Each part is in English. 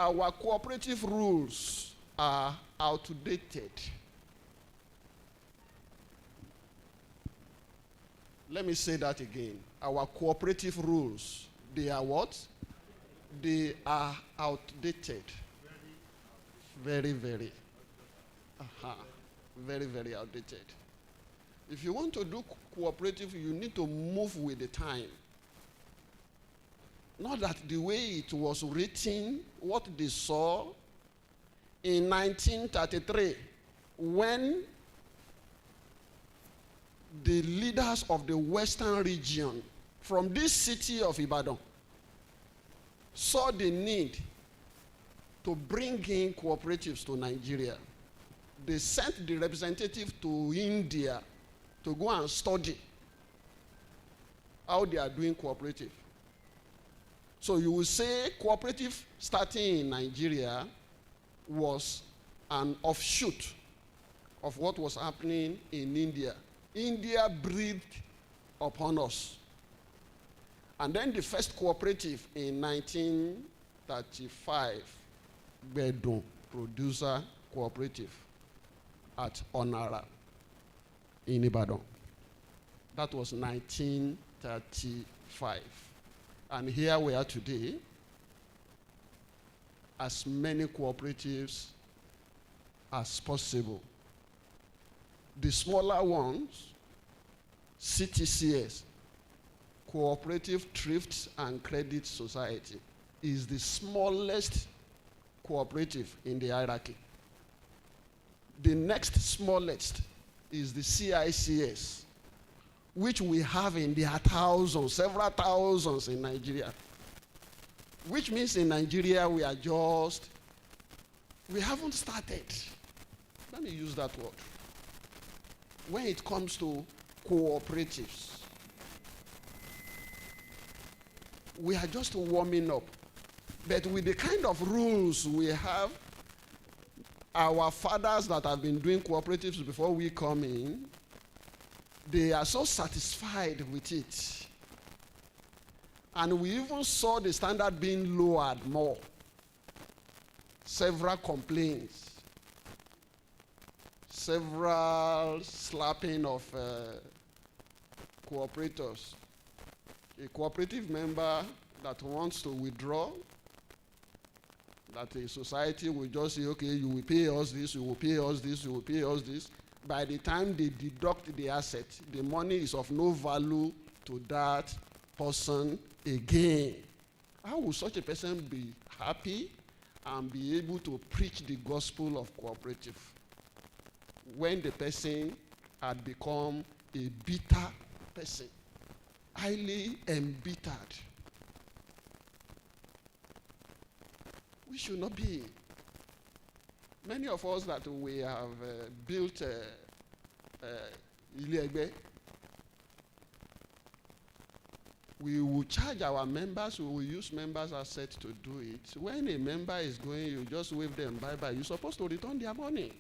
our cooperative rules are outdated. Let me say that again. Our cooperative rules, they are what? They are outdated. Very, very. Very, very outdated. If you want to do cooperative, you need to move with the time. Not that the way it was written, what they saw in 1933, when the leaders of the Western region from this city of Ibadan saw the need to bring in cooperatives to Nigeria. They sent the representative to India to go and study how they are doing cooperative. So you will say cooperative starting in Nigeria was an offshoot of what was happening in India. India breathed upon us. And then the first cooperative in 1935, Bedon Producer Cooperative at Onara in Ibadan. That was 1935. And here we are today, as many cooperatives as possible. The smaller ones, CTCS, Cooperative Thrift and Credit Society, is the smallest cooperative in the hierarchy. The next smallest is the CICS, which we have in their thousands, several thousands in Nigeria. Which means in Nigeria we haven't started. Let me use that word. When it comes to cooperatives, we are just warming up. But with the kind of rules we have, our fathers that have been doing cooperatives before we come in, they are so satisfied with it. And we even saw the standard being lowered more. Several complaints, several slapping of cooperators. A cooperative member that wants to withdraw, that a society will just say, okay, you will pay us this, you will pay us this, you will pay us this. By the time they deduct the asset, the money is of no value to that person again. How will such a person be happy and be able to preach the gospel of cooperative when the person had become a bitter person, highly embittered? We should not be. Many of us that we have built Ilegbe, we will charge our members, we will use members' assets to do it. When a member is going, you just wave them bye-bye. You're supposed to return their money.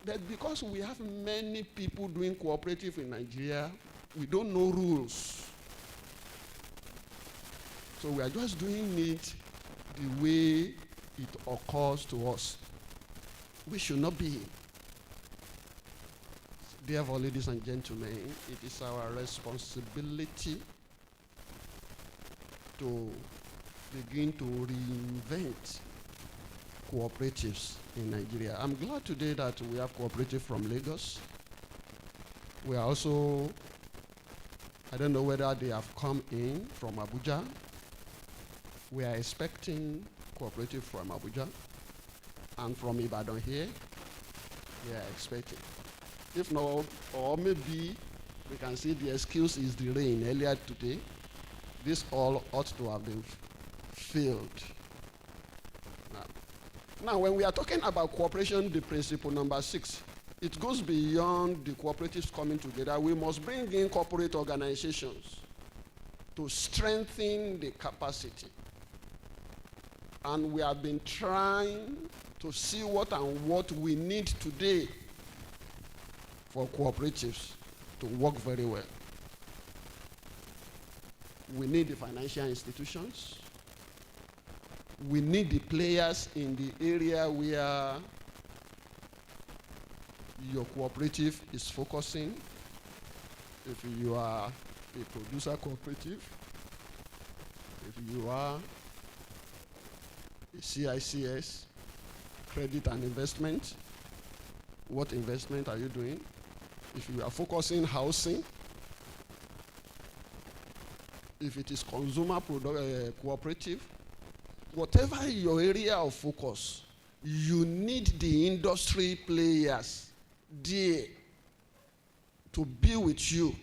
But because we have many people doing cooperative in Nigeria, we don't know rules. So we are just doing it the way it occurs to us. We should not be. Therefore, ladies and gentlemen, it is our responsibility to begin to reinvent cooperatives in Nigeria. I'm glad today that we have cooperative from Lagos. We are also, I don't know whether they have come in from Abuja. We are expecting cooperative from Abuja, and from Ibadan here, we are expecting. If not, or maybe we can see the excuse is the rain earlier today. This all ought to have been filled. Now, when we are talking about cooperation, the principle number 6, it goes beyond the cooperatives coming together. We must bring in corporate organizations to strengthen the capacity. And we have been trying to see what we need today for cooperatives to work very well. We need the financial institutions. We need the players in the area where your cooperative is focusing. If you are a producer cooperative, if you are a CICS, credit and investment, what investment are you doing? If you are focusing housing, if it is consumer cooperative, whatever your area of focus, you need the industry players there to be with you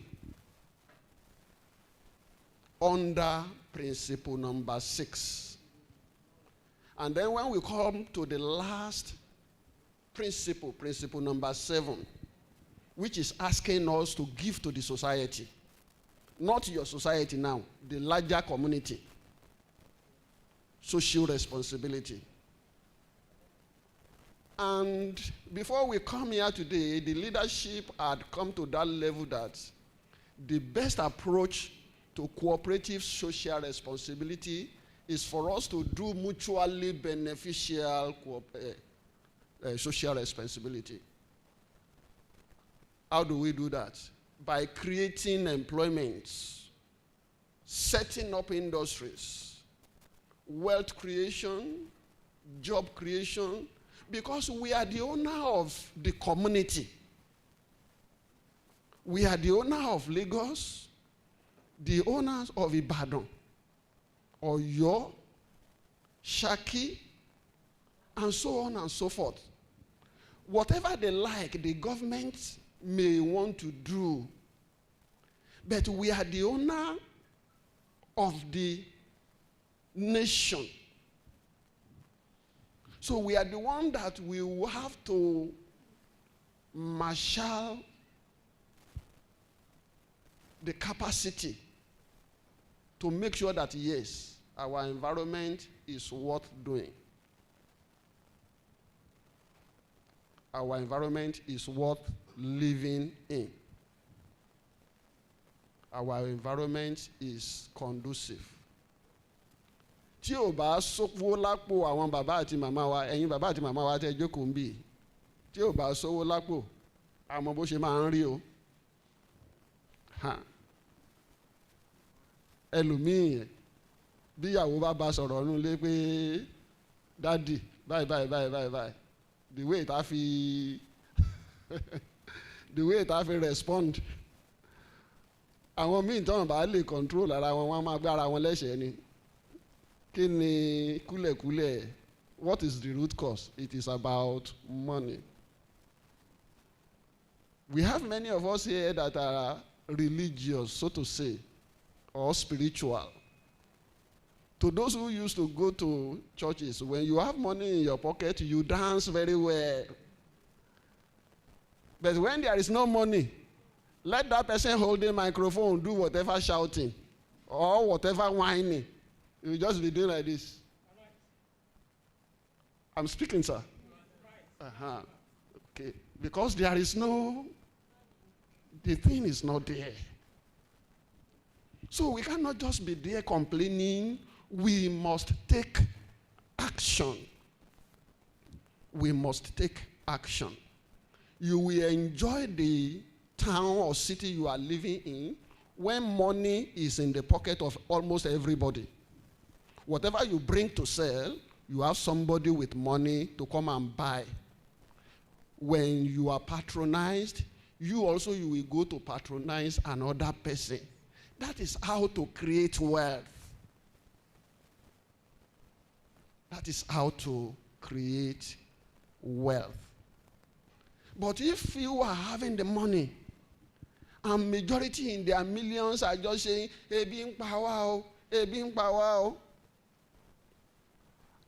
under principle number 6. And then when we come to the last principle, principle number 7, which is asking us to give to the society, not your society now, the larger community, social responsibility. And before we come here today, the leadership had come to that level that the best approach to cooperative social responsibility is for us to do mutually beneficial social responsibility. How do we do that? By creating employment, setting up industries, wealth creation, job creation, because we are the owner of the community. We are the owner of Lagos, the owners of Ibadan, Oyo, Shaki, and so on and so forth. Whatever they like, the government may want to do, but we are the owner of the nation. So we are the one that we will have to marshal the capacity to make sure that, yes, our environment is worth doing. Our environment is worth living in. Our environment is conducive. Tí ò bá sówó lápò àwọn bàbá àti màmá wa, ẹ̀yin bàbá àti màmá wa tẹ́ jókòó ń bì. Tí ò bá sówó lápò, àmọ́ bó ṣe máa ń rí o. Ẹlòmíì bí ìyàwó bá sọ̀rọ̀ nínú ilé pé dádì báyìí. The way it have respond. Àwọn míì tọ́nà bá lè control ara wọn, wọ́n máa gbé ara wọn lẹ́sẹ̀ẹ́ ni. Kí ni kúlẹ̀kúlẹ̀? What is the root cause? It is about money. We have many of us here that are religious, so to say, or spiritual. To those who used to go to churches, when you have money in your pocket, you dance very well. But when there is no money, let that person hold the microphone, do whatever shouting or whatever whining. You just be doing like this. I'm speaking, sir. Okay. Because there is no, the thing is not there. So we cannot just be there complaining. We must take action. We must take action. You will enjoy the town or city you are living in when money is in the pocket of almost everybody. Whatever you bring to sell, you have somebody with money to come and buy. When you are patronized, you will go to patronize another person. That is how to create wealth. That is how to create wealth. But if you are having the money, and majority in their millions are just saying, ebi ń pa wá.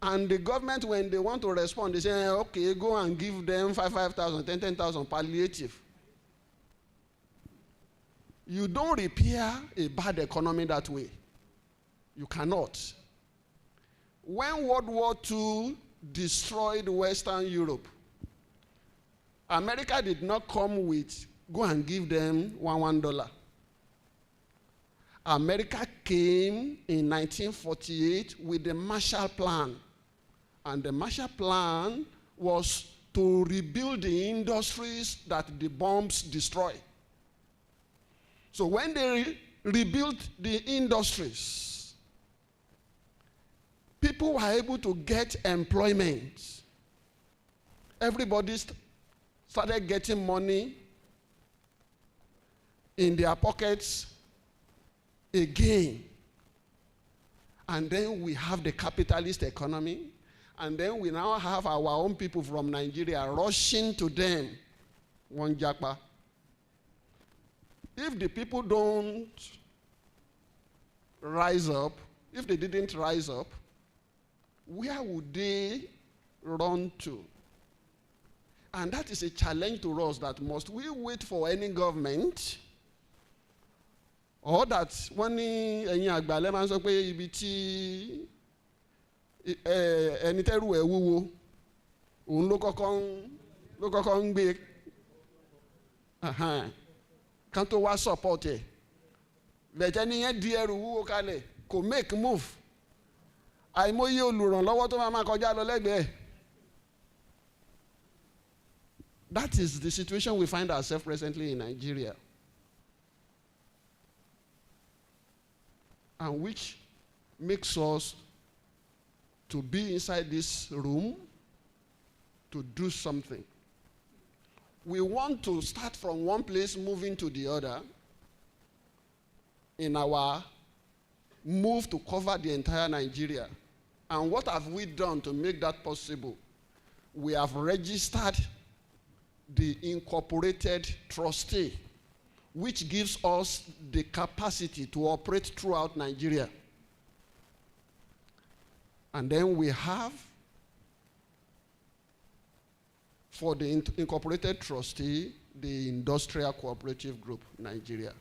And the government, when they want to respond, they say, okay, go and give them 5,000, 10,000 palliative. You don't repair a bad economy that way. You cannot. When World War II destroyed Western Europe, America did not come with, go and give them $1. America came in 1948 with the Marshall Plan. And the Marshall Plan was to rebuild the industries that the bombs destroyed. So when they rebuilt the industries, people were able to get employment. Everybody started getting money in their pockets again. And then we have the capitalist economy. And then we now have our own people from Nigeria rushing to them. One japa. If the people don't rise up, if they didn't rise up, where would they run to? And that is a challenge to us, that must we wait for any government, or that when ẹ̀yin àgbà lè máa sọ pé ibi tí ẹni tẹ́rù ẹ̀ wúwo òun ló kọ́kọ́ ń gbé kan tó wá support ẹ̀ bẹ̀tẹ̀ ni yẹn di ẹrù wúwo kalẹ̀ kò make move àìmọye olùrànlọ́wọ́ tó máa kọjá lọ lẹ́gbẹ̀ẹ́. That is the situation we find ourselves presently in Nigeria. And which makes us to be inside this room to do something. We want to start from one place, moving to the other, in our move to cover the entire Nigeria. And what have we done to make that possible? We have registered the incorporated trustee, which gives us the capacity to operate throughout Nigeria. And then we have, for the incorporated trustee, the Industrial Cooperative Group, Nigeria.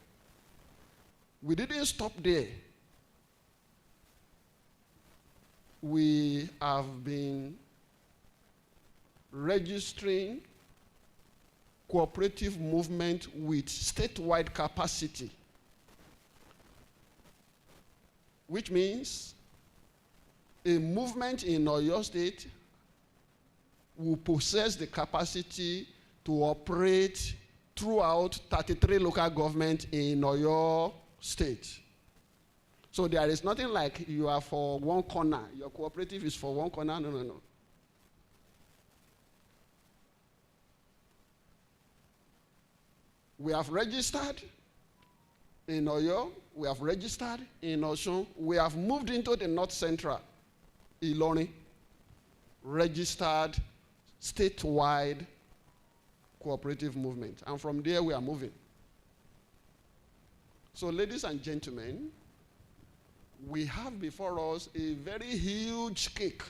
We didn't stop there. We have been registering cooperative movement with statewide capacity, which means a movement in Oyo State will possess the capacity to operate throughout 33 local governments in Oyo State. So there is nothing like you are for one corner, your cooperative is for one corner, no. We have registered in Oyo, we have registered in Osun, we have moved into the North Central, Ilorin, registered statewide cooperative movement. And from there we are moving. So ladies and gentlemen, we have before us a very huge cake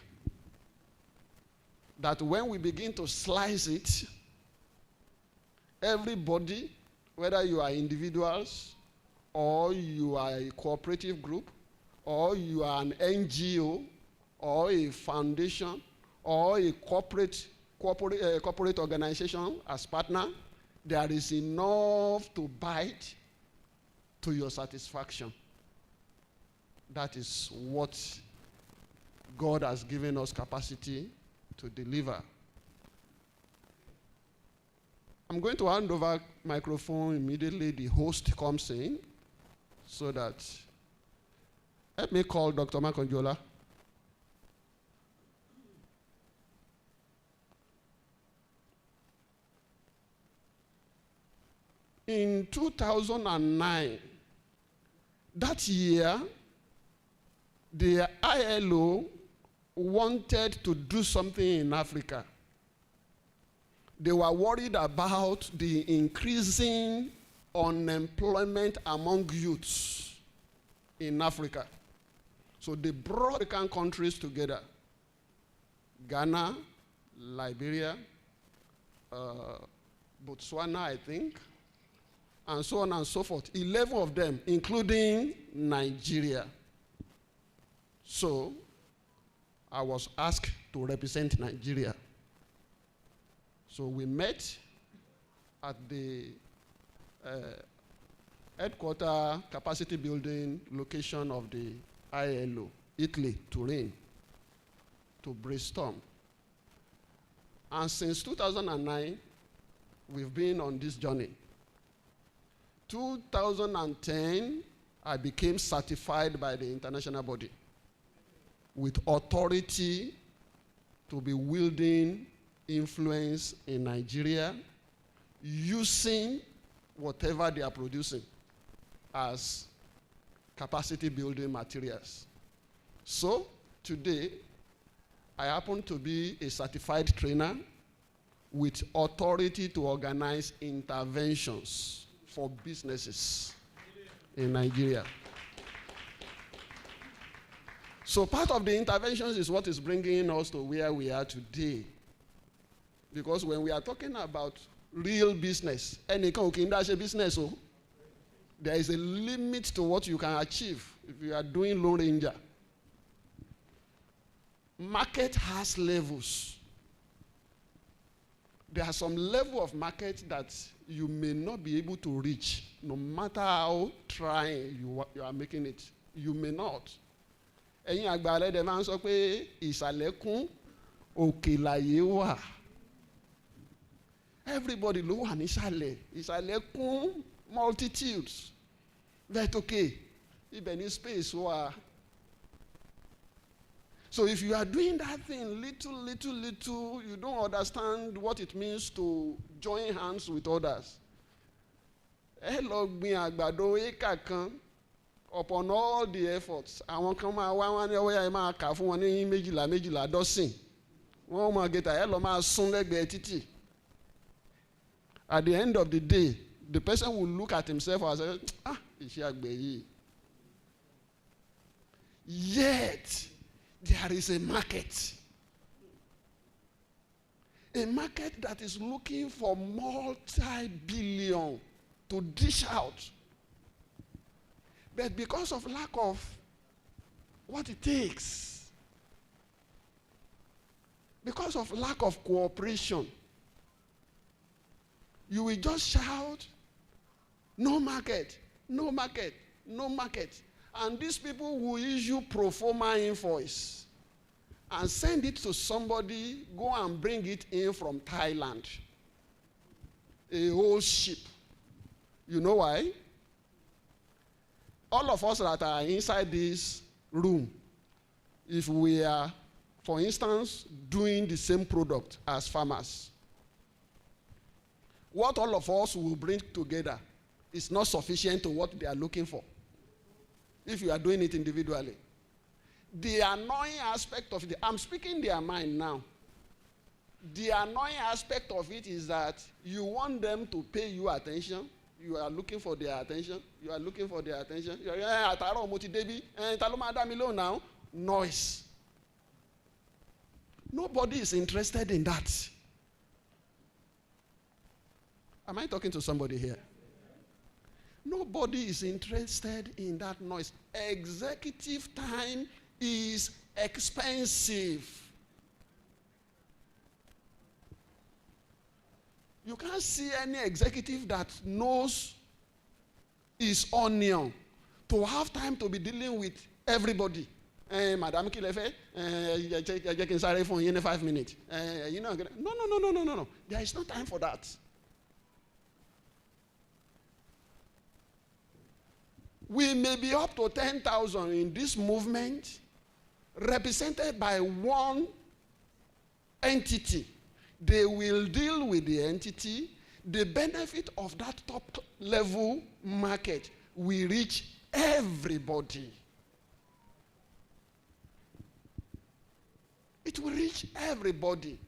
that when we begin to slice it, everybody, whether you are individuals, or you are a cooperative group, or you are an NGO, or a foundation, or a corporate organization as partner, there is enough to bite to your satisfaction. That is what God has given us capacity to deliver. I'm going to hand over microphone immediately. The host comes in, so that let me call Dr. Makonjola. In 2009, that year, the ILO wanted to do something in Africa. They were worried about the increasing unemployment among youths in Africa. So they brought African countries together. Ghana, Liberia, Botswana, I think, and so on and so forth. 11 of them, including Nigeria. So I was asked to represent Nigeria. So we met at the headquarter capacity building location of the ILO, Italy, Turin, to brainstorm. And since 2009, we've been on this journey. 2010, I became certified by the international body with authority to be wielding influence in Nigeria using whatever they are producing as capacity building materials. So today, I happen to be a certified trainer with authority to organize interventions for businesses in Nigeria. So part of the interventions is what is bringing us to where we are today. Because when we are talking about real business, business, there is a limit to what you can achieve if you are doing Lone Ranger. Market has levels. There are some level of market that you may not be able to reach, no matter how trying you are making it. You may not. Ẹ̀yin àgbàlẹ̀ dẹ̀ máa ń sọ pé ìsàlẹ̀kùn òkè láyé wà. Everybody ló wà nísàlẹ̀. Ìsàlẹ̀kùn multitudes. That's okay. Ibẹ̀ ní space wà. So if you are doing that thing little, you don't understand what it means to join hands with others. Ẹ lọ gbin àgbàdo éka kan upon all the efforts. Àwọn kan máa wá wá ní ọwọ́ yà máa kà fún wọn ní méjìlá dọ́sìn. Wọ́n máa gẹ̀tà ẹ lọ máa sún lẹ́gbẹ̀ẹ́ títì. At the end of the day, the person will look at himself and say, iṣẹ́ àgbẹ̀ yìí. Yet, there is a market. A market that is looking for multi-billion to dish out. But because of lack of what it takes, because of lack of cooperation, you will just shout, no market, no market, no market. And these people will issue pro forma invoice and send it to somebody, go and bring it in from Thailand. A whole ship. You know why? All of us that are inside this room, if we are, for instance, doing the same product as farmers, what all of us will bring together is not sufficient to what they are looking for. If you are doing it individually. The annoying aspect of I'm speaking their mind now. The annoying aspect of it is that you want them to pay you attention. You are looking for their attention. You are looking for their attention. You are now. Noise. Nobody is interested in that. Am I talking to somebody here? Nobody is interested in that noise. Executive time is expensive. You can't see any executive that knows his onion to have time to be dealing with everybody. Madam Kilefe, you can start for in 5 minutes. No. There is no time for that. We may be up to 10,000 in this movement, represented by one entity. They will deal with the entity. The benefit of that top level market will reach everybody. It will reach everybody.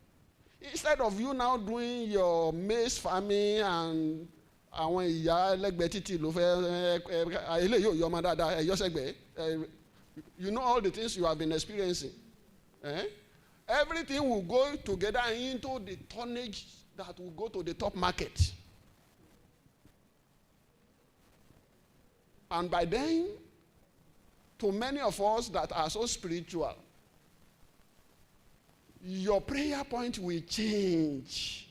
Instead of you now doing your maize farming and àwọn ìyá ẹlẹ́gbẹ̀ẹ́ títì ló fẹ́ eléyìí ò yọ ọmọ dáadáa ẹ̀yọ́ sẹ́gbẹ̀ẹ́ you know all the things you have been experiencing. Everything will go together into the tonnage that will go to the top market. And by then, to many of us that are so spiritual, your prayer point will change.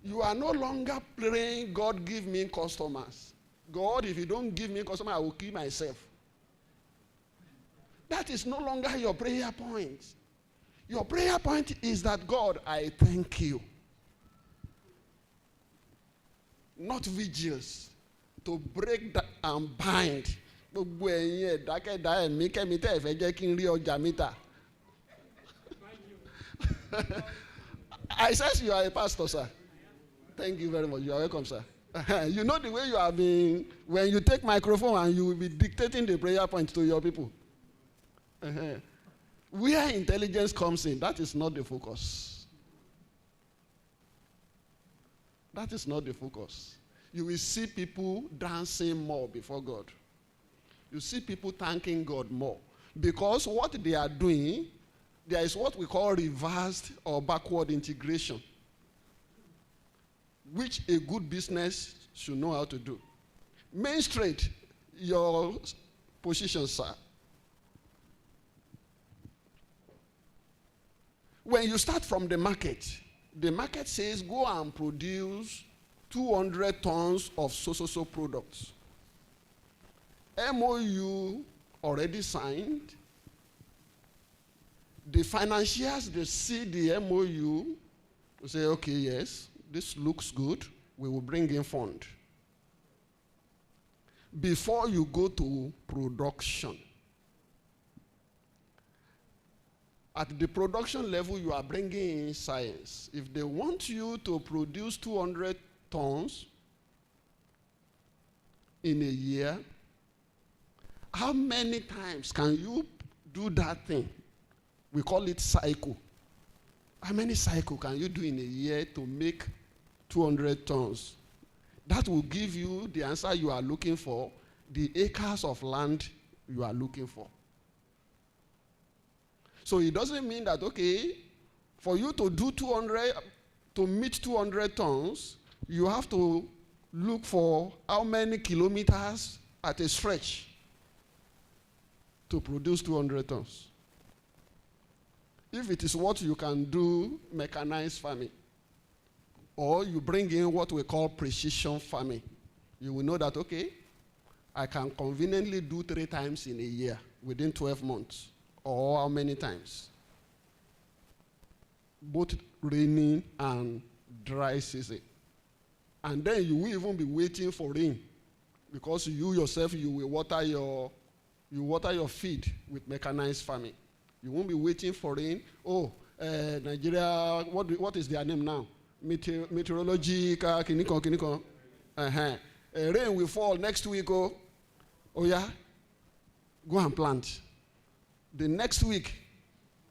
You are no longer praying, God, give me customers. God, if you don't give me customers, I will kill myself. That is no longer your prayer point. Your prayer point is that, God, I thank you. Not vigils to break and bind. I says you are a pastor, sir. Thank you very much. You are welcome, sir. You know the way you have been, when you take microphone and you will be dictating the prayer point to your people. Where intelligence comes in, that is not the focus. That is not the focus. You will see people dancing more before God. You see people thanking God more. Because what they are doing, there is what we call reversed or backward integration, which a good business should know how to do. Main straight, your position, sir. When you start from the market says go and produce 200 tons of so products. MOU already signed. The financiers, they see the MOU, they say, okay, yes, this looks good. We will bring in fund. Before you go to production, at the production level, you are bringing in science. If they want you to produce 200 tons in a year, how many times can you do that thing? We call it cycle. How many cycles can you do in a year to make 200 tons? That will give you the answer you are looking for, the acres of land you are looking for. So it doesn't mean that, okay, for you to do 200, to meet 200 tons, you have to look for how many kilometers at a stretch to produce 200 tons. If it is what you can do, mechanized farming, or you bring in what we call precision farming, you will know that, okay, I can conveniently do 3 times in a year within 12 months. Or how many times? Both rainy and dry season. And then you will even be waiting for rain, because you yourself, you will water your feed with mechanized farming. You won't be waiting for rain. Oh, Nigeria, what is their name now? Meteorology, kiniko. Rain will fall next week. Oh yeah, go and plant. The next week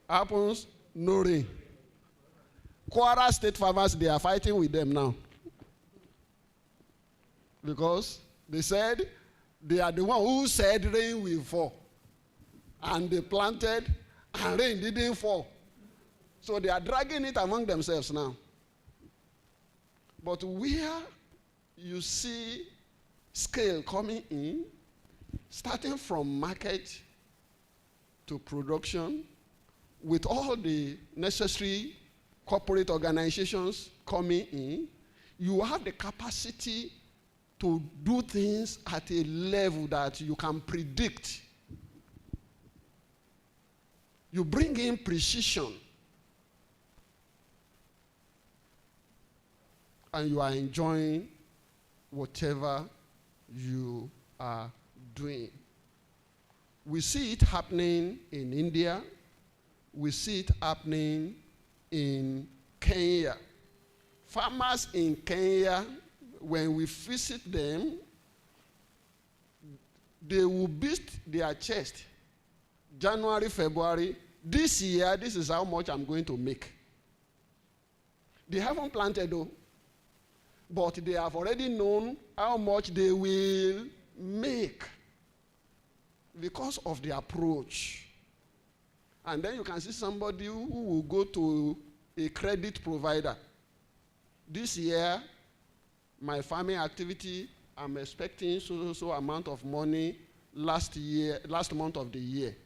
happens, no rain. Kwara State farmers, they are fighting with them now. Because they said they are the one who said rain will fall. And they planted and rain didn't fall. So they are dragging it among themselves now. But where you see scale coming in, starting from market to production, with all the necessary corporate organizations coming in, you have the capacity to do things at a level that you can predict. You bring in precision, and you are enjoying whatever you are doing. We see it happening in India. We see it happening in Kenya. Farmers in Kenya, when we visit them, they will beat their chest. January, February, this year, this is how much I'm going to make. They haven't planted though, but they have already known how much they will make because of the approach. And then you can see somebody who will go to a credit provider. This year, my farming activity, I'm expecting so amount of money last month of the year.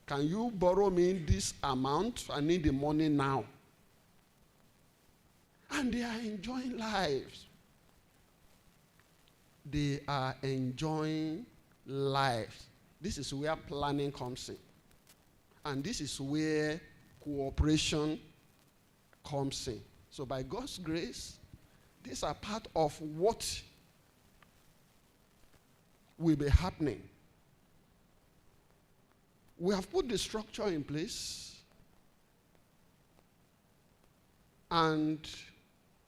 Can you borrow me this amount? I need the money now. And they are enjoying lives. They are enjoying lives. This is where planning comes in. And this is where cooperation comes in. So by God's grace, these are part of what will be happening. We have put the structure in place, and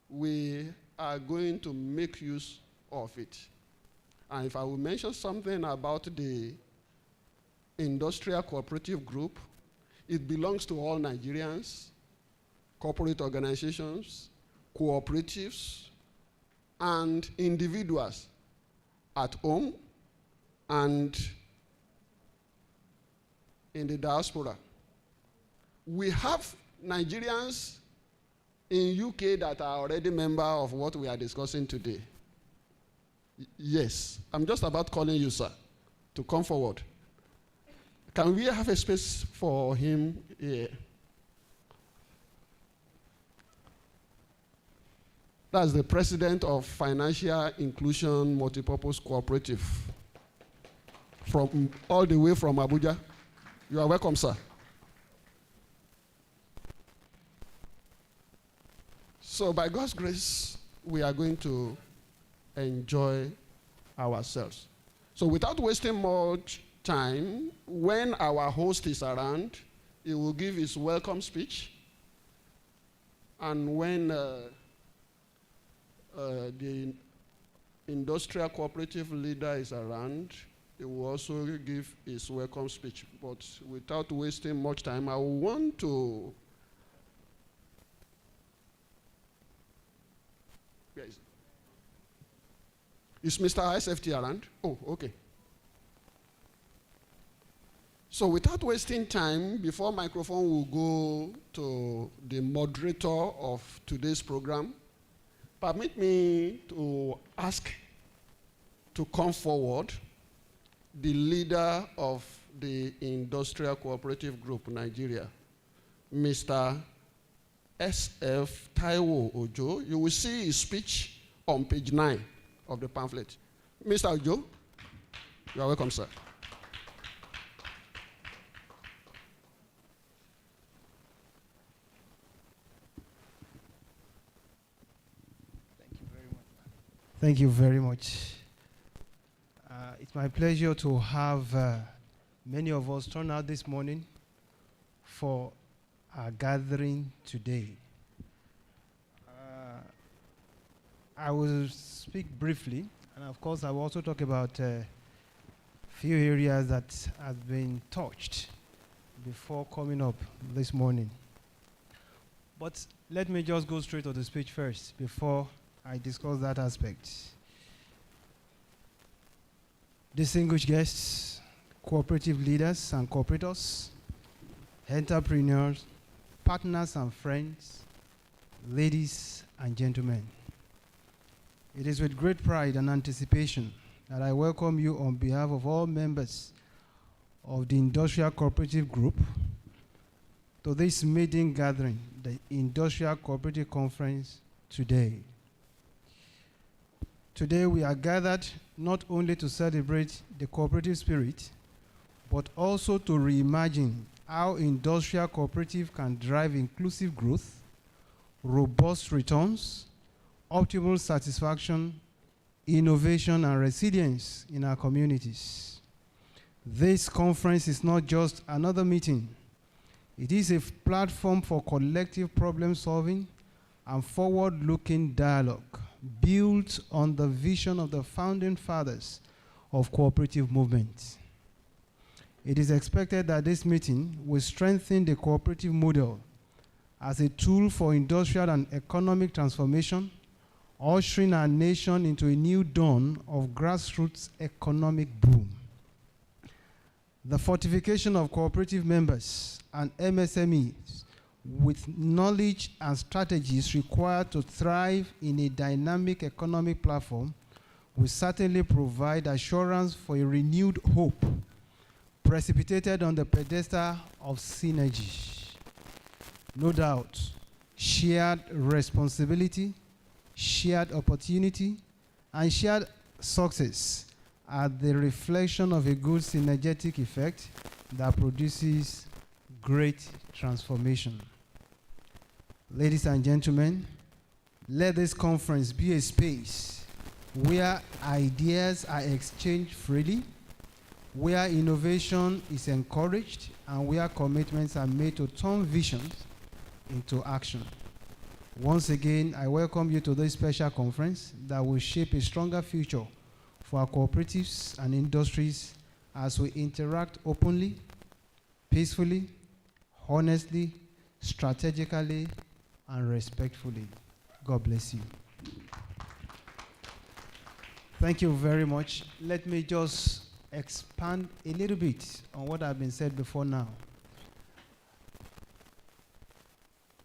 we are going to make use of it. And if I will mention something about the industrial cooperative group, it belongs to all Nigerians, corporate organizations, cooperatives, and individuals at home and in the diaspora. We have Nigerians in UK that are already members of what we are discussing today. Yes, I'm just about calling you, sir, to come forward. Can we have a space for him here? That's the president of Financial Inclusion Multipurpose Cooperative, from all the way from Abuja. You are welcome, sir. So by God's grace, we are going to enjoy ourselves. So without wasting much time, when our host is around, he will give his welcome speech. And when the industrial cooperative leader is around, he will also give his welcome speech. But without wasting much time, I want to... Where is it? Is Mr. SFT around? Oh, okay. So without wasting time, before microphone will go to the moderator of today's program, permit me to ask to come forward the leader of the Industrial Cooperative Group Nigeria, Mr. S.F. Taiwo Ojo. You will see his speech on page 9 of the pamphlet. Mr. Ojo, you are welcome, sir. Thank you very much. It's my pleasure to have many of us turn out this morning for our gathering today. I will speak briefly, and of course I will also talk about a few areas that have been touched before coming up this morning. But let me just go straight to the speech first before I discuss that aspect. Distinguished guests, cooperative leaders and cooperators, entrepreneurs, partners and friends, ladies and gentlemen. It is with great pride and anticipation that I welcome you on behalf of all members of the Industrial Cooperative Group to this meeting gathering, the Industrial Cooperative Conference today. Today we are gathered not only to celebrate the cooperative spirit, but also to reimagine how industrial cooperative can drive inclusive growth, robust returns, optimal satisfaction, innovation, and resilience in our communities. This conference is not just another meeting. It is a platform for collective problem solving and forward-looking dialogue built on the vision of the founding fathers of cooperative movements. It is expected that this meeting will strengthen the cooperative model as a tool for industrial and economic transformation, ushering our nation into a new dawn of grassroots economic boom. The fortification of cooperative members and MSMEs with knowledge and strategies required to thrive in a dynamic economic platform will certainly provide assurance for a renewed hope precipitated on the pedestal of synergy. No doubt, shared responsibility, shared opportunity, and shared success are the reflection of a good synergetic effect that produces great transformation. Ladies and gentlemen, let this conference be a space where ideas are exchanged freely, where innovation is encouraged, and where commitments are made to turn visions into action. Once again, I welcome you to this special conference that will shape a stronger future for our cooperatives and industries as we interact openly, peacefully, honestly, strategically, and respectfully. God bless you. Thank you very much. Let me just expand a little bit on what I've been said before now.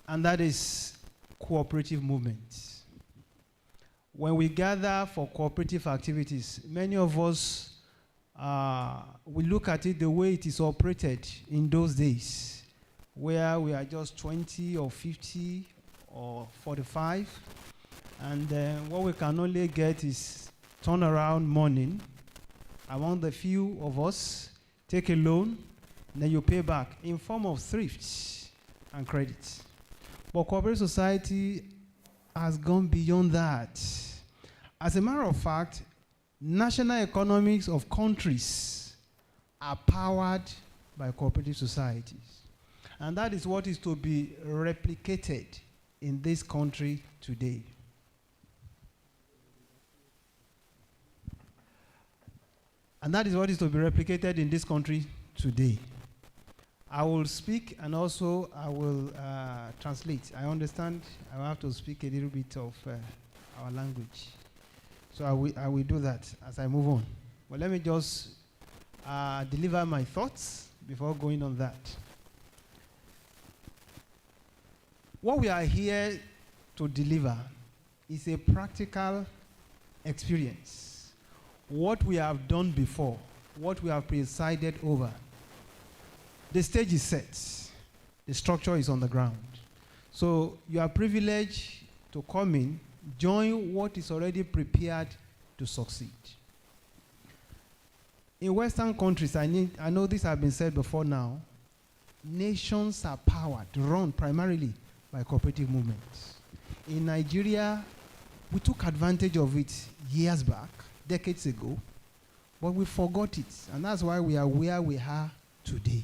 And that is cooperative movements. When we gather for cooperative activities, many of us we look at it the way it is operated in those days, where we are just 20 or 50 or 45, and what we can only get is turnaround money among the few of us, take a loan, then you pay back in form of thrift and credit. But cooperative society has gone beyond that. As a matter of fact, national economics of countries are powered by cooperative societies. And that is what is to be replicated in this country today. And that is what is to be replicated in this country today. I will speak and also I will translate. I understand I will have to speak a little bit of our language. So I will do that as I move on. But let me just deliver my thoughts before going on that. What we are here to deliver is a practical experience. What we have done before, what we have presided over. The stage is set. The structure is on the ground. So you are privileged to come in, join what is already prepared to succeed. In Western countries, I know this has been said before now, nations are powered, run primarily by cooperative movements. In Nigeria, we took advantage of it years back, decades ago, but we forgot it, and that's why we are where we are today.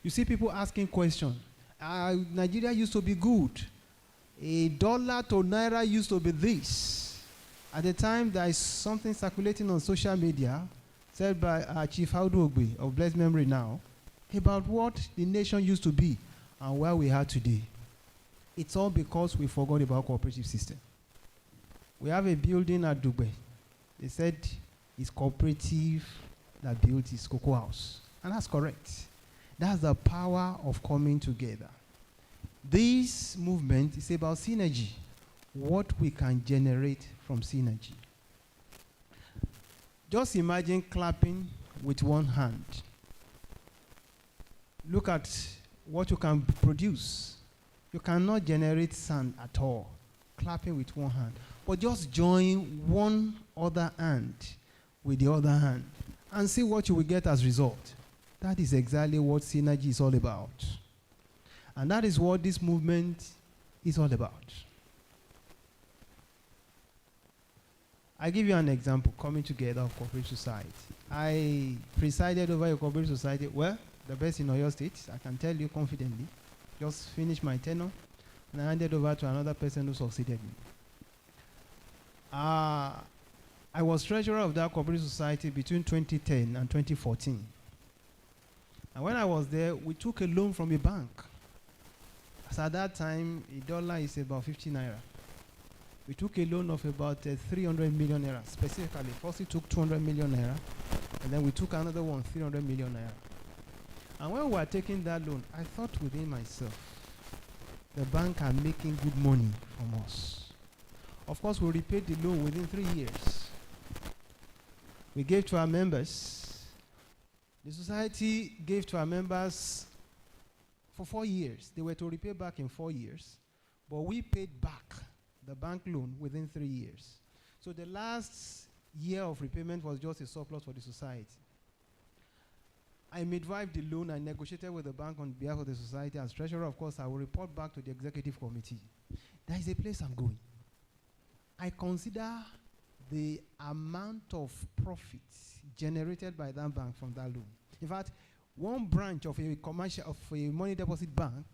You see people asking questions. Nigeria used to be good. $1 to naira used to be this. At the time, there is something circulating on social media said by Chief Audu Ogbe of blessed memory now about what the nation used to be and where we are today. It's all because we forgot about cooperative system. We have a building at Dugbe. They said it's cooperative that built its cocoa house. And that's correct. That's the power of coming together. This movement is about synergy, what we can generate from synergy. Just imagine clapping with one hand. Look at what you can produce. You cannot generate sound at all, clapping with one hand. But just join one other hand with the other hand and see what you will get as result. That is exactly what synergy is all about. And that is what this movement is all about. I give you an example, coming together of cooperative society. I presided over a cooperative society, well, the best in Oyo State, I can tell you confidently. Just finished my tenure, and I handed over to another person who succeeded me. I was treasurer of that cooperative society between 2010 and 2014. And when I was there, we took a loan from a bank. As at that time, $1 is about 50 naira. We took a loan of about 300 million naira. Specifically, first we took 200 million naira, and then we took another one, 300 million naira. And when we were taking that loan, I thought within myself, the bank are making good money from us. Of course, we repaid the loan within 3 years. We gave to our members. The society gave to our members for 4 years. They were to repay back in 4 years. but we paid back the bank loan within 3 years. So the last year of repayment was just a surplus for the society. I midwifed the loan. I negotiated with the bank on behalf of the society. As treasurer, of course, I will report back to the executive committee. There is a place I'm going. I consider the amount of profits generated by that bank from that loan. In fact, one branch of a commercial, of a money deposit bank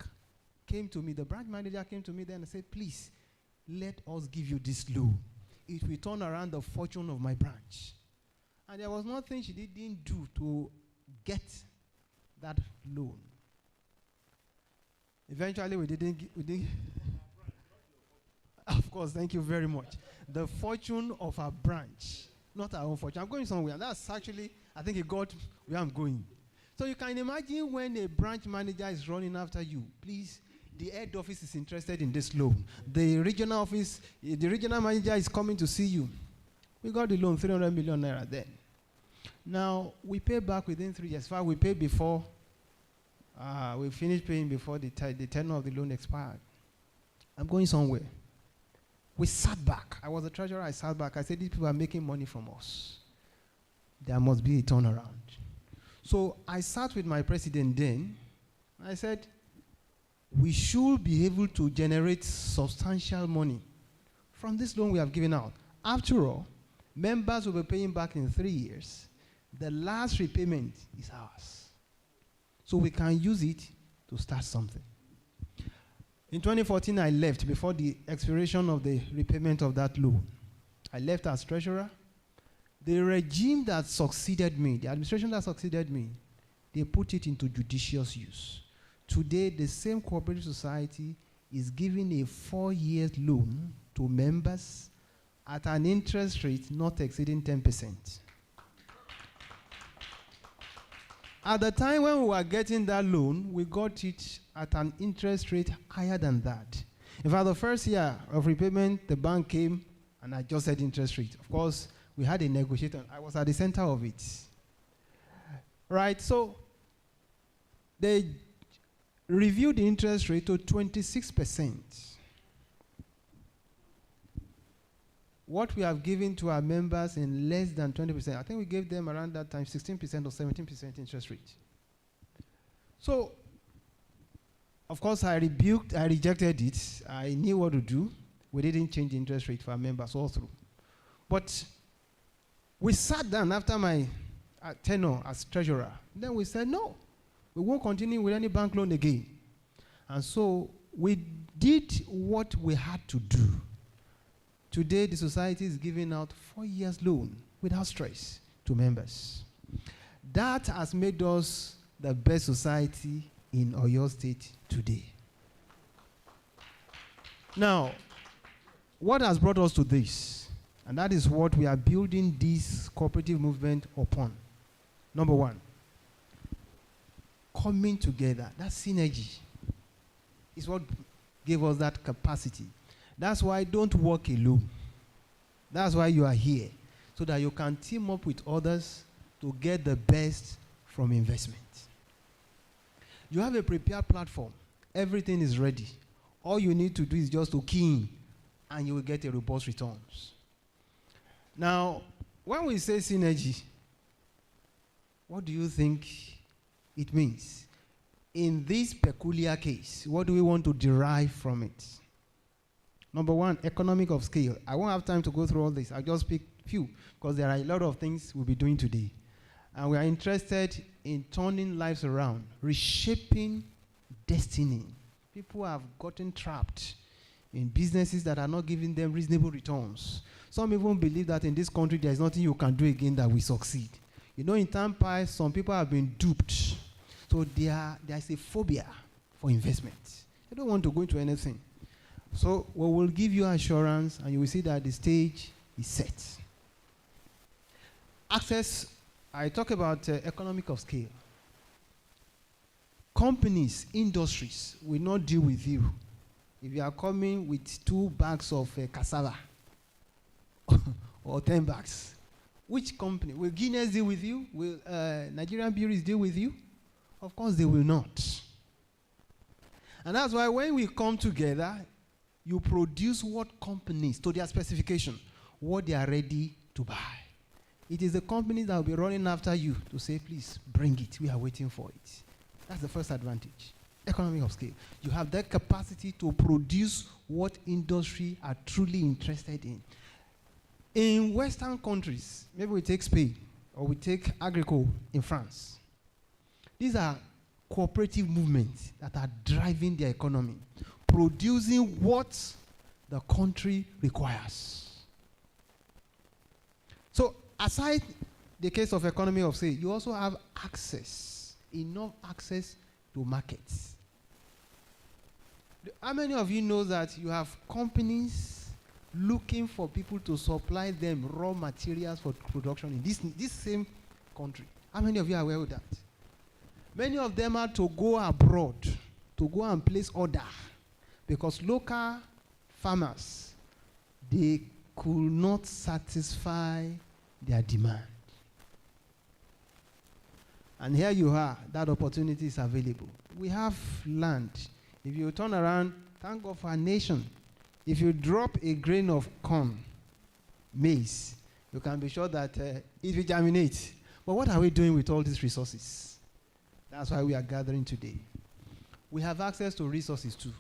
came to me. The branch manager came to me then and said, please, let us give you this loan. It will turn around the fortune of my branch. And there was nothing she didn't do to get that loan. Eventually, we didn't. Of course, thank you very much. The fortune of our branch, not our own fortune. I'm going somewhere. And that's actually, I think it got where I'm going. So you can imagine when a branch manager is running after you, please, the head office is interested in this loan. The regional office, the regional manager is coming to see you. We got the loan, 300 million naira then. Now, we pay back within 3 years. In fact, we paid before, we finished paying before the tenure of the loan expired. I'm going somewhere. We sat back. I was the treasurer. I sat back. I said, these people are making money from us. There must be a turnaround. So I sat with my president then. I said, we should be able to generate substantial money from this loan we have given out. After all, members will be paying back in 3 years. The last repayment is ours. So we can use it to start something. In 2014, I left before the expiration of the repayment of that loan. I left as treasurer. The regime that succeeded me, the administration that succeeded me, they put it into judicious use. Today, the same cooperative society is giving a 4-year loan to members at an interest rate not exceeding 10%. At the time when we were getting that loan, we got it at an interest rate higher than that. In fact, the first year of repayment, the bank came and adjusted interest rate. Of course, we had a negotiator. I was at the center of it. Right, so they reviewed the interest rate to 26%. What we have given to our members in less than 20%, I think we gave them around that time 16% or 17% interest rate. So, of course, I rejected it. I knew what to do. We didn't change the interest rate for our members all through. But we sat down after my tenure as treasurer. Then we said, no, we won't continue with any bank loan again. And so we did what we had to do. Today, the society is giving out 4 years loan without stress to members. That has made us the best society in Oyo State today. Now, what has brought us to this? And that is what we are building this cooperative movement upon. Number one, coming together. That synergy is what gave us that capacity. That's why don't work alone. That's why you are here, so that you can team up with others to get the best from investment. You have a prepared platform. Everything is ready. All you need to do is just to key in, and you will get a robust returns. Now, when we say synergy, what do you think it means? In this peculiar case, what do we want to derive from it? Number one, economic of scale. I won't have time to go through all this. I'll just pick few, because there are a lot of things we'll be doing today. And we are interested in turning lives around, reshaping destiny. People have gotten trapped in businesses that are not giving them reasonable returns. Some even believe that in this country there is nothing you can do again that will succeed. You know, in Tampa, some people have been duped. So there's a phobia for investment. They don't want to go into anything. So we will give you assurance, and you will see that the stage is set. Access, I talk about economic of scale. Companies, industries will not deal with you if you are coming with 2 bags of cassava or 10 bags. Which company? Will Guinness deal with you? Will Nigerian breweries deal with you? Of course they will not. And that's why when we come together, you produce what companies, to their specification, what they are ready to buy. It is the companies that will be running after you to say, please, bring it. We are waiting for it. That's the first advantage. Economy of scale. You have that capacity to produce what industry are truly interested in. In Western countries, maybe we take Spain, or we take Agricole in France. These are cooperative movements that are driving the economy, producing what the country requires. So, aside the case of economy of scale, you also have access, enough access to markets. How many of you know that you have companies looking for people to supply them raw materials for production in this same country? How many of you are aware of that? Many of them are to go abroad to go and place order because local farmers, they could not satisfy their demand. And here you are, that opportunity is available. We have land. If you turn around, thank God for our nation. If you drop a grain of corn, maize, you can be sure that it will germinate. But what are we doing with all these resources? That's why we are gathering today. We have access to resources too.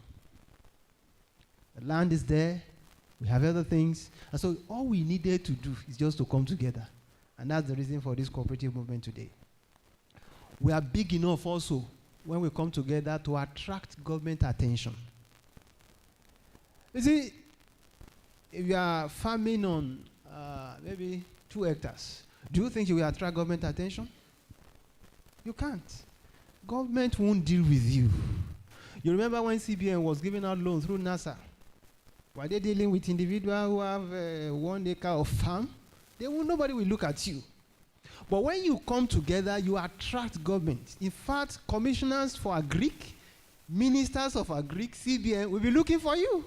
The land is there. We have other things. And so all we needed to do is just to come together. And that's the reason for this cooperative movement today. We are big enough also when we come together to attract government attention. You see, if you are farming on maybe 2 hectares, do you think you will attract government attention? You can't. Government won't deal with you. You remember when CBN was giving out loans through NASA? Were they dealing with individuals who have 1 acre of farm? Nobody will look at you. But when you come together, you attract government. In fact, commissioners for agric, ministers of agric, CBN will be looking for you.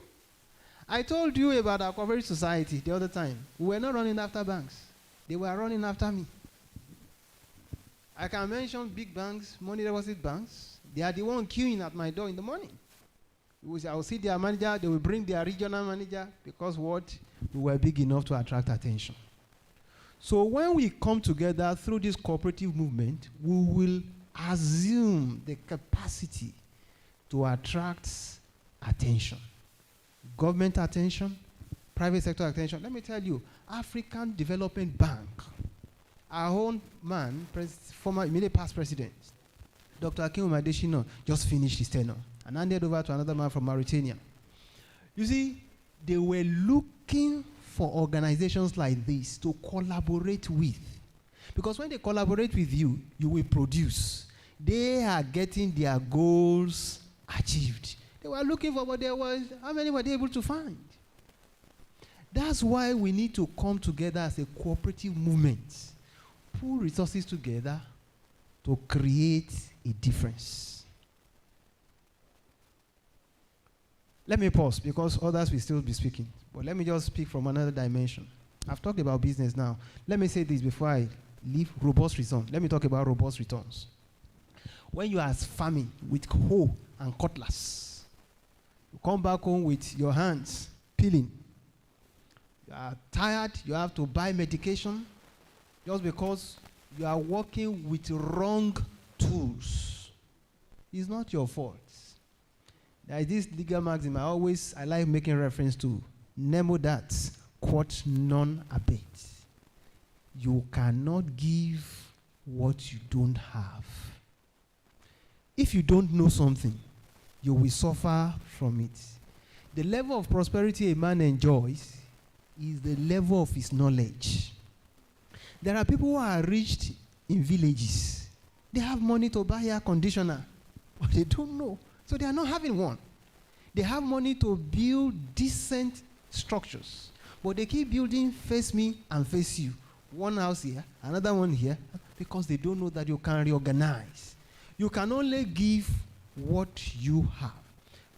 I told you about our cooperative society the other time. We were not running after banks. They were running after me. I can mention big banks, money deposit banks. They are the ones queuing at my door in the morning. I will see their manager, they will bring their regional manager because what? We were big enough to attract attention. So when we come together through this cooperative movement, we will assume the capacity to attract attention. Government attention, private sector attention. Let me tell you, African Development Bank, our own man, former immediate past president, Dr. Akinwumi Adesina, just finished his tenure and handed over to another man from Mauritania. You see, they were looking for organizations like this to collaborate with. Because when they collaborate with you, you will produce. They are getting their goals achieved. They were looking for what there was. How many were they able to find? That's why we need to come together as a cooperative movement. Pull resources together to create a difference. Let me pause because others will still be speaking. But let me just speak from another dimension. I've talked about business now. Let me say this before I leave robust returns. Let me talk about robust returns. When you are farming with hoe and cutlass, you come back home with your hands peeling. You are tired, you have to buy medication just because you are working with wrong tools. It's not your fault. There is this legal maxim I like making reference to. Nemo dat, quod non habet. You cannot give what you don't have. If you don't know something, you will suffer from it. The level of prosperity a man enjoys is the level of his knowledge. There are people who are reached in villages. They have money to buy air conditioner, but they don't know. So they are not having one. They have money to build decent structures, but they keep building face me and face you. One house here, another one here, because they don't know that you can reorganize. You can only give what you have.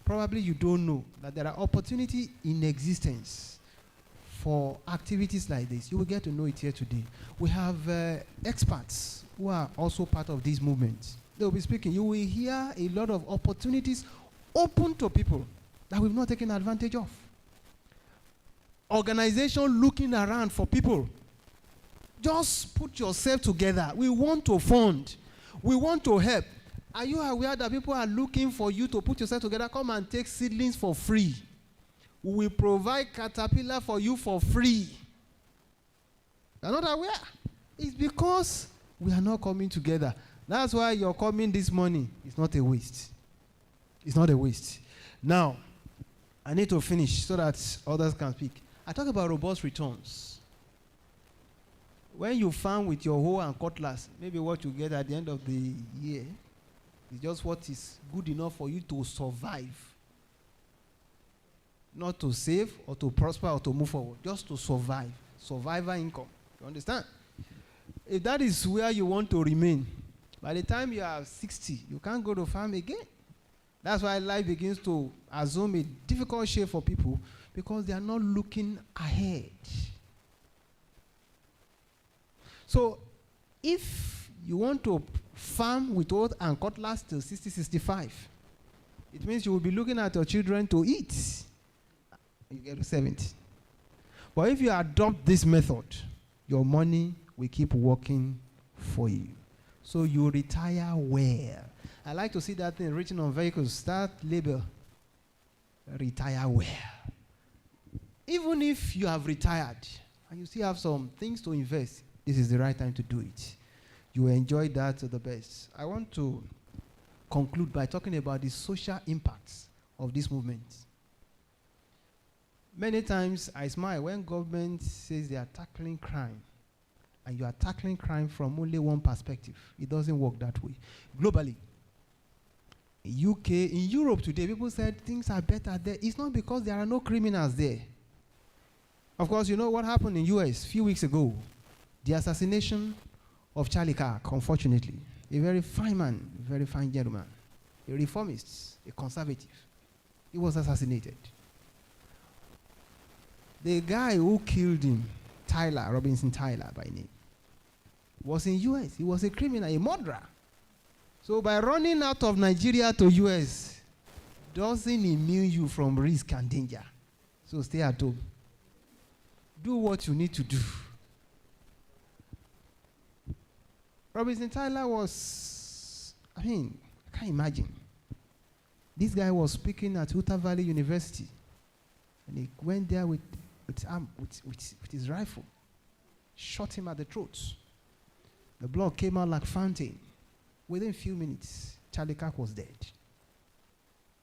Probably you don't know that there are opportunities in existence for activities like this. You will get to know it here today. We have experts who are also part of this movement. They will be speaking. You will hear a lot of opportunities open to people. that we've not taken advantage of. Organization looking around for people. Just put yourself together. We want to fund. We want to help. Are you aware that people are looking for you to put yourself together? Come and take seedlings for free. We will provide caterpillar for you for free. You're not aware? It's because we are not coming together. That's why you're coming this morning. It's not a waste. It's not a waste. Now, I need to finish so that others can speak. I talk about robust returns. When you farm with your hoe and cutlass, maybe what you get at the end of the year is just what is good enough for you to survive. Not to save or to prosper or to move forward. Just to survive. Survivor income. You understand? If that is where you want to remain, by the time you are 60, you can't go to farm again. That's why life begins to assume a difficult shape for people because they are not looking ahead. So, if you want to farm with oat and cutlass till 60, 65, it means you will be looking at your children to eat. You get to 70. But if you adopt this method, your money will keep working for you. So you retire well. I like to see that thing written on vehicles. Start label. Retire well. Even if you have retired and you still have some things to invest, this is the right time to do it. You will enjoy that to the best. I want to conclude by talking about the social impacts of this movement. Many times I smile when government says they are tackling crime, and you are tackling crime from only one perspective. It doesn't work that way. Globally, in UK, in Europe today, people said things are better there. It's not because there are no criminals there. Of course, you know what happened in US a few weeks ago? The assassination of Charlie Kirk, unfortunately. A very fine man, a very fine gentleman, a reformist, a conservative. He was assassinated. The guy who killed him, Tyler, Robinson Tyler by name, was in US. He was a criminal, a murderer. So by running out of Nigeria to US, doesn't immune you from risk and danger. So stay at home. Do what you need to do. Robinson Tyler was, I can't imagine. This guy was speaking at Utah Valley University. And he went there with his rifle, shot him at the throat. The blood came out like fountain. Within a few minutes, Charlie Kirk was dead.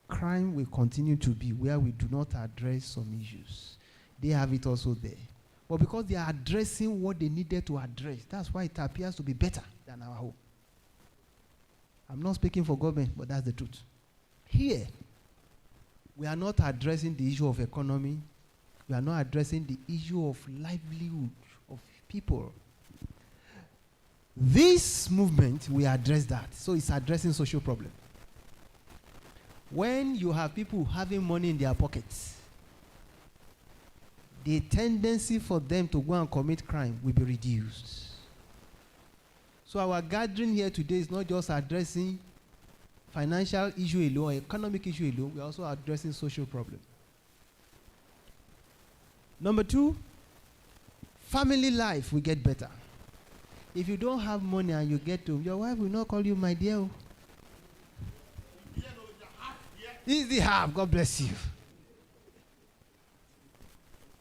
Crime will continue to be where we do not address some issues. They have it also there. But because they are addressing what they needed to address, that's why it appears to be better than our home. I'm not speaking for government, but that's the truth. Here, we are not addressing the issue of economy. We are not addressing the issue of livelihood of people. This movement, we address that. So it's addressing social problem. When you have people having money in their pockets, the tendency for them to go and commit crime will be reduced. So our gathering here today is not just addressing financial issue alone, economic issue alone, we're also addressing social problem. Number 2, family life will get better. If you don't have money and you get to, your wife will not call you my dear. Easy half, God bless you.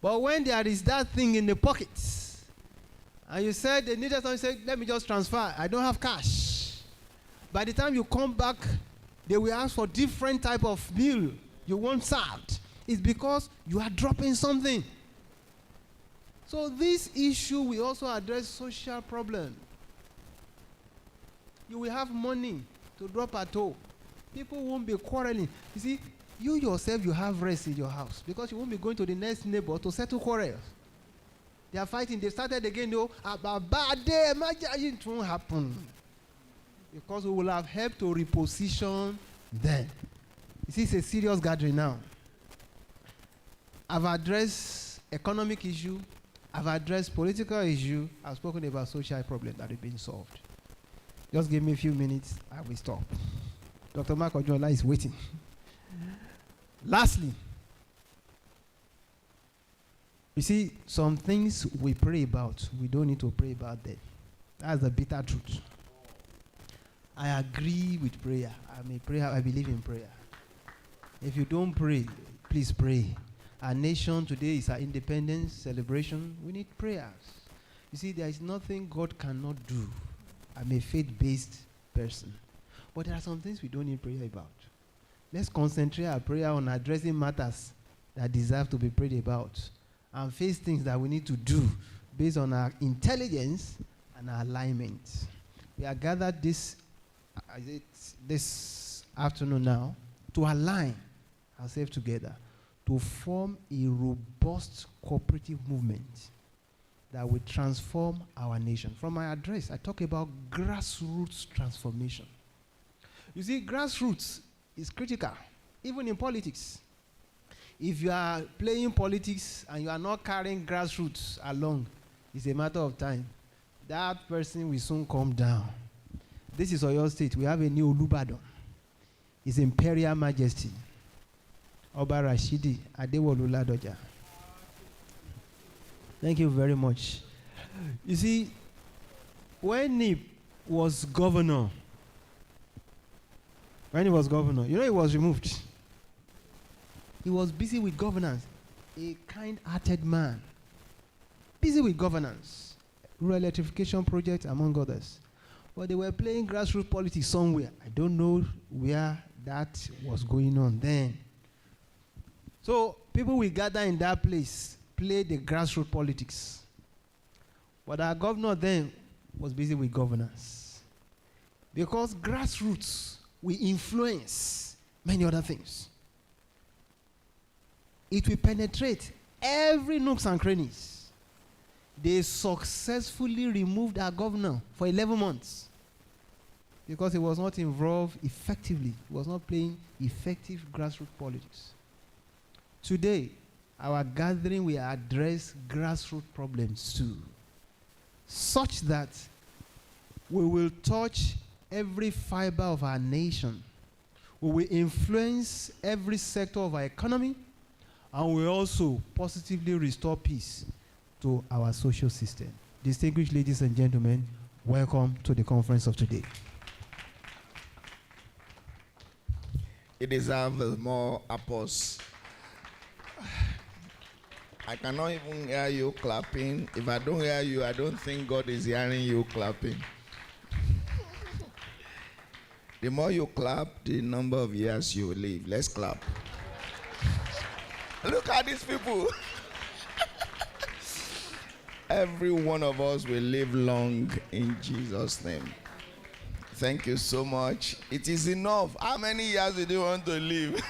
But when there is that thing in the pockets, and you said they needed something, you said, let me just transfer, I don't have cash. By the time you come back, they will ask for different type of meal you want served. It's because you are dropping something. So this issue will also address social problem. You will have money to drop at home. People won't be quarreling. You see, you yourself, you have rest in your house because you won't be going to the next neighbor to settle quarrels. They are fighting. They started again, about bad day. Imagine it won't happen. Because we will have helped to reposition them. You see, it's a serious gathering now. I've addressed economic issue. I've addressed political issue. I've spoken about social problems that have been solved. Just give me a few minutes, I will stop. Dr. Mark Ojola is waiting. Lastly, you see, some things we pray about, we don't need to pray about them. That's the bitter truth. I agree with prayer. I'm a prayer. I believe in prayer. If you don't pray, please pray. Our nation today is our independence celebration. We need prayers. You see, there is nothing God cannot do. I'm a faith-based person. But there are some things we don't need prayer about. Let's concentrate our prayer on addressing matters that deserve to be prayed about and face things that we need to do based on our intelligence and our alignment. We are gathered this afternoon now to align ourselves together to form a robust cooperative movement that will transform our nation. From my address, I talk about grassroots transformation. You see, grassroots is critical, even in politics. If you are playing politics and you are not carrying grassroots along, it's a matter of time. That person will soon come down. This is Oyo State. We have a new Olubadon. His Imperial Majesty, Oba Rashidi Adewolu Ladoja. Thank you very much. You see, when he was governor, you know he was removed. He was busy with governance. A kind-hearted man. Busy with governance. Rural electrification project, among others. But they were playing grassroots politics somewhere. I don't know where that was going on then. So people will gather in that place, play the grassroots politics. But our governor then was busy with governance. Because grassroots will influence many other things. It will penetrate every nooks and crannies. They successfully removed our governor for 11 months because he was not involved effectively. He was not playing effective grassroots politics. Today, our gathering will address grassroots problems too, such that we will touch every fiber of our nation. We will influence every sector of our economy, and we also positively restore peace to our social system. Distinguished ladies and gentlemen, welcome to the conference of today. It deserves more applause. I cannot even hear you clapping. If I don't hear you, I don't think God is hearing you clapping. The more you clap, the number of years you will live. Let's clap. Look at these people. Every one of us will live long in Jesus' name. Thank you so much. It is enough. How many years do you want to live?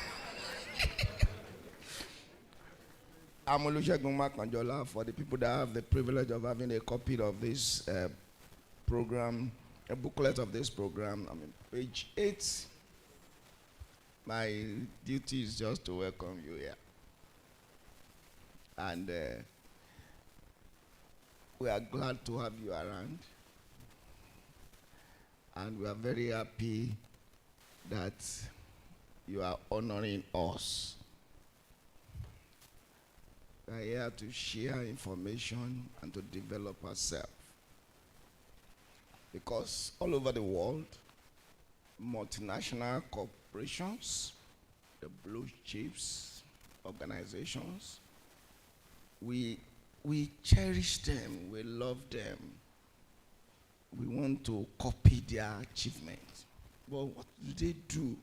I'm Olusegun Makanjola. For the people that have the privilege of having a copy of this program, a booklet of this program, page 8. My duty is just to welcome you here. And we are glad to have you around. And we are very happy that you are honoring us. We are here to share information and to develop ourselves. Because all over the world, multinational corporations, the blue chips, organizations, we cherish them, we love them. We want to copy their achievements. But what do they do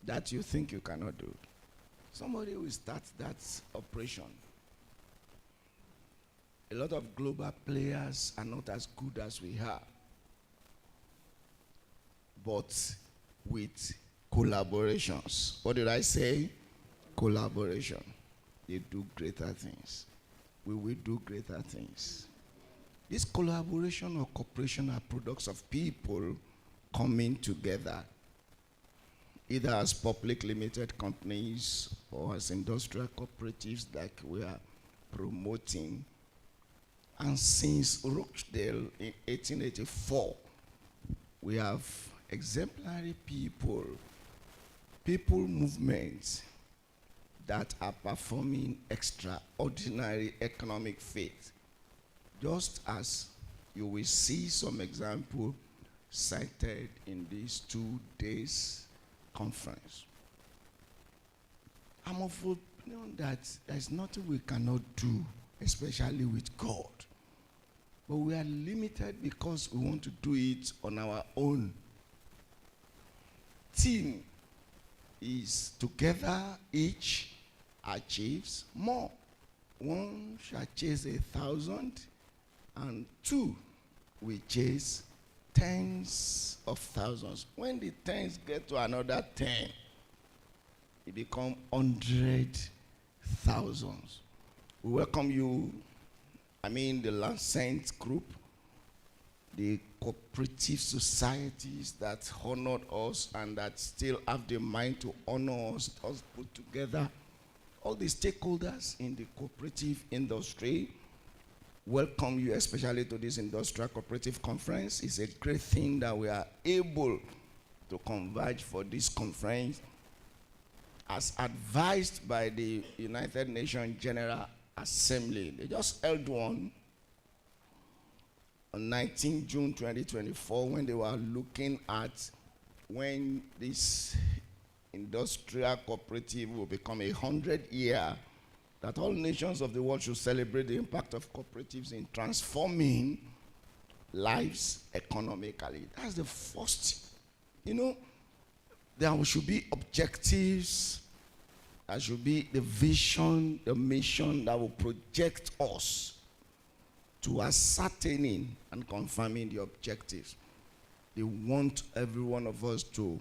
that you think you cannot do? Somebody will start that operation. A lot of global players are not as good as we are. But with collaborations. What did I say? Collaboration. They do greater things. We will do greater things. This collaboration or cooperation are products of people coming together, either as public limited companies or as industrial cooperatives like we are promoting. And since Rochdale in 1884, we have exemplary people people movements that are performing extraordinary economic feats, just as you will see some example cited in these 2 days conference. I'm of opinion that there's nothing we cannot do, especially with God. But we are limited because we want to do it on our own. Team is together, each achieves more. One shall chase 1,000, and two will chase tens of thousands. When the tens get to another 10, it becomes 100,000s. We welcome you, the Lancet Group, the cooperative societies that honored us and that still have the mind to honor us put together. All the stakeholders in the cooperative industry welcome you, especially to this industrial cooperative conference. It's a great thing that we are able to converge for this conference as advised by the United Nations General Assembly. They just held one on 19 June 2024 when they were looking at when this industrial cooperative will become 100-year, that all nations of the world should celebrate the impact of cooperatives in transforming lives economically. That's the first, there should be objectives, there should be the vision, the mission that will project us to ascertaining and confirming the objectives. They want every one of us to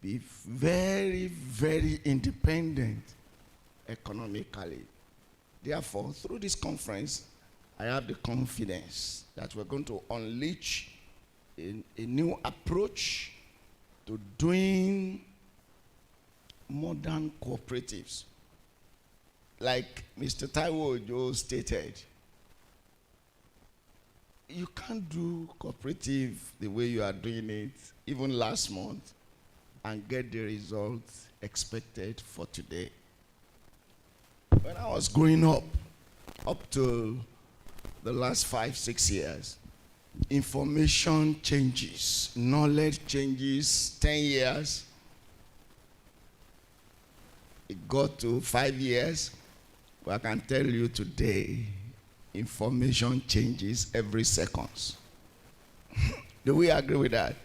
be very, very independent economically. Therefore, through this conference, I have the confidence that we're going to unleash a new approach to doing modern cooperatives. Like Mr. Taiwo Ojo stated, you can't do cooperative the way you are doing it, even last month, and get the results expected for today. When I was growing up to the last 5-6 years, information changes, knowledge changes, 10 years. It got to 5 years, but I can tell you today, information changes every second. Do we agree with that?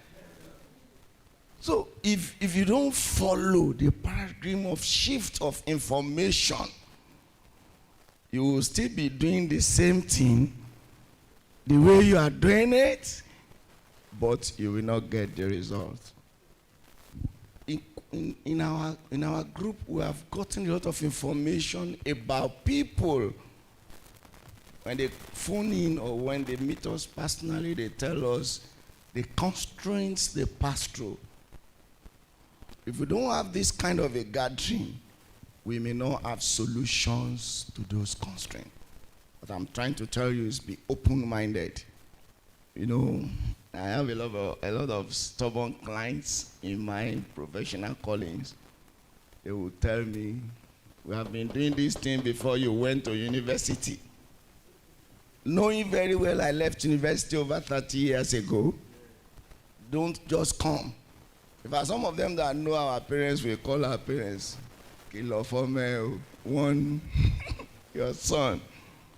So if you don't follow the paradigm of shift of information, you will still be doing the same thing the way you are doing but you will not get the result. In our group, we have gotten a lot of information about people. When they phone in or when they meet us personally, they tell us the constraints they pass through. If we don't have this kind of a gathering, we may not have solutions to those constraints. What I'm trying to tell you is be open-minded. You know, I have a lot of stubborn clients in my professional callings. They will tell me, we have been doing this thing before you went to university. Knowing very well I left university over 30 years ago, don't just come. If are some of them that know our parents, we call our parents, Kilo Fome, one, your son.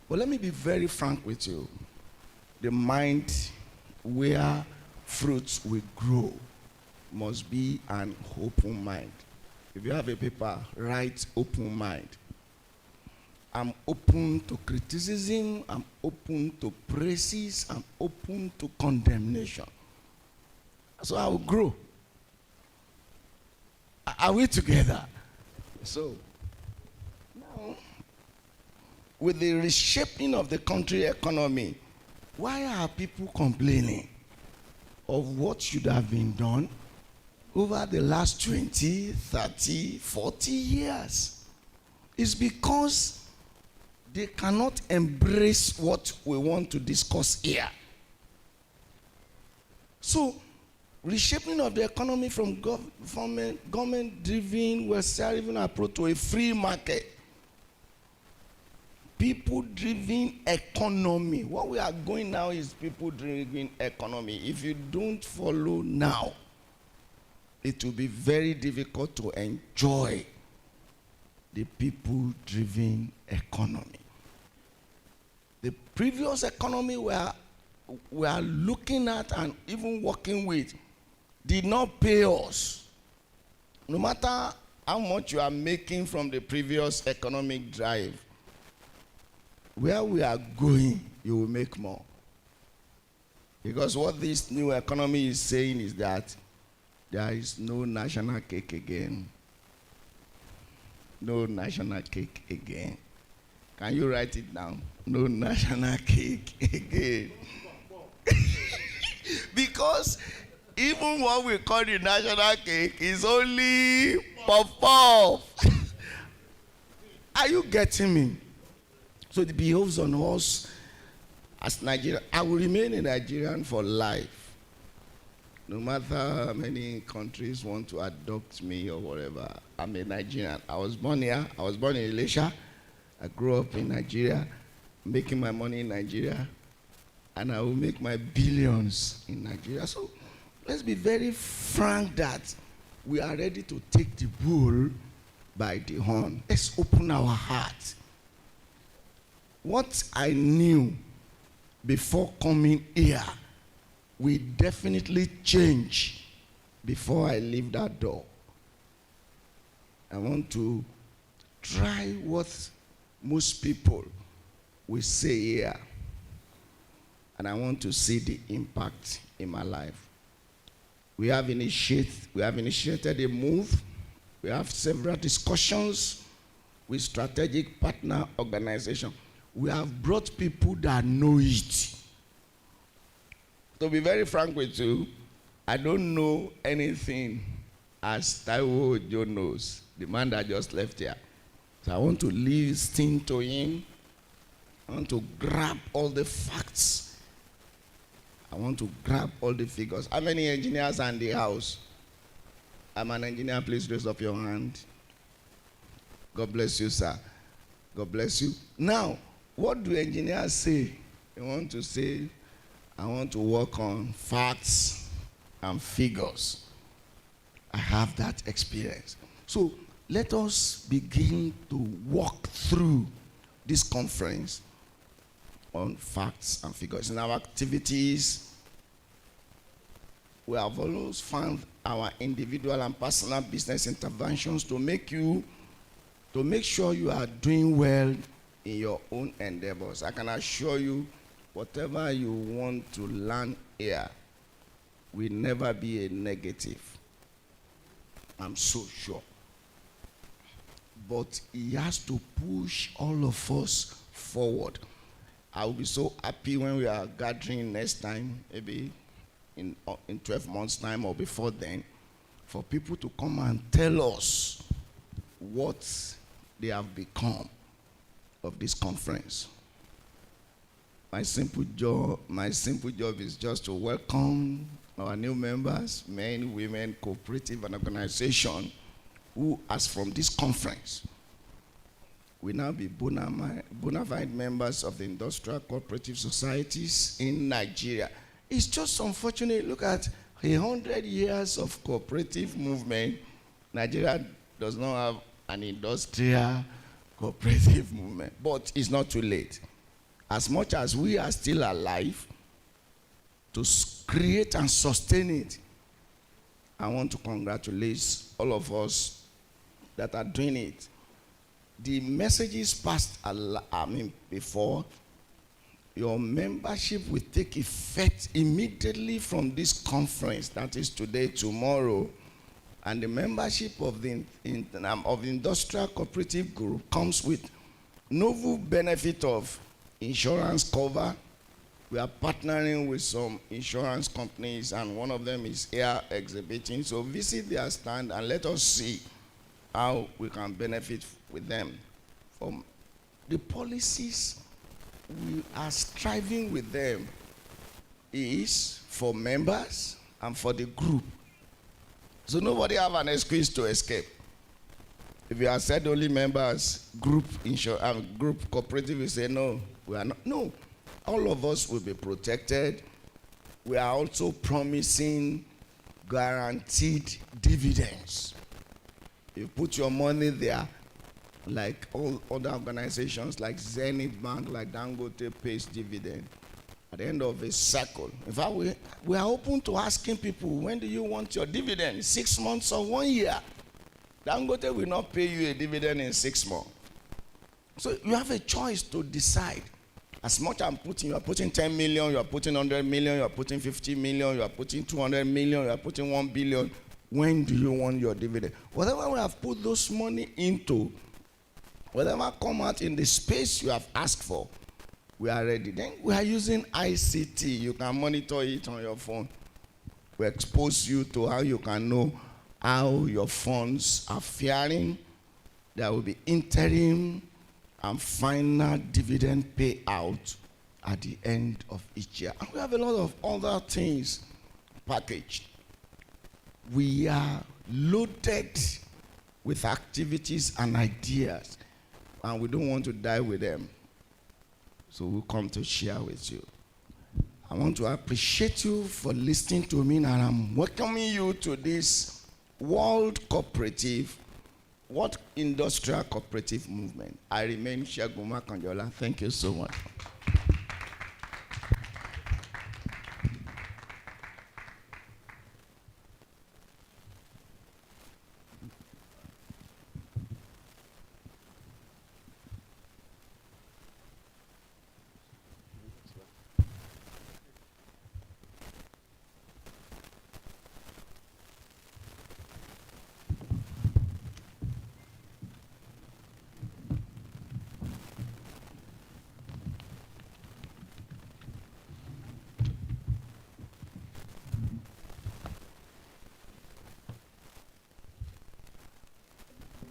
But let me be very frank with you. The mind where fruits will grow must be an open mind. If you have a paper, write open mind. I'm open to criticism, I'm open to praises, I'm open to condemnation. So I will grow. Are we together? So, now, with the reshaping of the country economy, why are people complaining of what should have been done over the last 20, 30, 40 years? It's because they cannot embrace what we want to discuss here. So, reshaping of the economy from government-driven, Western approach to a free market. People-driven economy. What we are going now is people-driven economy. If you don't follow now, it will be very difficult to enjoy the people-driven economy. The previous economy we are looking at and even working with did not pay us. No matter how much you are making from the previous economic drive, where we are going, you will make more. Because what this new economy is saying is that there is no national cake again. No national cake again. Can you write it down? No national cake again. Because even what we call the national cake is only puff-puff. Are you getting me? So it behoves on us as Nigerian. I will remain a Nigerian for life. No matter how many countries want to adopt me or whatever, I'm a Nigerian. I was born here. I was born in Elisha. I grew up in Nigeria, making my money in Nigeria, and I will make my billions in Nigeria. So let's be very frank that we are ready to take the bull by the horn. Let's open our heart. What I knew before coming here will definitely change before I leave that door. I want to try what most people will say here, and I want to see the impact in my life. We have initiated a move. We have several discussions with strategic partner organizations. We have brought people that know it. To be very frank with you, I don't know anything as Taiwo Ojo knows, the man that just left here. So I want to listen to him. I want to grab all the facts. I want to grab all the figures. How many engineers are in the house? I'm an engineer. Please raise up your hand. God bless you, sir. God bless you. Now, what do engineers say? They want to say, I want to work on facts and figures. I have that experience. So let us begin to walk through this conference on facts and figures. In our activities, we have always found our individual and personal business interventions to make sure you are doing well in your own endeavors. I can assure you, whatever you want to learn here will never be a negative. I'm so sure. But he has to push all of us forward. I will be so happy when we are gathering next time, maybe in 12 months' time or before then, for people to come and tell us what they have become of this conference. My simple job is just to welcome our new members, men, women, cooperative, and organization who, as from this conference, will now be bona fide members of the industrial cooperative societies in Nigeria. It's just unfortunate. Look at 100 years of cooperative movement. Nigeria does not have an industrial cooperative movement, but it's not too late. As much as we are still alive to create and sustain it, I want to congratulate all of us that are doing it. The messages passed before, your membership will take effect immediately from this conference, that is today, tomorrow. And the membership of the industrial cooperative group comes with novel benefit of insurance cover. We are partnering with some insurance companies, and one of them is here exhibiting. So visit their stand and let us see how we can benefit with them. From the policies we are striving with them is for members and for the group. So nobody have an excuse to escape. If you are said only members, group cooperative, you say no, we are not. No, all of us will be protected. We are also promising guaranteed dividends. You put your money there, like all other organizations, like Zenith Bank, like Dangote pays dividend at the end of a cycle. In fact, we are open to asking people, when do you want your dividend? 6 months or 1 year? Dangote will not pay you a dividend in 6 months. So you have a choice to decide. As much I'm putting, you are putting 10 million, you are putting 100 million, you are putting 50 million, you are putting 200 million, you are putting 1 billion. When do you want your dividend? Whatever we have put those money into, whatever come out in the space you have asked for, we are ready. Then we are using ICT. You can monitor it on your phone. We expose you to how you can know how your funds are faring. There will be interim and final dividend payout at the end of each year. And we have a lot of other things packaged. We are loaded with activities and ideas, and we don't want to die with them. So we'll come to share with you. I want to appreciate you for listening to me, and I'm welcoming you to this World Industrial Cooperative Movement. I remain Shaguma Kanjola. Thank you so much.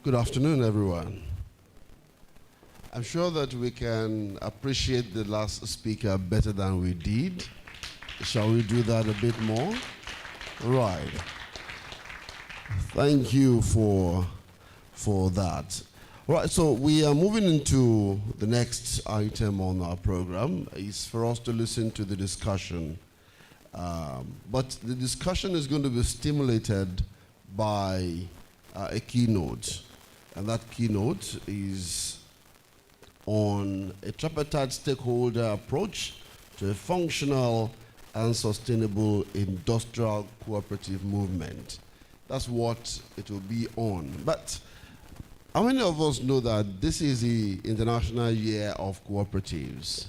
Good afternoon, everyone. I'm sure that we can appreciate the last speaker better than we did. Shall we do that a bit more? Right. Thank you for that. Right, so we are moving into the next item on our program. It's for us to listen to the discussion. But the discussion is going to be stimulated by a keynote. And that keynote is on a tripartite stakeholder approach to a functional and sustainable industrial cooperative movement. That's what it will be on. But how many of us know that this is the International Year of Cooperatives?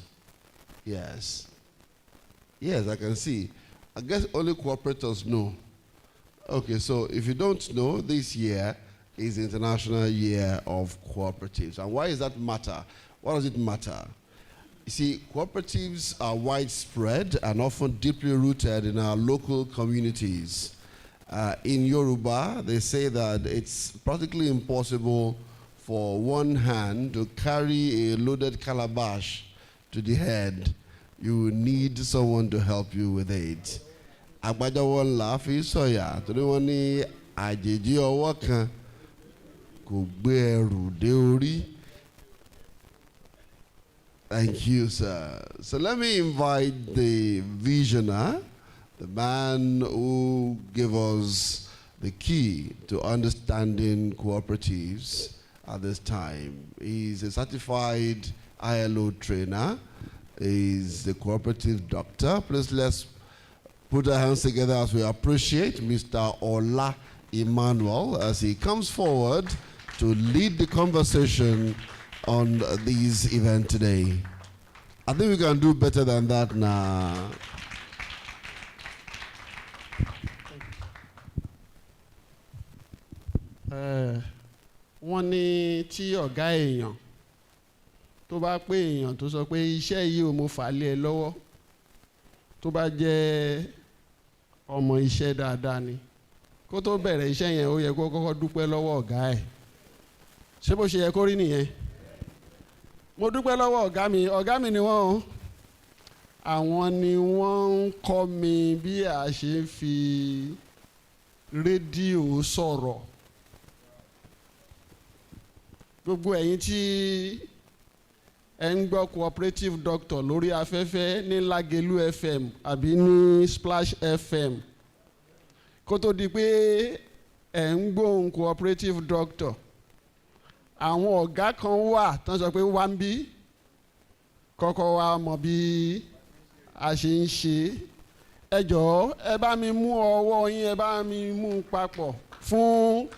Yes. Yes, I can see. I guess only cooperators know. Okay, so if you don't know, this year is the International Year of Cooperatives. And why does that matter? Why does it matter? You see, cooperatives are widespread and often deeply rooted in our local communities. In Yoruba, they say that it's practically impossible for one hand to carry a loaded calabash to the head. You need someone to help you with it. Agbajawo ńlá fi sọ̀yà torí wọ́n ní àjèjì ọwọ́ kan kò gbé ẹrù dé orí. Thank you, sir. So let me invite the visionary, the man who gave us the key to understanding cooperatives at this time. He's a certified ILO trainer. He's a cooperative doctor. Please let's put our hands together as we appreciate Mr. Ola Emmanuel as he comes forward to lead the conversation on this event today. I think we can do better than that now. Wọ́n ní tí ọ̀gá èèyàn tó bá pé èèyàn tó sọ pé iṣẹ́ yìí ò mo fà lé ẹ lọ́wọ́ tó bá jẹ́ ọmọ iṣẹ́ dáadáa ni kó tó bẹ̀rẹ̀ iṣẹ́ yẹn ó yẹ kó kọ́kọ́ dúpẹ́ lọ́wọ́ ọ̀gá ẹ̀. Ṣé bó ṣe yẹ kó rí nìyẹn? Mo dúpẹ́ lọ́wọ́ ọ̀gá mi ni wọ́n o. àwọn ni wọ́n ń kọ́ mi bí a ṣe ń fi rédíò sọ̀rọ̀. Gbogbo ẹ̀yin tí ẹ ń gbọ́ cooperative doctor lórí afẹ́fẹ́ ní Lágelú FM àbí ní Splash FM, kó tó di pé ẹ ń gbóhùn cooperative doctor, àwọn ọ̀gá kan wà tán sọ pé wá ń bí kọ́kọ́ wá mọ̀ bí a ṣe ń ṣe. Ẹ jọ̀ọ́ ẹ bá mi mú ọwọ́ yín, ẹ bá mi mú papọ̀ fún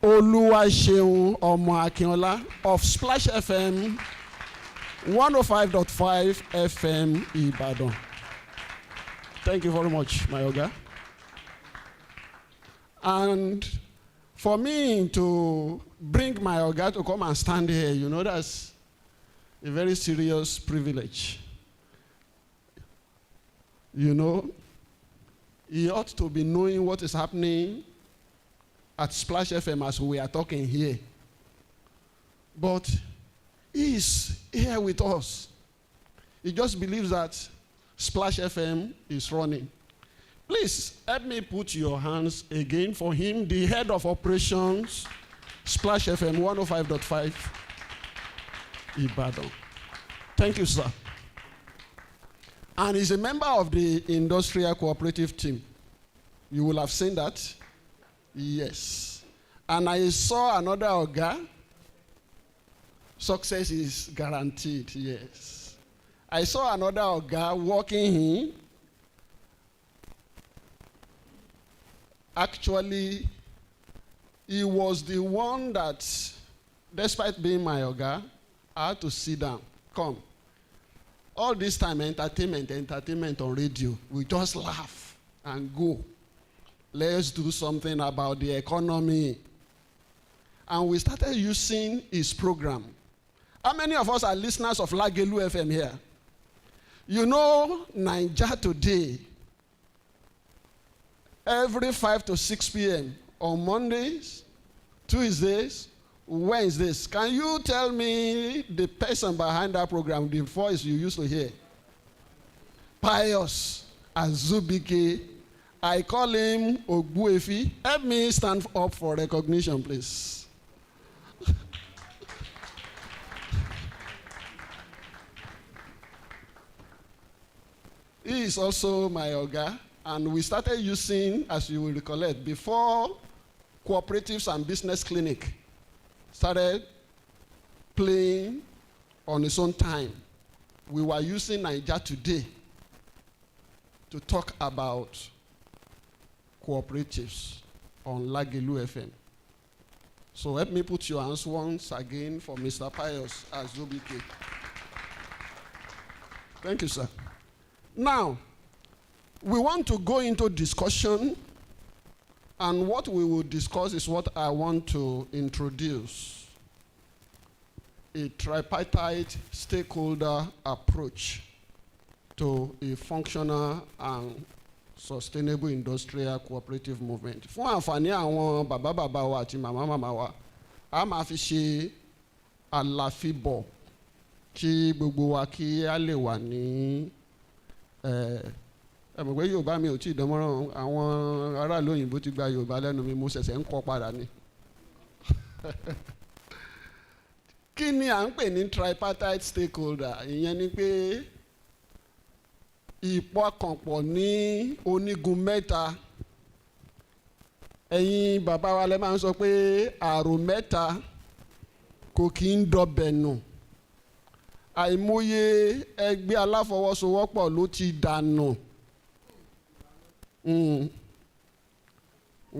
Olúwaṣeun ọmọ Akínọlá of Splash FM 105.5 FM Ìbàdàn. Thank you very much, my Oga. And for me to bring my Oga to come and stand here, you know, that's a very serious privilege. You know, he ought to be knowing what is happening at Splash FM as we are talking here. But he is here with us. He just believes that Splash FM is running. Please help me put your hands again for him, the head of operations, Splash FM 105.5 Ibadan. Thank you, sir. And he's a member of the industrial cooperative team. You will have seen that. Yes. And I saw another Oga. Success is guaranteed, yes. I saw another Oga walking in. Actually, he was the one that, despite being my Oga, I had to sit down. Come. All this time, entertainment on radio. We just laugh and go. Let's do something about the economy. And we started using his program. How many of us are listeners of Lágelú FM here? You know, Naija Today, every 5 to 6 p.m. on Mondays, Tuesdays, Wednesdays. Can you tell me the person behind that program, the voice you used to hear? Pius Azubike. I call him Ogbuefi. Help me stand up for recognition, please. He is also my Oga, and we started using, as you will recollect, before cooperatives and business clinic started playing on its own time. We were using Naija Today to talk about cooperatives on Lágelú FM. So help me put your hands once again for Mr. Pius Azubike. Thank you, sir. Now, we want to go into discussion, and what we will discuss is what I want to introduce: a tripartite stakeholder approach to a functional and sustainable industrial cooperative movement. Fún àǹfààní àwọn bàbá wa àti màmá wa, a máa fi ṣe àlàfíbọ̀ kí gbogbo wa kí a lè wà ní ẹ̀mọ̀ pé Yorùbá mi ò tí ì dánmọ́ràn, àwọn aráàlú òyìnbó ti gba Yorùbá lẹ́nu mi, mo ṣẹ̀ṣẹ̀ ń kọ́ padà ni. Kí ni à ń pè ní tripartite stakeholder? Ìyẹn ni pé ìpọkànpọ̀ ní onígun mẹ́ta. Ẹ̀yin bàbá wa lẹ máa ń sọ pé àrò mẹ́ta kò kí ń dọbẹ̀ nù. Àìmọye ẹgbẹ́ aláfọwọ́sowọ́pọ̀ ló ti dànù.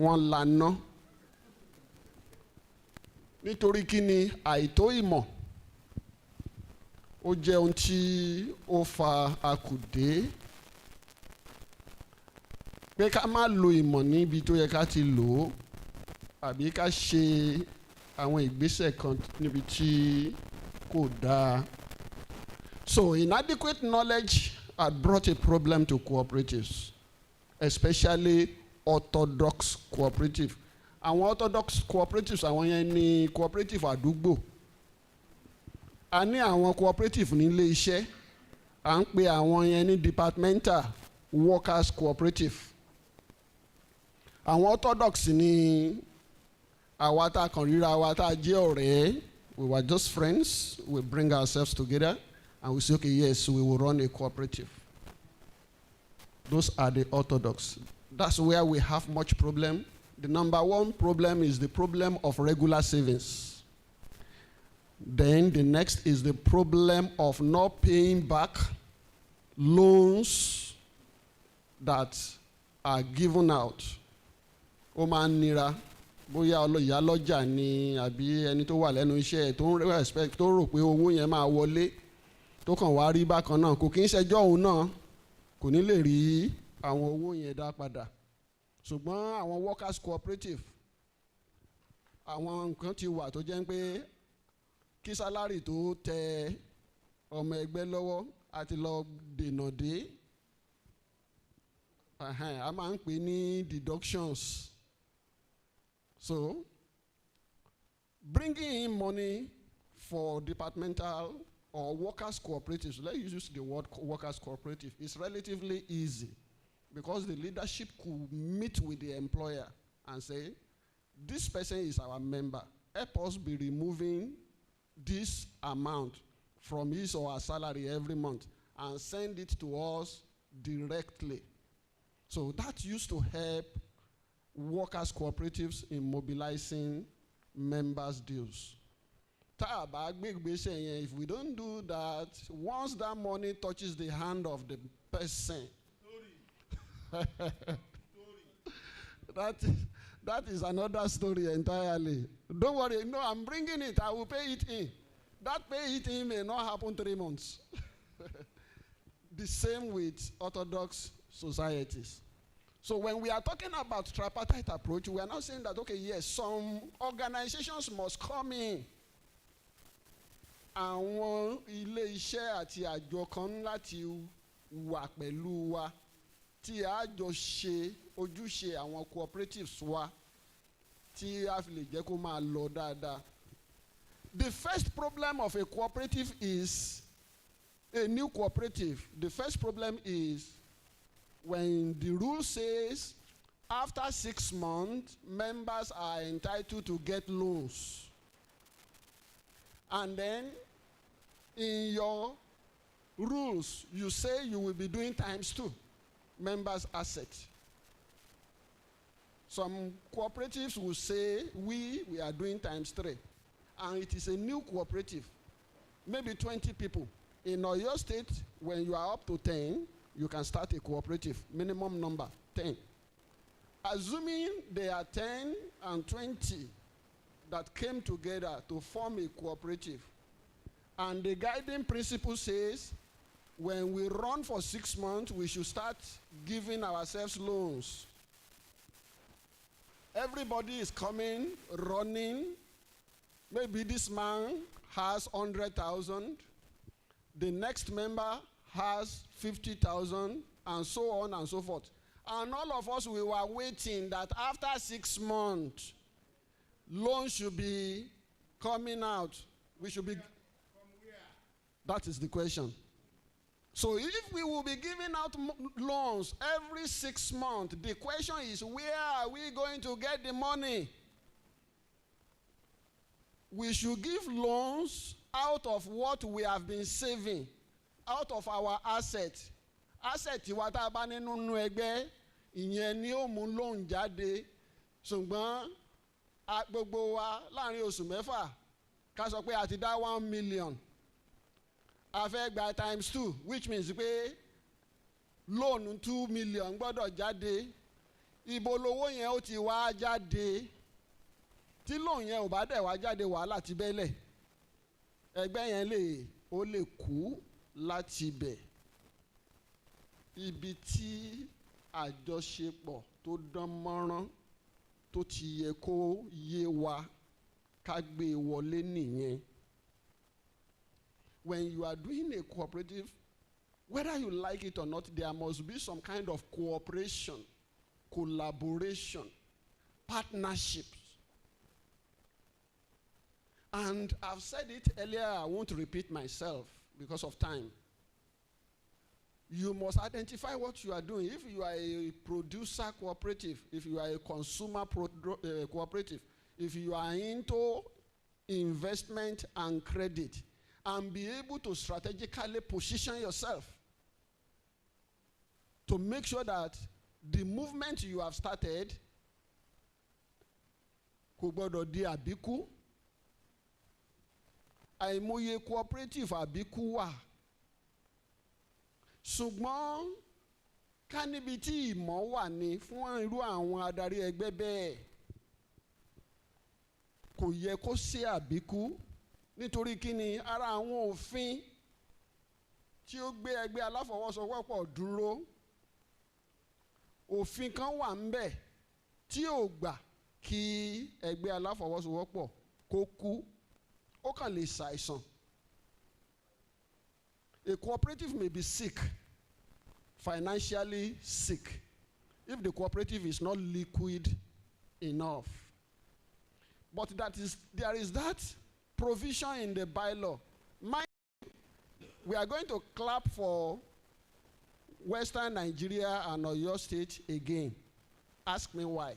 Wọ́n lànà. Nítorí kí ni? Àìtó ìmọ̀. Ó jẹ́ ohun tí ó fa akùdé. Pé ká má lo ìmọ̀ níbi tó yẹ ká ti lò ó, àbí ká ṣe àwọn ìgbésẹ̀ kan níbi tí kò dáa. So inadequate knowledge had brought a problem to cooperatives, especially orthodox cooperative. Àwọn orthodox cooperatives, àwọn yẹn ni cooperative àdúgbò. A ní àwọn cooperative ní ilé iṣẹ́, à ń pe àwọn yẹn ní departmental workers cooperative. Àwọn orthodox ni àwa tá a kàn ríra wa tá a jẹ́ ọ̀rẹ́, we were just friends, we bring ourselves together and we say, okay, yes, we will run a cooperative. Those are the orthodox. That's where we have much problem. The number one problem is the problem of regular savings. Then the next is the problem of not paying back loans that are given out. Ó máa ń nira bóyá ìyá lọ́jà ni àbí ẹni tó wà lẹ́nu iṣẹ́ tó ń respect tó rò pé owó yẹn máa wọlé tó kàn wá rí bákan náà, kò kí ń ṣẹjọ́ òun náà, kò ní lè rí àwọn owó yẹn dá padà. Ṣùgbọ́n àwọn workers cooperative, àwọn nǹkan ti wà tó jẹ́ pé kí sálárì tó tẹ ọmọ ẹgbẹ́ lọ́wọ́ àti lọ dènà dé, a máa ń pè ní deductions. So bringing in money for departmental or workers cooperatives, let's use the word workers cooperative, is relatively easy because the leadership could meet with the employer and say, this person is our member, help us be removing this amount from his or her salary every month and send it to us directly. So that used to help workers cooperatives in mobilizing members' dues. If we don't do that, once that money touches the hand of the person, that is another story entirely. Don't worry, no, I'm bringing it, I will pay it in. That pay it in may not happen 3 months. The same with orthodox societies. So when we are talking about tripartite approach, we are not saying that, okay, yes, some organizations must come in. Àwọn ilé iṣẹ́ àti àjọ kan láti wà pẹ̀lú wa tí a jọ ṣe ojúṣe àwọn cooperatives wa tí a fi lè jẹ́ kó máa lọ dáadáa. The first problem of a cooperative is a new cooperative. The first problem is when the rule says after 6 months, members are entitled to get loans. And then in your rules, you say you will be doing ×2 members' assets. Some cooperatives will say we are doing ×3. And it is a new cooperative, maybe 20 people. In Oyo State, when you are up to 10, you can start a cooperative, minimum number, 10. Assuming they are 10 and 20 that came together to form a cooperative, and the guiding principle says, when we run for 6 months, we should start giving ourselves loans. Everybody is coming, running. Maybe this man has 100,000. The next member has 50,000, and so on and so forth. And all of us, we were waiting that after 6 months, loans should be coming out. We should be. From where? That is the question. So if we will be giving out loans every 6 months, the question is, where are we going to get the money? We should give loans out of what we have been saving, out of our assets. Asset wa tá bá nínú ẹgbẹ́, ìyẹn ni ó mú loan jáde. Ṣùgbọ́n gbogbo wa láàrin oṣù mẹ́fà ká sọ pé a ti dá 1 million. A fẹ́ gba ×2, which means pé loan 2 million gbọ́dọ̀ jáde. Ibo lowó yẹn ó ti wá jáde. Tí loan yẹn ò bá dẹ̀ wá jáde, wàhálà ti bẹ́lẹ̀. Ẹgbẹ́ yẹn ó lè kú láti bẹ̀. Ibi tí àjọṣepọ̀ tó dán mọ́rán tó ti yẹ kó yé wa ká gbé wọlé nìyẹn. When you are doing a cooperative, whether you like it or not, there must be some kind of cooperation, collaboration, partnerships. And I've said it earlier, I won't repeat myself because of time. You must identify what you are doing. If you are a producer cooperative, if you are a consumer cooperative, if you are into investment and credit, and be able to strategically position yourself to make sure that the movement you have started kò gbọdọ̀ di àbíkú. Àìmọye cooperative àbíkú wà. Ṣùgbọ́n ká níbi tí ìmọ̀ wà ní fún irú àwọn adarí ẹgbẹ́ bẹ́ẹ̀ kò yẹ kó ṣe àbíkú, nítorí kíni ara àwọn òfin tí ó gbé ẹgbẹ́ aláfọwọ́sowọ́pọ̀ dúró, òfin kan wà ńbẹ̀ tí ò gbà kí ẹgbẹ́ aláfọwọ́sowọ́pọ̀ kó kú, ó kàn lè ṣàìsàn. A cooperative may be sick, financially sick, if the cooperative is not liquid enough. But there is that provision in the bylaw. We are going to clap for Western Nigeria and Oyo State again. Ask me why.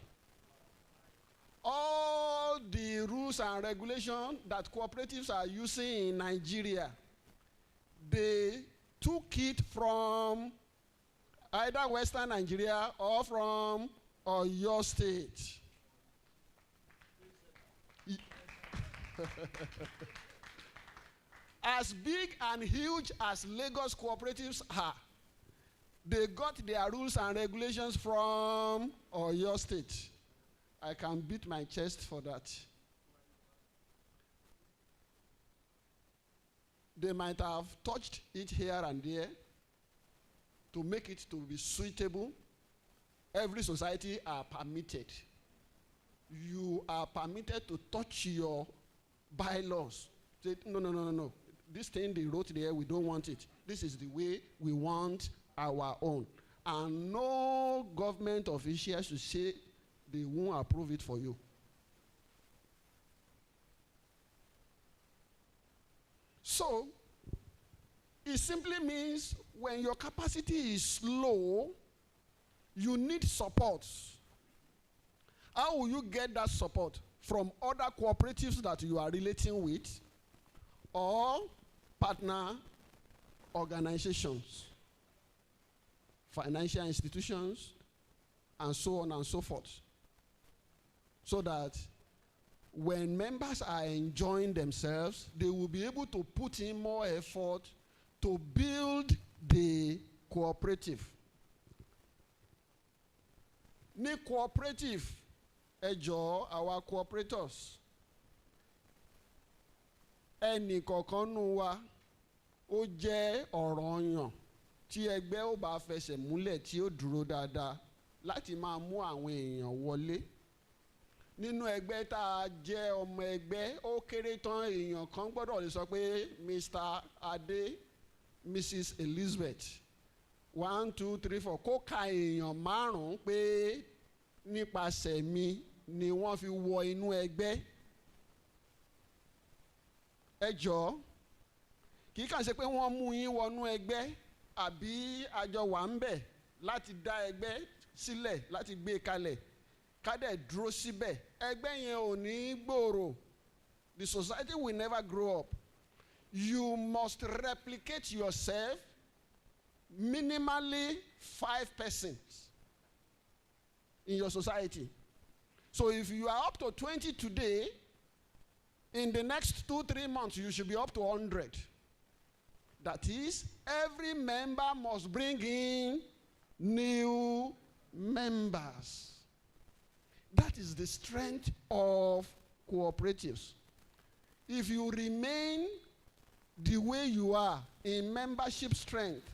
All the rules and regulations that cooperatives are using in Nigeria, they took it from either Western Nigeria or from Oyo State. As big and huge as Lagos cooperatives are, they got their rules and regulations from Oyo State. I can beat my chest for that. They might have touched it here and there to make it to be suitable. Every society are permitted. You are permitted to touch your bylaws. Say, no. This thing they wrote there, we don't want it. This is the way we want our own. And no government official should say they won't approve it for you. So, it simply means when your capacity is low, you need support. How will you get that support? From other cooperatives that you are relating with or partner organizations, financial institutions, and so on and so forth. So that when members are enjoying themselves, they will be able to put in more effort to build the cooperative. Ní cooperative, ẹ jọ̀ọ́, our cooperators, ẹnì kọ̀ọ̀kan nù wa ó jẹ́ ọ̀ranyàn tí ẹgbẹ́ ó bá fẹsẹ̀ múlẹ̀ tí ó dúró dáadáa láti máa mú àwọn èèyàn wọlé. Nínú ẹgbẹ́ tá a jẹ́ ọmọ ẹgbẹ́, ó kéré tán èèyàn kan gbọ́dọ̀ lè sọ pé Mr. Adé, Mrs. Elizabeth, 1, 2, 3, 4, kó ka èèyàn márùn-ún pé nípasẹ̀ mi ni wọ́n fi wọ inú ẹgbẹ́. Ẹ jọ̀ọ́, kì í kàn ṣe pé wọ́n mú yín wọnú ẹgbẹ́ àbí àjọ wà ń bẹ̀ láti dá ẹgbẹ́ sílẹ̀ láti gbé kalẹ̀ ká dẹ̀ dúró síbẹ̀. Ẹgbẹ́ yẹn ò ní gbòòrò. The society will never grow up. You must replicate yourself, minimally 5 persons in your society. So if you are up to 20 today, in the next 2-3 months, you should be up to 100. That is, every member must bring in new members. That is the strength of cooperatives. If you remain the way you are in membership strength,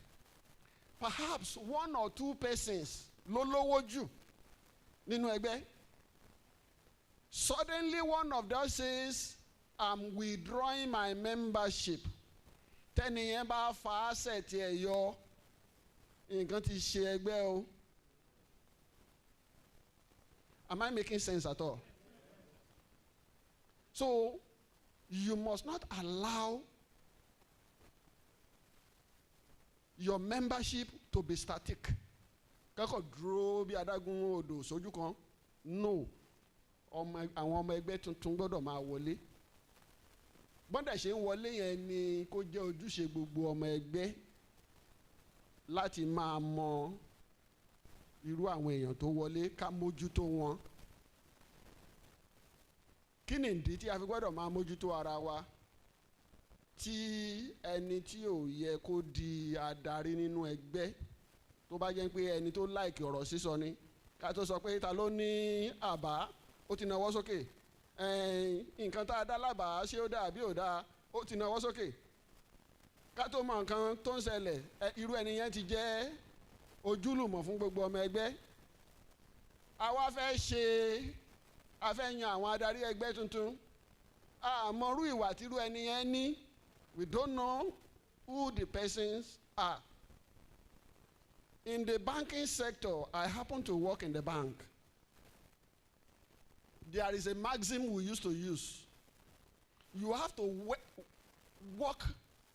perhaps 1 or 2 persons ló lówó jù nínú ẹgbẹ́. Suddenly one of them says, I'm withdrawing my membership. Tẹ́ni yẹn bá fa asset ẹ̀ yọ, nǹkan ti ṣe ẹgbẹ́ o. Am I making sense at all? So, you must not allow your membership to be static. Kẹ́kọ̀ọ́ dúró bí adágún odò sójú kan. No. Àwọn ọmọ ẹgbẹ́ tuntun gbọ́dọ̀ máa wọlé. Bọ́dà ṣe ń wọlé yẹn ni kó jẹ́ ojúṣe gbogbo ọmọ ẹgbẹ́ láti máa mọ irú àwọn èèyàn tó wọlé, ká mójútó wọn. Kí ni ìdí tí a fi gbọ́dọ̀ máa mójútó ara wa? Tí ẹni tí ò yẹ kó di adarí nínú ẹgbẹ́ tó bá jẹ́ pé ẹni tó láìkì ọ̀rọ̀ sísọ ni, ká tó sọ pé ta ló ní àbá, ó ti nawọ́ sókè. Nǹkan tá a dá lábàá ṣé ó dáa àbí ò dáa, ó ti nawọ́ sókè. Ká tó mọ nǹkan tó ń ṣẹlẹ̀, irú ẹni yẹn ti jẹ́ ojúlùmọ̀ fún gbogbo ọmọ ẹgbẹ́. Àwa a fẹ́ yan àwọn adarí ẹgbẹ́ tuntun. Àmọ́rú ìwà tírú ẹni yẹn ní. We don't know who the persons are. In the banking sector, I happen to work in the bank. There is a maxim we used to use. You have to work,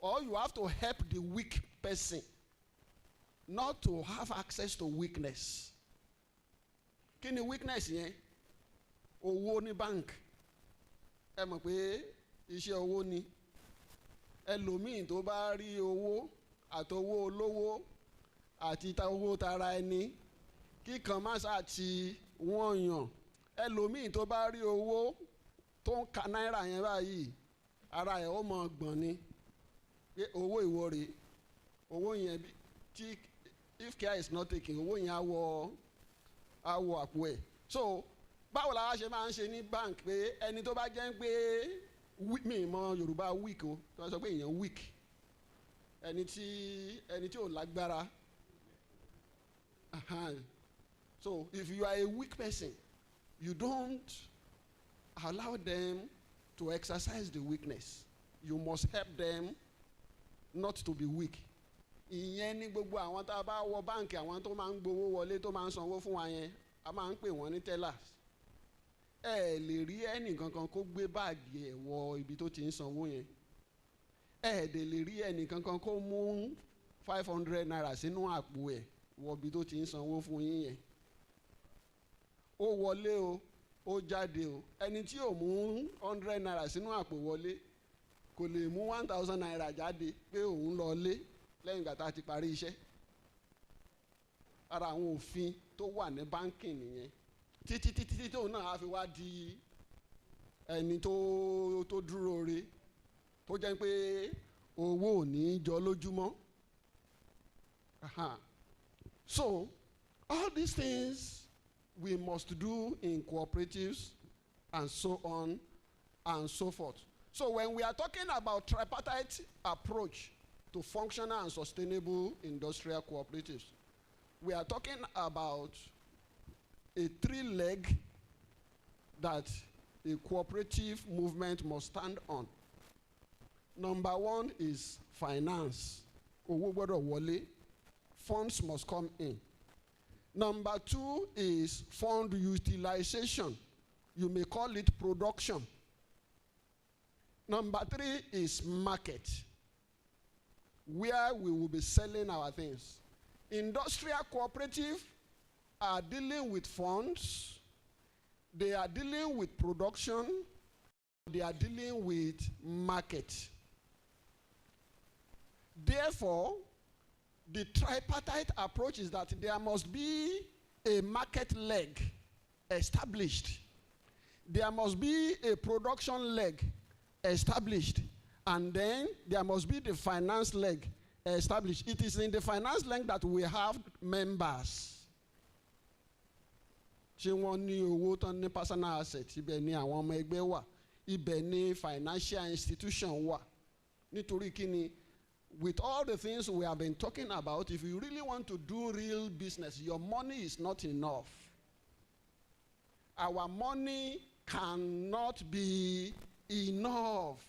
or you have to help the weak person not to have access to weakness. Kí ni weakness yẹn? Owó ní bank. Ẹ mọ̀ pé iṣẹ́ owó ni. Ẹlòmíì tó bá rí owó àtowó olówó àti owó tara ẹni, kíkan má ṣáà ti wọ́n yàn. Ẹlòmíì tó bá rí owó tó ń ka náírà yẹn báyìí, ara ẹ̀ ó mọ gbọ̀n ni. Pé owó ìwọ rèé, owó yẹn tí if care is not taken, owó yẹn á wọ àpò ẹ̀. So báwo la wá ṣe máa ń ṣe ní bank pé ẹni tó bá jẹ́ pé mi mọ Yorùbá weak o, tó bá sọ pé èèyàn weak, ẹni tí ò lágbára. So if you are a weak person, you don't allow them to exercise the weakness. You must help them not to be weak. Ìyẹn ní gbogbo àwọn tá a bá wọ báǹkì, àwọn tó máa ń gbowó wọlé tó máa ń sanwó fún wa yẹn, a máa ń pè wọ́n ní tellers. Ẹ lè rí ẹnì kankan kó gbé báàgì ẹ̀ wọ ibi tó ti ń sanwó yẹn. Ẹ dẹ̀ lè rí ẹnì kankan kó mú 500 naira sínú àpò ẹ̀ wọ ibi tó ti ń sanwó fún yín yẹn. Ó wọlé o, ó jáde o. Ẹni tí ò mú 100 naira sínú àpò wọlé kò lè mú 1000 naira jáde pé òun lọ lé lẹ́yìn ìgbà tá a ti parí iṣẹ́. Ara àwọn òfin tó wà ní báńkì nìyẹn. Títí tóun náà á fi wá di ẹni tó dúró re, tó jẹ́ pé owó ò ní jọ lójúmọ́. So all these things we must do in cooperatives and so on and so forth. So when we are talking about tripartite approach to functional and sustainable industrial cooperatives, we are talking about a three-leg that a cooperative movement must stand on. Number one is finance. Owó gbọ́dọ̀ wọlé. Funds must come in. Number two is fund utilization. You may call it production. Number three is market, where we will be selling our things. Industrial cooperative are dealing with funds, they are dealing with production, they are dealing with market. Therefore, the tripartite approach is that there must be a market leg established. There must be a production leg established. And then there must be the finance leg established. It is in the finance leg that we have members. Ṣé wọ́n ní owó tán ní personal asset, ibẹ̀ ni àwọn ọmọ ẹgbẹ́ wà, ibẹ̀ ni financial institution wà. Nítorí kí ni, with all the things we have been talking about, if you really want to do real business, your money is not enough. Our money cannot be enough.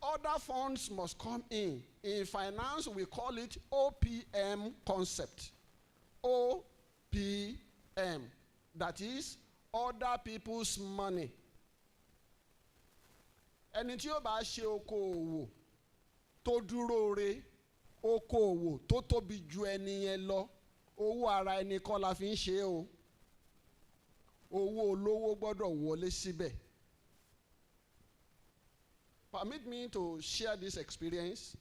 Other funds must come in. In finance, we call it OPM concept. OPM. That is other people's money. Ẹni tí ó bá ṣe okòwò tó dúró re, okòòwò tó tóbi ju ẹni yẹn lọ, owó ara ẹni kọ́ la fi ń ṣe o. Owó olówó gbọ́dọ̀ wọlé síbẹ̀. Permit me to share this experience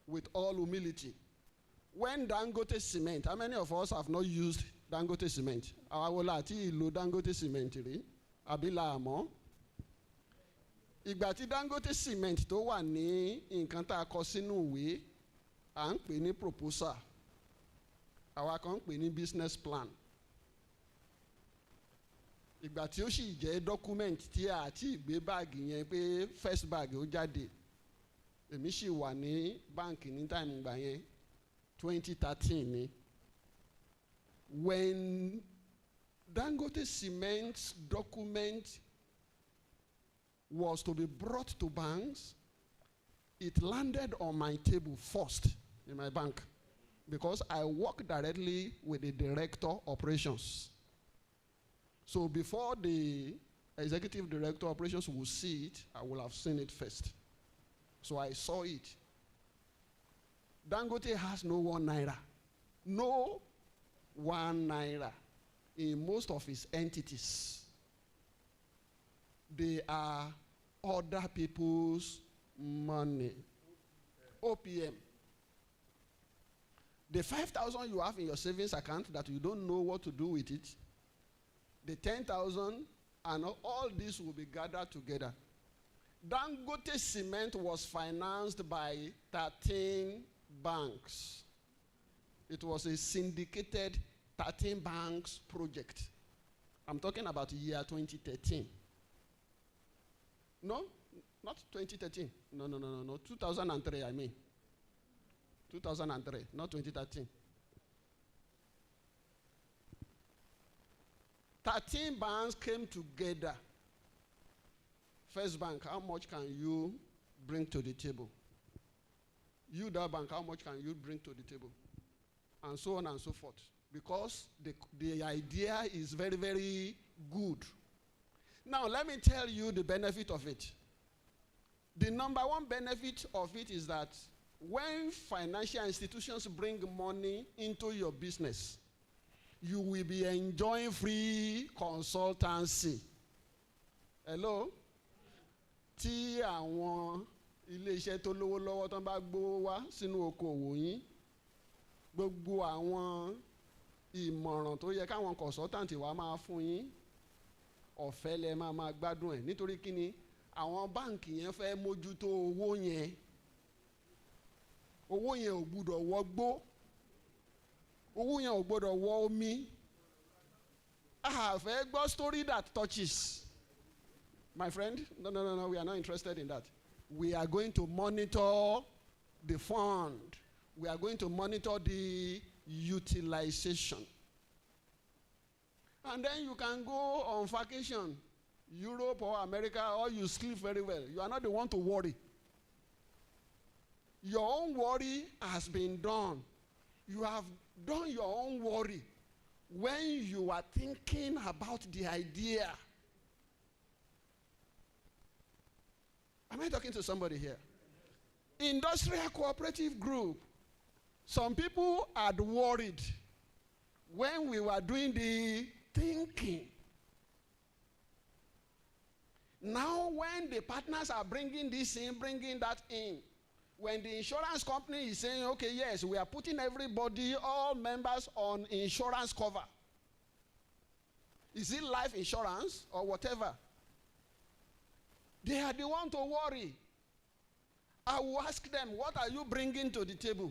with all humility. When Dangote cement, how many of us have not used Dangote cement? Àwa wo la ti ìlò Dangote cement rí? Àbí la mọ̀? Ìgbà tí Dangote cement tó wà ní nǹkan tá a kọ sínú ìwé, à ń pè ní proposal. Àwa kan ń pè ní business plan. Ìgbà tí ó sì jẹ́ document tí a ti gbé báàgì yẹn pé first bag ó jáde, èmi sì wà ní báǹkì ní time ìgbà yẹn 2013 ni. When Dangote Cement's document was to be brought to banks, it landed on my table first in my bank because I work directly with the director operations. So before the executive director operations will see it, I will have seen it first. So I saw it. Dangote has no 1 naira. No 1 naira in most of his entities. They are other people's money. OPM. The 5,000 you have in your savings account that you don't know what to do with it, the 10,000, and all this will be gathered together. Dangote Cement was financed by 13 banks. It was a syndicated 13 banks project. I'm talking about the year 2013. No, not 2013. No. 2003, I mean. 2003, not 2013. 13 banks came together. First bank, how much can you bring to the table? You, that bank, how much can you bring to the table? And so on and so forth. Because the idea is very, very good. Now, let me tell you the benefit of it. The number one benefit of it is that when financial institutions bring money into your business, you will be enjoying free consultancy. Hello? Tí àwọn ilé-iṣẹ́ tó lówó lọ́wọ́ tán bá gbówó wá sínú okòwò yín, gbogbo àwọn ìmọ̀ràn tó yẹ káwọn consultant wá máa fún yín, ọ̀fẹ́ lẹ máa gbádùn ẹ̀. Nítorí kí ni àwọn báǹkì yẹn fẹ́ mójútó owó yẹn. Owó yẹn ò gbúdọ̀ wọgbó. Owó yẹn ò gbọ́dọ̀ wọ omi. I fẹ́ gbọ́ story that touches. My friend, no, we are not interested in that. We are going to monitor the fund. We are going to monitor the utilization. And then you can go on vacation, Europe or America, or you sleep very well. You are not the one to worry. Your own worry has been done. You have done your own worry when you are thinking about the idea. Am I talking to somebody here? Industrial cooperative group. Some people had worried when we were doing the thinking. Now when the partners are bringing this in, bringing that in, when the insurance company is saying, okay, yes, we are putting everybody, all members on insurance cover. Is it life insurance or whatever? They are the one to worry. I will ask them, what are you bringing to the table?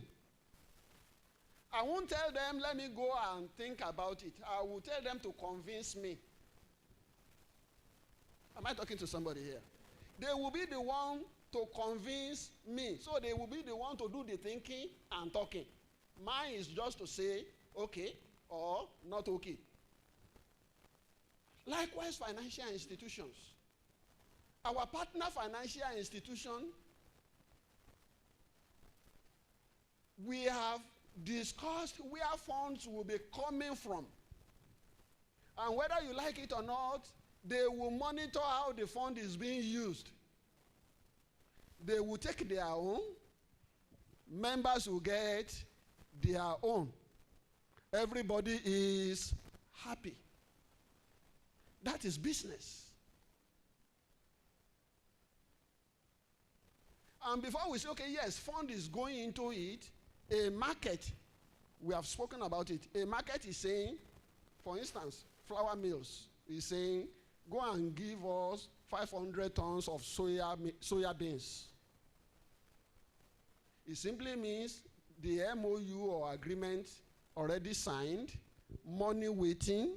I won't tell them, let me go and think about it. I will tell them to convince me. Am I talking to somebody here? They will be the one to convince me. So they will be the one to do the thinking and talking. Mine is just to say, okay or not okay. Likewise, financial institutions. Our partner financial institution, we have discussed where funds will be coming from. And whether you like it or not, they will monitor how the fund is being used. They will take their own, members will get their own. Everybody is happy. That is business. And before we say, okay, yes, fund is going into it, a market, we have spoken about it. A market is saying, for instance, flour mills is saying, go and give us 500 tons of soya beans. It simply means the MOU or agreement already signed, money waiting.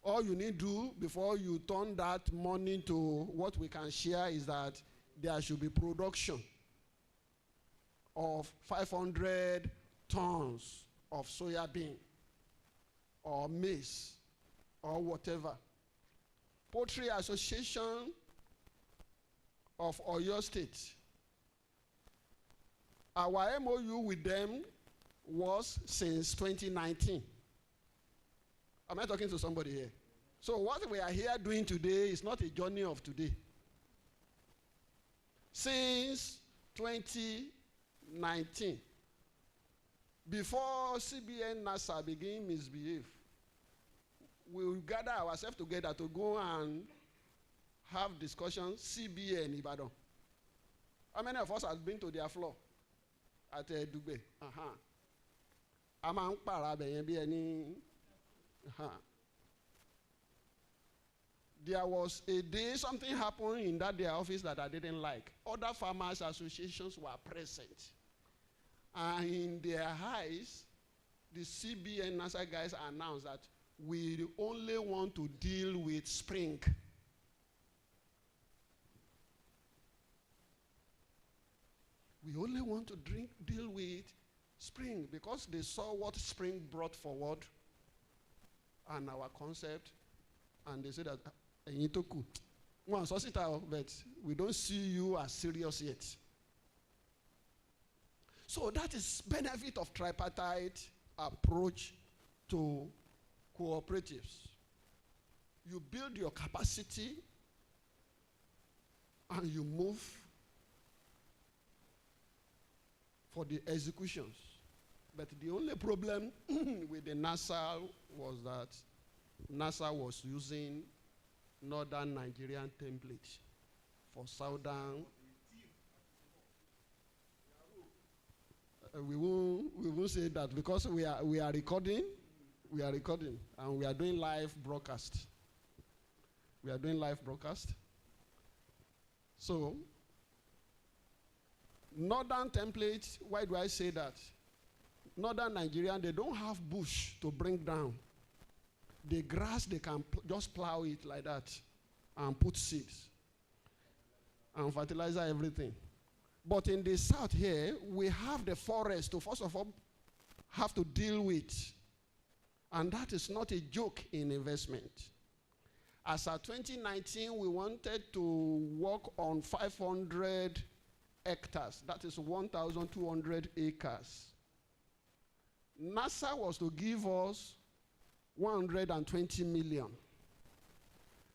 All you need to do before you turn that money to what we can share is that there should be production of 500 tons of soya bean or maize or whatever. Poultry Association of Oyo State. Our MOU with them was since 2019. Am I talking to somebody here? So what we are here doing today is not a journey of today. Since 2019, before CBN NASA begin misbehave, we will gather ourselves together to go and have discussions. CBN Ibadan. How many of us have been to their floor at Dugbe? Amang para be any. There was a day something happened in that their office that I didn't like. Other farmers associations were present. And in their eyes, the CBN NASA guys announced that we only want to deal with spring. We only want to deal with spring because they saw what spring brought forward and our concept, and they said that but we don't see you as serious yet. So that is benefit of tripartite approach to cooperatives. You build your capacity and you move for the executions. But the only problem with the NASA was that NASA was using northern Nigerian template for southern. We won't say that because we are recording, and we are doing live broadcast. So, northern template, why do I say that? Northern Nigerian, they don't have bush to bring down. The grass, they can just plow it like that and put seeds and fertilizer everything. But in the south here, we have the forest to first of all have to deal with. And that is not a joke in investment. As of 2019, we wanted to work on 500 hectares. That is 1,200 acres. NASA was to give us 120 million.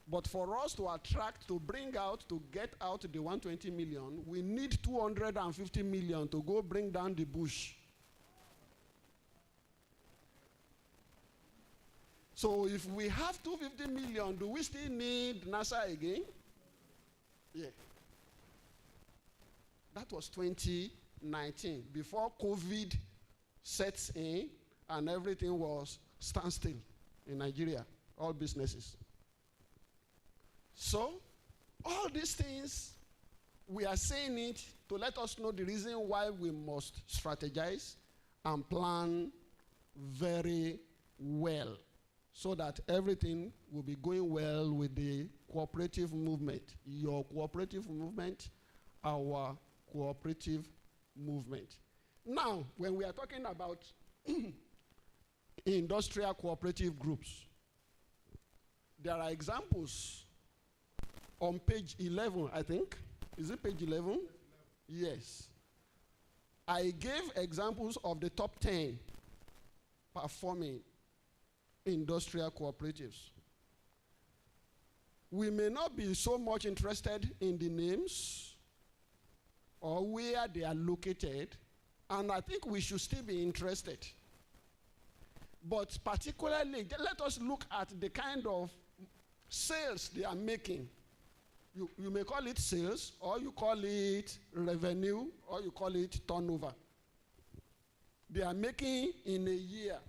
But for us to attract, to bring out, to get out the 120 million, we need 250 million to go bring down the bush. So if we have 250 million, do we still need NASA again? Yeah. That was 2019, before COVID sets in and everything was standstill in Nigeria, all businesses. So, all these things, we are saying it to let us know the reason why we must strategize and plan very well so that everything will be going well with the cooperative movement. Your cooperative movement, our cooperative movement. Now, when we are talking about industrial cooperative groups, there are examples on page 11, I think. Is it page 11? Yes. I gave examples of the top 10 performing industrial cooperatives. We may not be so much interested in the names or where they are located, And I think we should still be interested. But particularly, let us look at the kind of sales they are making. You may call it sales, or you call it revenue, or you call it turnover. They are making in a year.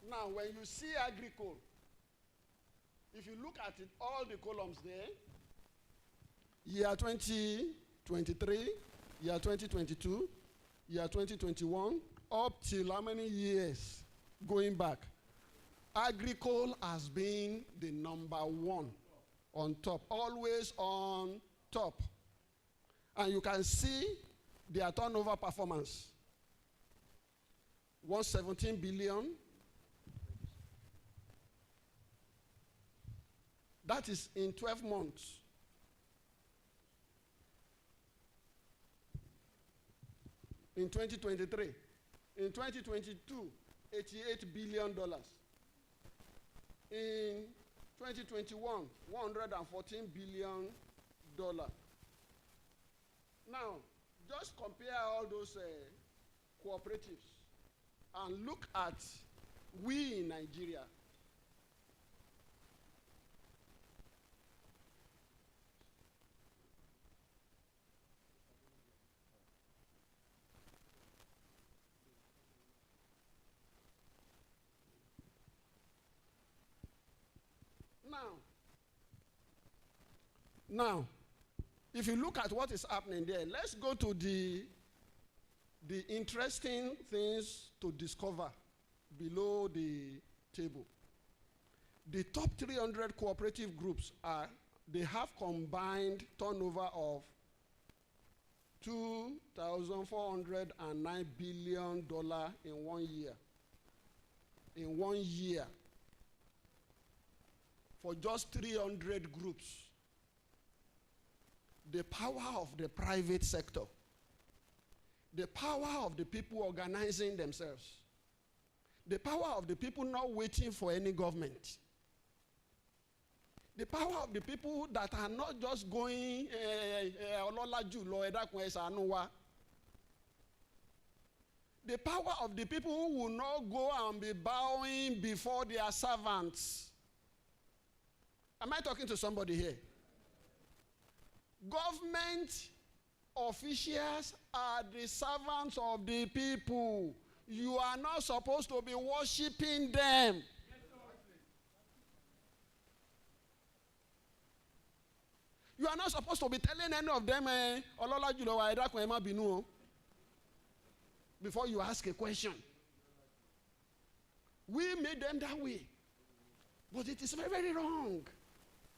Now, when you see agricole, if you look at it, all the columns there, year 2023, year 2022, year 2021, up till how many years going back? Agricole has been the number one on top, always on top. And you can see their turnover performance. 117 billion. That is in 12 months. In 2023. In 2022, $88 billion. In 2021, $114 billion. Now, just compare all those cooperatives and look at we in Nigeria. Now, if you look at what is happening there, let's go to the interesting things to discover below the table. The top 300 cooperative groups they have combined turnover of $2,409 billion in 1 year. In 1 year. For just 300 groups. The power of the private sector, the power of the people organizing themselves, the power of the people not waiting for any government, the power of the people that are not just going, the power of the people who will not go and be bowing before their servants. Am I talking to somebody here? Government officials are the servants of the people. You are not supposed to be worshiping them. You are not supposed to be telling any of them, before you ask a question. We made them that way. But it is very, very wrong.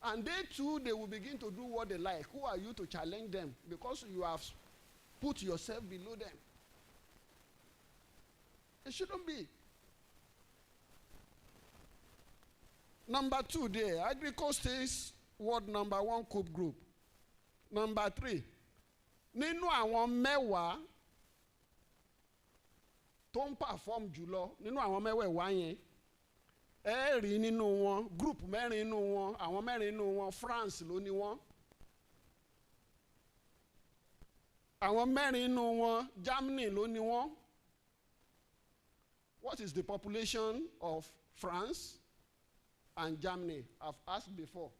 And they too, they will begin to do what they like. Who are you to challenge them? Because you have put yourself below them. It shouldn't be. Number 2 there, Agricole stays world number 1 Coop group. Number 3, nínú àwọn mẹ́wàá tó ń perform jùlọ, nínú àwọn mẹ́wàá yẹn, ẹ rí nínú wọn group mẹ́rin nínú wọn, àwọn mẹ́rin nínú wọn France ló ní wọn, àwọn mẹ́rin nínú wọn Germany ló ní wọn. What is the population of France and Germany? I've asked before.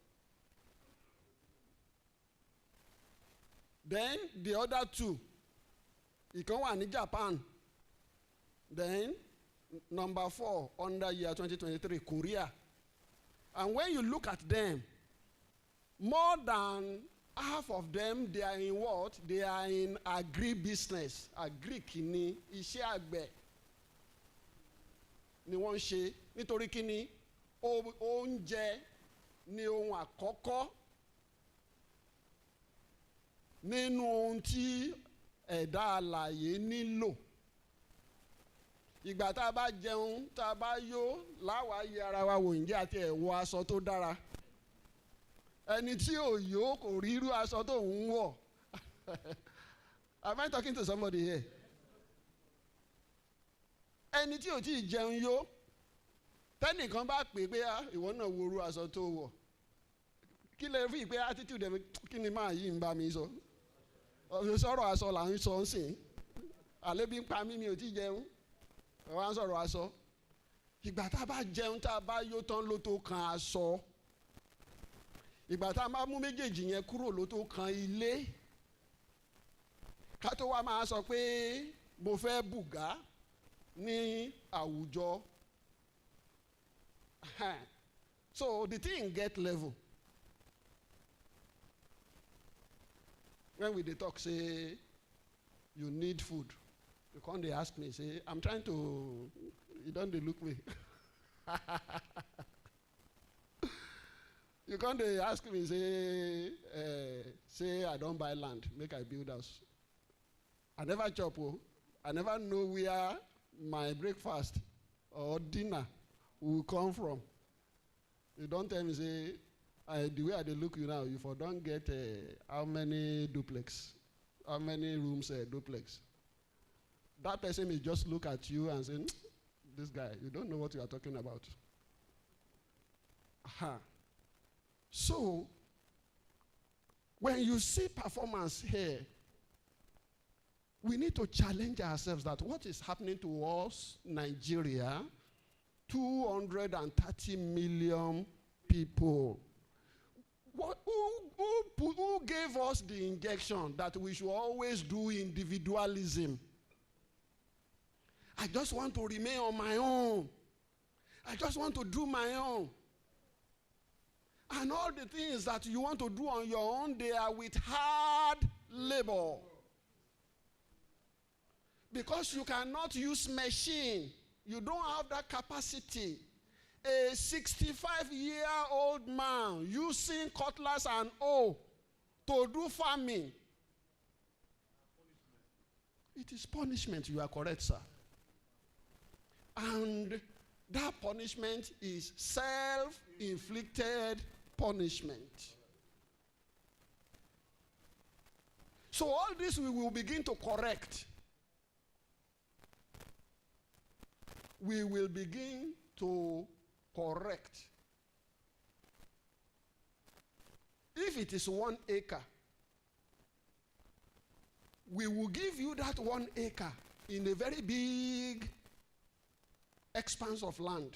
Then the other 2, ìkan wà ní Japan. Then number 4 under year 2023, Korea. And when you look at them, more than half of them, they are in what? They are in agribusiness. Agri-kini, iṣẹ́ àgbẹ̀ ni wọ́n ń ṣe. Nítorí kíni, oúnjẹ ni ohun àkọ́kọ́ nínú ohun tí ẹ̀dá alààyè nílò. Ìgbà tá a bá jẹun, tá a bá yó, láwa yẹ ara wa wò ǹjẹ́ àti ẹ̀ wọ aṣọ tó dára. Ẹni tí ò yó kò rí irú aṣọ tó ń wọ̀. Am I talking to somebody here? Ẹni tí ò tí ì jẹun yó, tẹ́nìkan bá pè pé ìwọ náà wo irú aṣọ tó wọ̀. Kí lè rí pé attitude mi, kí ni máa yí ń bá mi sọ? ọ̀sẹ̀ sọ̀rọ̀ aṣọ là ń sọ ń sìn àlébi ń pa mí mi ò tí jẹun ẹ̀ wá ń sọ̀rọ̀ aṣọ ìgbà tá a bá jẹun tá a bá yó tán ló tó kan aṣọ ìgbà tá a máa mú méjèèjì yẹn kúrò ló tó kan ilé ká tó wá máa sọ pé mo fẹ́ bùgá ní àwùjọ so the thing get level when we dey talk say you need food you come dey ask me say I'm trying to you don dey look me you come dey ask me say I don buy land make I build house I never chop o I never know where my breakfast or dinner will come from you don tell me say the way I dey look you now you for don get how many duplex how many rooms duplex that person may just look at you and say this guy you don't know what you are talking about. So when you see performance here we need to challenge ourselves that what is happening to us, Nigeria, 230 million people. Who gave us the injection that we should always do individualism? I just want to remain on my own. I just want to do my own. And all the things that you want to do on your own, they are with hard labor. Because you cannot use machine. You don't have that capacity. A 65-year-old man using cutlass and hoe to do farming. It is punishment. You are correct, sir. And that punishment is self-inflicted punishment. So all this we will begin to correct. We will begin to correct. If it is 1 acre, we will give you that 1 acre in a very big expanse of land.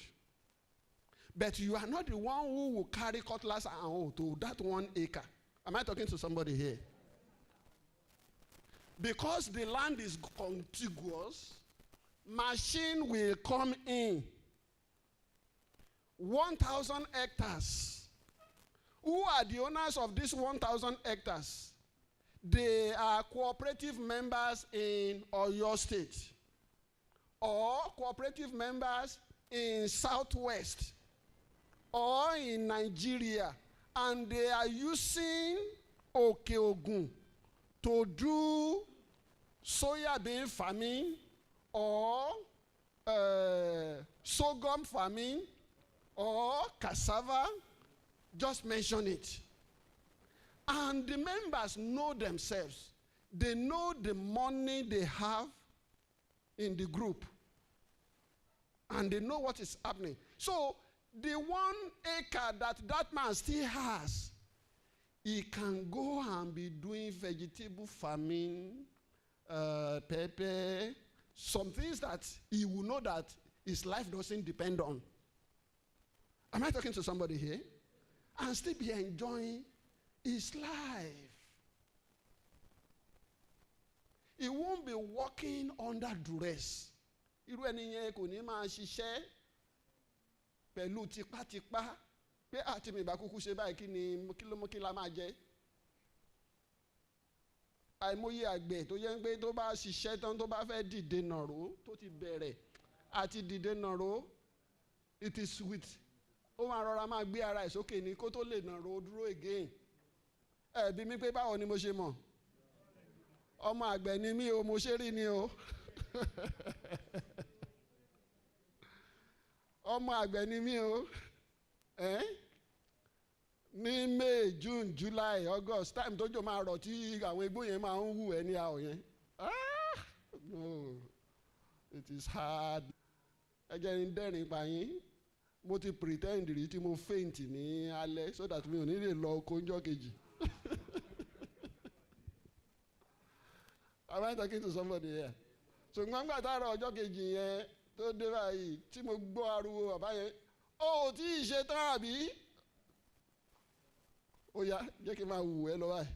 But you are not the one who will carry cutlass and hoe to that 1 acre. Am I talking to somebody here? Because the land is contiguous, machine will come in. 1,000 hectares. Who are the owners of this 1,000 hectares? They are cooperative members in Oyo State or cooperative members in Southwest or in Nigeria, and they are using Okeogun to do soya bean farming or sorghum farming or cassava, just mention it. And the members know themselves. They know the money they have in the group. And they know what is happening. So the 1 acre that man still has, he can go and be doing vegetable farming, pepper, some things that he will know that his life doesn't depend on. Am I talking to somebody here? And still be enjoying his life. He won't be working under duress. Irú ẹni yẹn kò ní máa ṣiṣẹ́ pẹ̀lú tipátipá pé àti mi bá kúkú ṣe báyìí kí la máa jẹ. Àìmọye àgbẹ̀ tó yẹ pé tó bá ṣiṣẹ́ tán tó bá fẹ́ dìde nàró tó ti bẹ̀rẹ̀ àti dìde nàró it is with ó máa rọra máa gbé ara ẹ̀ sókè ní kó tó lè nàró dúró again. Bí mi pé báwo ni mo ṣe mọ̀? Ọmọ àgbẹ̀ ni mí o, mo ṣe rí ni o. Ọmọ àgbẹ̀ ni mí o. Ní May, June, July, August time tójò máa rọ̀ tí àwọn igbó yẹn máa ń hù ẹni àwọ̀ yẹn. No, it is hard. Ẹ jẹ́ n dẹ́rìn pa yín. Mo ti pretend rí tí mo faint ní alẹ́ so that mi ò ní lè lọ oko ńjọ́ kejì. Am I talking to somebody here? So gbàngbà tá a rọ ọjọ́ kejì yẹn tó dé báyìí tí mo gbọ́ ariwo bàbá yẹn ó tí ì ṣe tán àbí? Ó yá jẹ́ kí n máa wù ẹ́ lọ báyìí.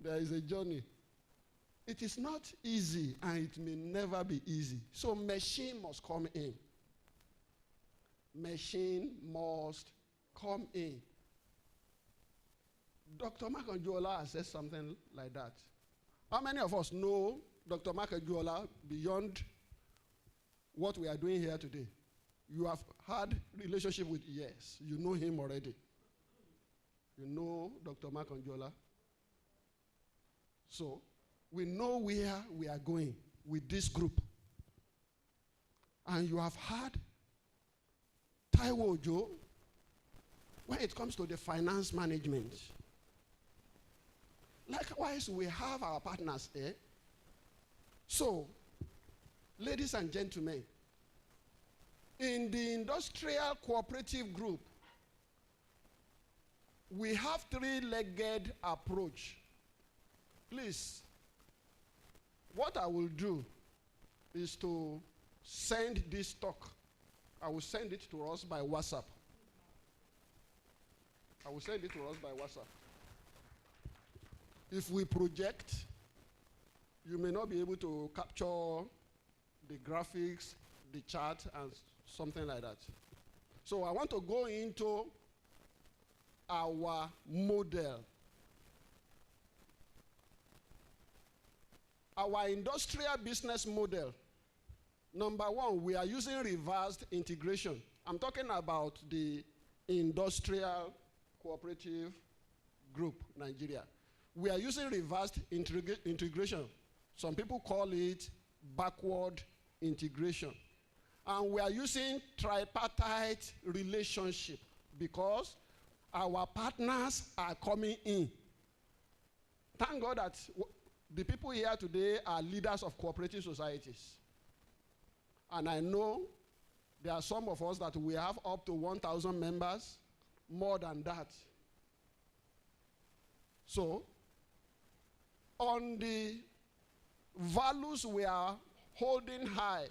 There is a journey. It is not easy and it may never be easy. So machine must come in. Machine must come in. Dr. Makanjuola has said something like that. How many of us know Dr. Makanjuola beyond what we are doing here today? You have had relationship with, yes, you know him already. You know Dr. Makanjuola. So, we know where we are going with this group. And you have had Taiwo Ojo when it comes to the finance management. Likewise, we have our partners here. So, ladies and gentlemen, in the industrial cooperative group, we have three-legged approach. Please, what I will do is to send this talk. I will send it to us by WhatsApp. I will send it to us by WhatsApp. If we project, you may not be able to capture the graphics, the chart, and something like that. So I want to go into our model. Our industrial business model. Number one, we are using reversed integration. I'm talking about the industrial cooperative group, Nigeria. We are using reversed integration. Some people call it backward integration. And we are using tripartite relationship because our partners are coming in. Thank God that the people here today are leaders of cooperative societies. And I know there are some of us that we have up to 1,000 members, more than that. So, on the values we are holding high,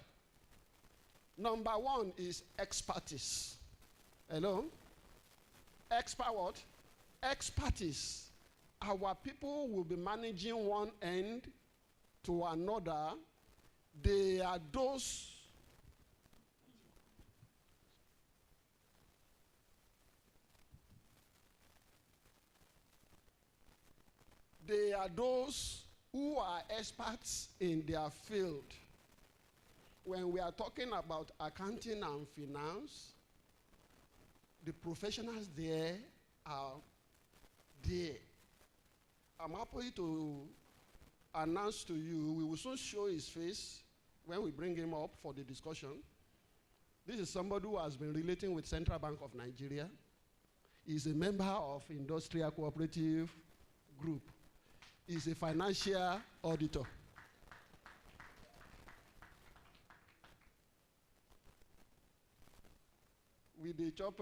number one is expertise. Hello? Expert what? Expertise. Our people will be managing one end to another. They are those who are experts in their field. When we are talking about accounting and finance, the professionals there are there. I'm happy to announce to you, we will soon show his face when we bring him up for the discussion. This is somebody who has been relating with Central Bank of Nigeria. He's a member of Industrial Cooperative Group. He's a financial auditor. We dey chop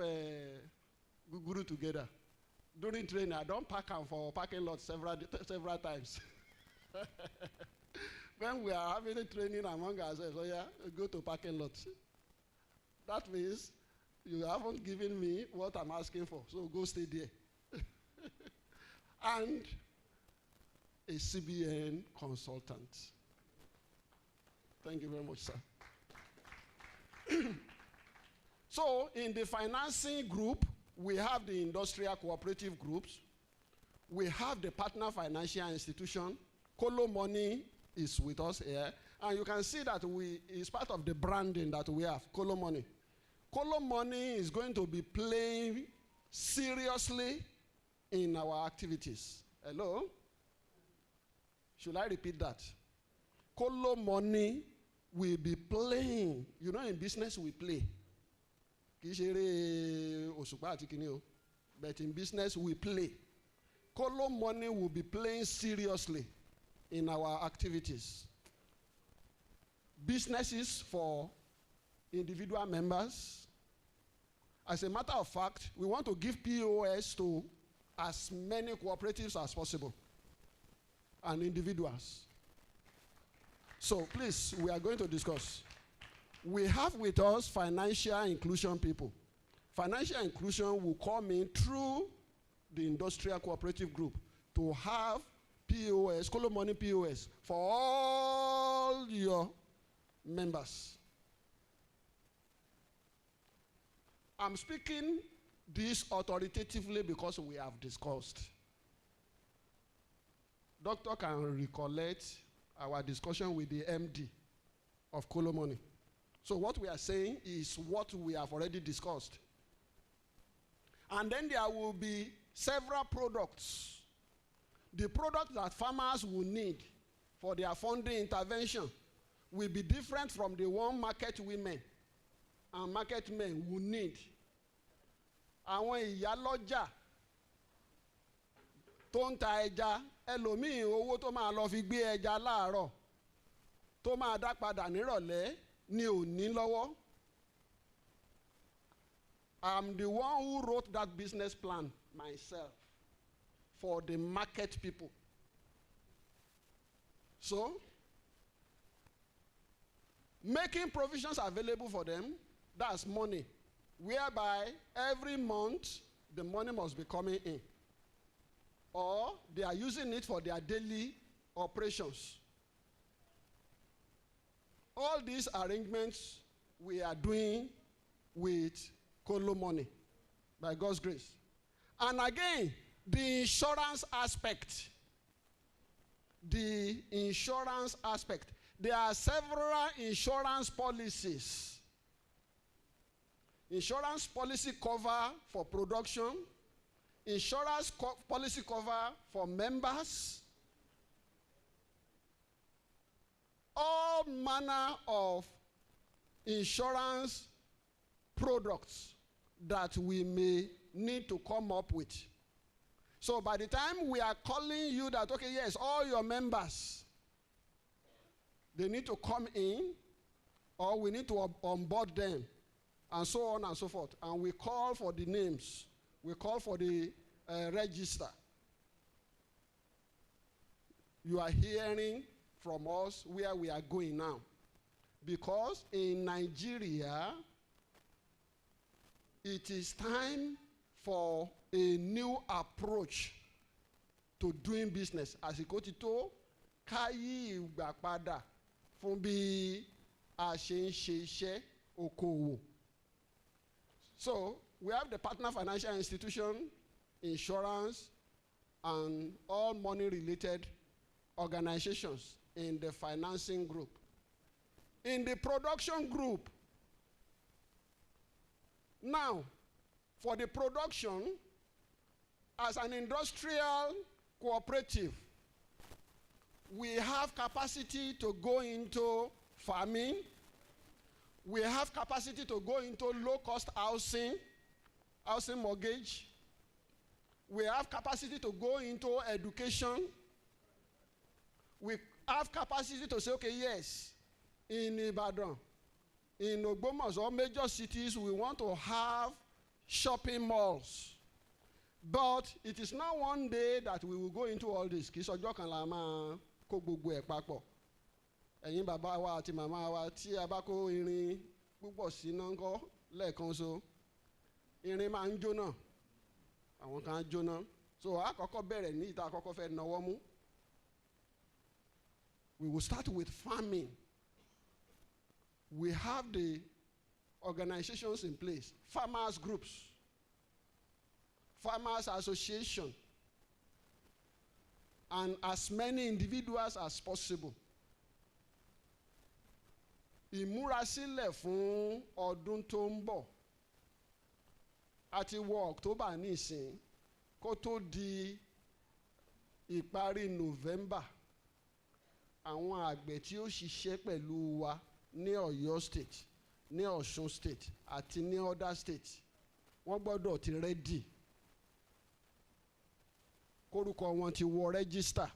guguru together. During training, I don't park am for parking lot several times. When we are having a training among ourselves, so yeah, go to parking lot. That means you haven't given me what I'm asking for, so go stay there. And a CBN consultant. Thank you very much, sir. So, in the financing group, we have the industrial cooperative groups. We have the partner financial institution. Kolo Money is with us here. And you can see that it's part of the branding that we have, Kolo Money. Kolo Money is going to be playing seriously in our activities. Hello? Should I repeat that? Kolo Money will be playing. You know, in business we play. But in business we play. Kolo Money will be playing seriously in our activities. Businesses for individual members. As a matter of fact, we want to give POS to as many cooperatives as possible and individuals. So please, we are going to discuss. We have with us financial inclusion people. Financial inclusion will come in through the industrial cooperative group to have POS, Kolo Money POS, for all your members. I'm speaking this authoritatively because we have discussed. Doctor can recollect our discussion with the MD of Kolo Money. So what we are saying is what we have already discussed. And then there will be several products. The products that farmers will need for their funding intervention will be different from the one market women and market men will need. Àwọn ìyálọ́jà tó ń ta ẹja, ẹlòmíì owó tó máa lọ fi gbé ẹja láàárọ̀ tó máa dá padà nírọ̀lẹ́ ni ò ní lọ́wọ́. I'm the one who wrote that business plan myself for the market people. So, making provisions available for them, that's money, whereby every month the money must be coming in. Or they are using it for their daily operations. All these arrangements we are doing with Kolo Money, by God's grace. And again, the insurance aspect. The insurance aspect. There are several insurance policies. Insurance policy cover for production, insurance policy cover for members, all manner of insurance products that we may need to come up with. So by the time we are calling you that, okay, yes, all your members, they need to come in, or we need to onboard them, and so on and so forth. And we call for the names. We call for the register. You are hearing from us where we are going now. Because in Nigeria, it is time for a new approach to doing business. Àsìkò ti tó ká yí ìgbà padà fún bí a ṣe ń ṣe iṣẹ́ okòwò. So we have the partner financial institution, insurance, and all money-related organizations in the financing group. In the production group, now, for the production, as an industrial cooperative, we have capacity to go into farming. We have capacity to go into low-cost housing mortgage. We have capacity to go into education. We have capacity to say, okay, yes, in Ibadan, in Ogbomoso, major cities, we want to have shopping malls. But it is not one day that we will go into all this. Kì í ṣọjọ́ kan la máa kó gbogbo ẹ̀ papọ̀. Ẹ̀yin bàbá wa àti màmá wa tí a bá kó irin púpọ̀ síná ńkọ́ lẹ́ẹ̀kan so, irin máa ń jóná. Àwọn kan á jóná. So àkọ́kọ́ bẹ̀rẹ̀ ní ìta àkọ́kọ́ fẹ́ náwó mú. We will start with farming. We have the organizations in place, farmers groups, farmers association, and as many individuals as possible. Ìmúrasílẹ̀ fún ọdún tó ń bọ̀ àti wọ October nísìn kó tó di ìparí November, àwọn àgbẹ̀ tí ó ṣiṣẹ́ pẹ̀lú wa ní Ọ̀yọ́ state, ní Ọ̀ṣun state àti ní other state, wọ́n gbọ́dọ̀ ti ready. Kórúkọ wọn ti wọ register.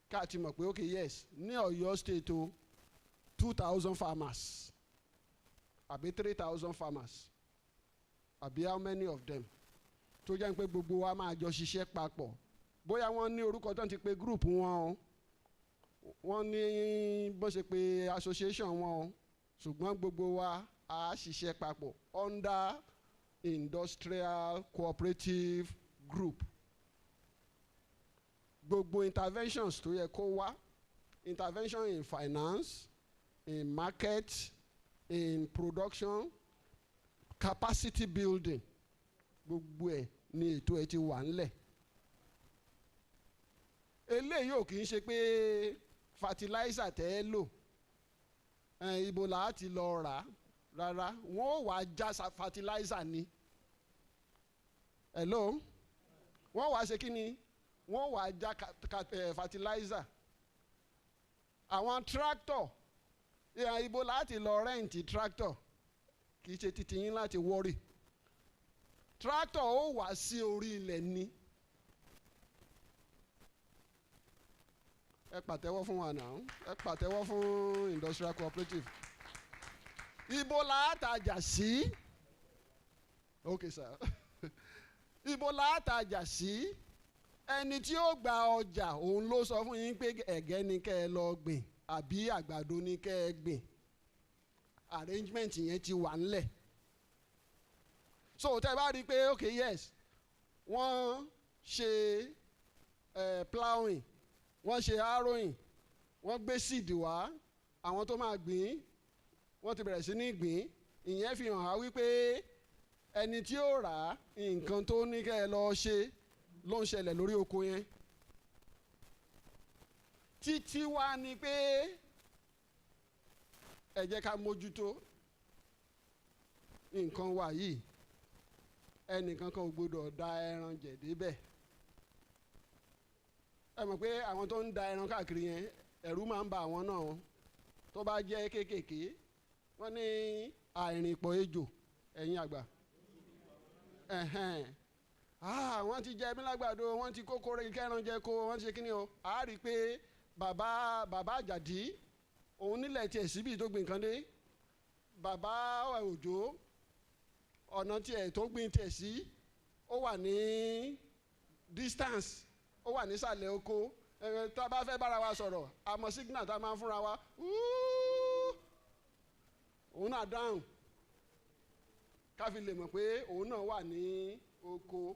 Ká ti mọ̀ pé okay, yes, ní Ọ̀yọ́ state o 2,000 farmers àbí 3,000 farmers àbí how many of them tó jẹ́ pé gbogbo wa máa jọ ṣiṣẹ́ papọ̀ bóyá wọ́n ní orúkọ tó ń ti pe group wọn o wọ́n ní bó ṣe pe association wọn o ṣùgbọ́n gbogbo wa á ṣiṣẹ́ papọ̀ under industrial cooperative group. Gbogbo interventions tó yẹ kó wá, intervention in finance, in market, in production, capacity building, gbogbo ẹ̀ ni ètò ẹ̀ ti wà ńlẹ̀. Eléyìí ò kì í ṣe pé fertilizer tẹ́ ẹ lò ibo là á ti lọ rà á rárá wọ́n ò wá já fertilizer ni. Hello? Wọ́n wá ṣe kí ni? Wọ́n wá já fertilizer. Àwọn tractor ibo láti lọ rẹ́ǹtì tractor kì í ṣe titi yín láti wọ́rì. Tractor ó wá sí orí ilẹ̀ ni. Ẹ pàtẹ́wọ́ fún wa náà, ẹ pàtẹ́wọ́ fún industrial cooperative. Ibo látajà sí? Okay sir. Ibo látajà sí? Ẹni tí ó gba ọjà òun ló sọ fún yín pé ẹ̀gẹ́ ni kẹ́ ẹ lọ gbìn àbí àgbàdo ni kẹ́ ẹ gbìn. Arrangement yẹn ti wà ńlẹ̀. So tẹ́ bá rí i pé okay yes wọ́n ṣe plowing wọ́n ṣe harrowing wọ́n gbé seed wá àwọn tó máa gbìn wọ́n ti bẹ̀rẹ̀ sí ní gbìn ìyẹn fi hàn á wípé ẹni tí ó rà á nǹkan tó ní kẹ́ ẹ lọ ṣe ló ń ṣẹlẹ̀ lórí oko yẹn. Títí wá ni pé ẹ jẹ́ ká mójútó nǹkan wa yìí ẹnìkan kan ò gbọdọ̀ da ẹran jẹ̀ débẹ̀. Ẹ mọ̀ pé àwọn tó ń da ẹran káàkiri yẹn ẹ̀rù máa ń ba àwọn náà tó bá jẹ́ kéékèèké wọ́n ní àìrìnpọ̀ ejò ẹ̀yin àgbà. Wọ́n ti jẹ mí lágbàdo wọ́n ti kókó kẹ́ran jẹ kó wọ́n ti ṣe kíni o a rí i pé bàbá Àjàdí òun nílẹ̀ tiẹ̀ síbi tó gbìn kan dé bàbá Òjó ọ̀nà tiẹ̀ tó gbìn tiẹ̀ sí ó wà ní distance ó wà nísàlẹ̀ oko tá a bá fẹ́ bára wa sọ̀rọ̀ àmọ́ signal tá a máa ń fúnra wa òun náà dáhùn ká fi lè mọ̀ pé òun náà wà ní oko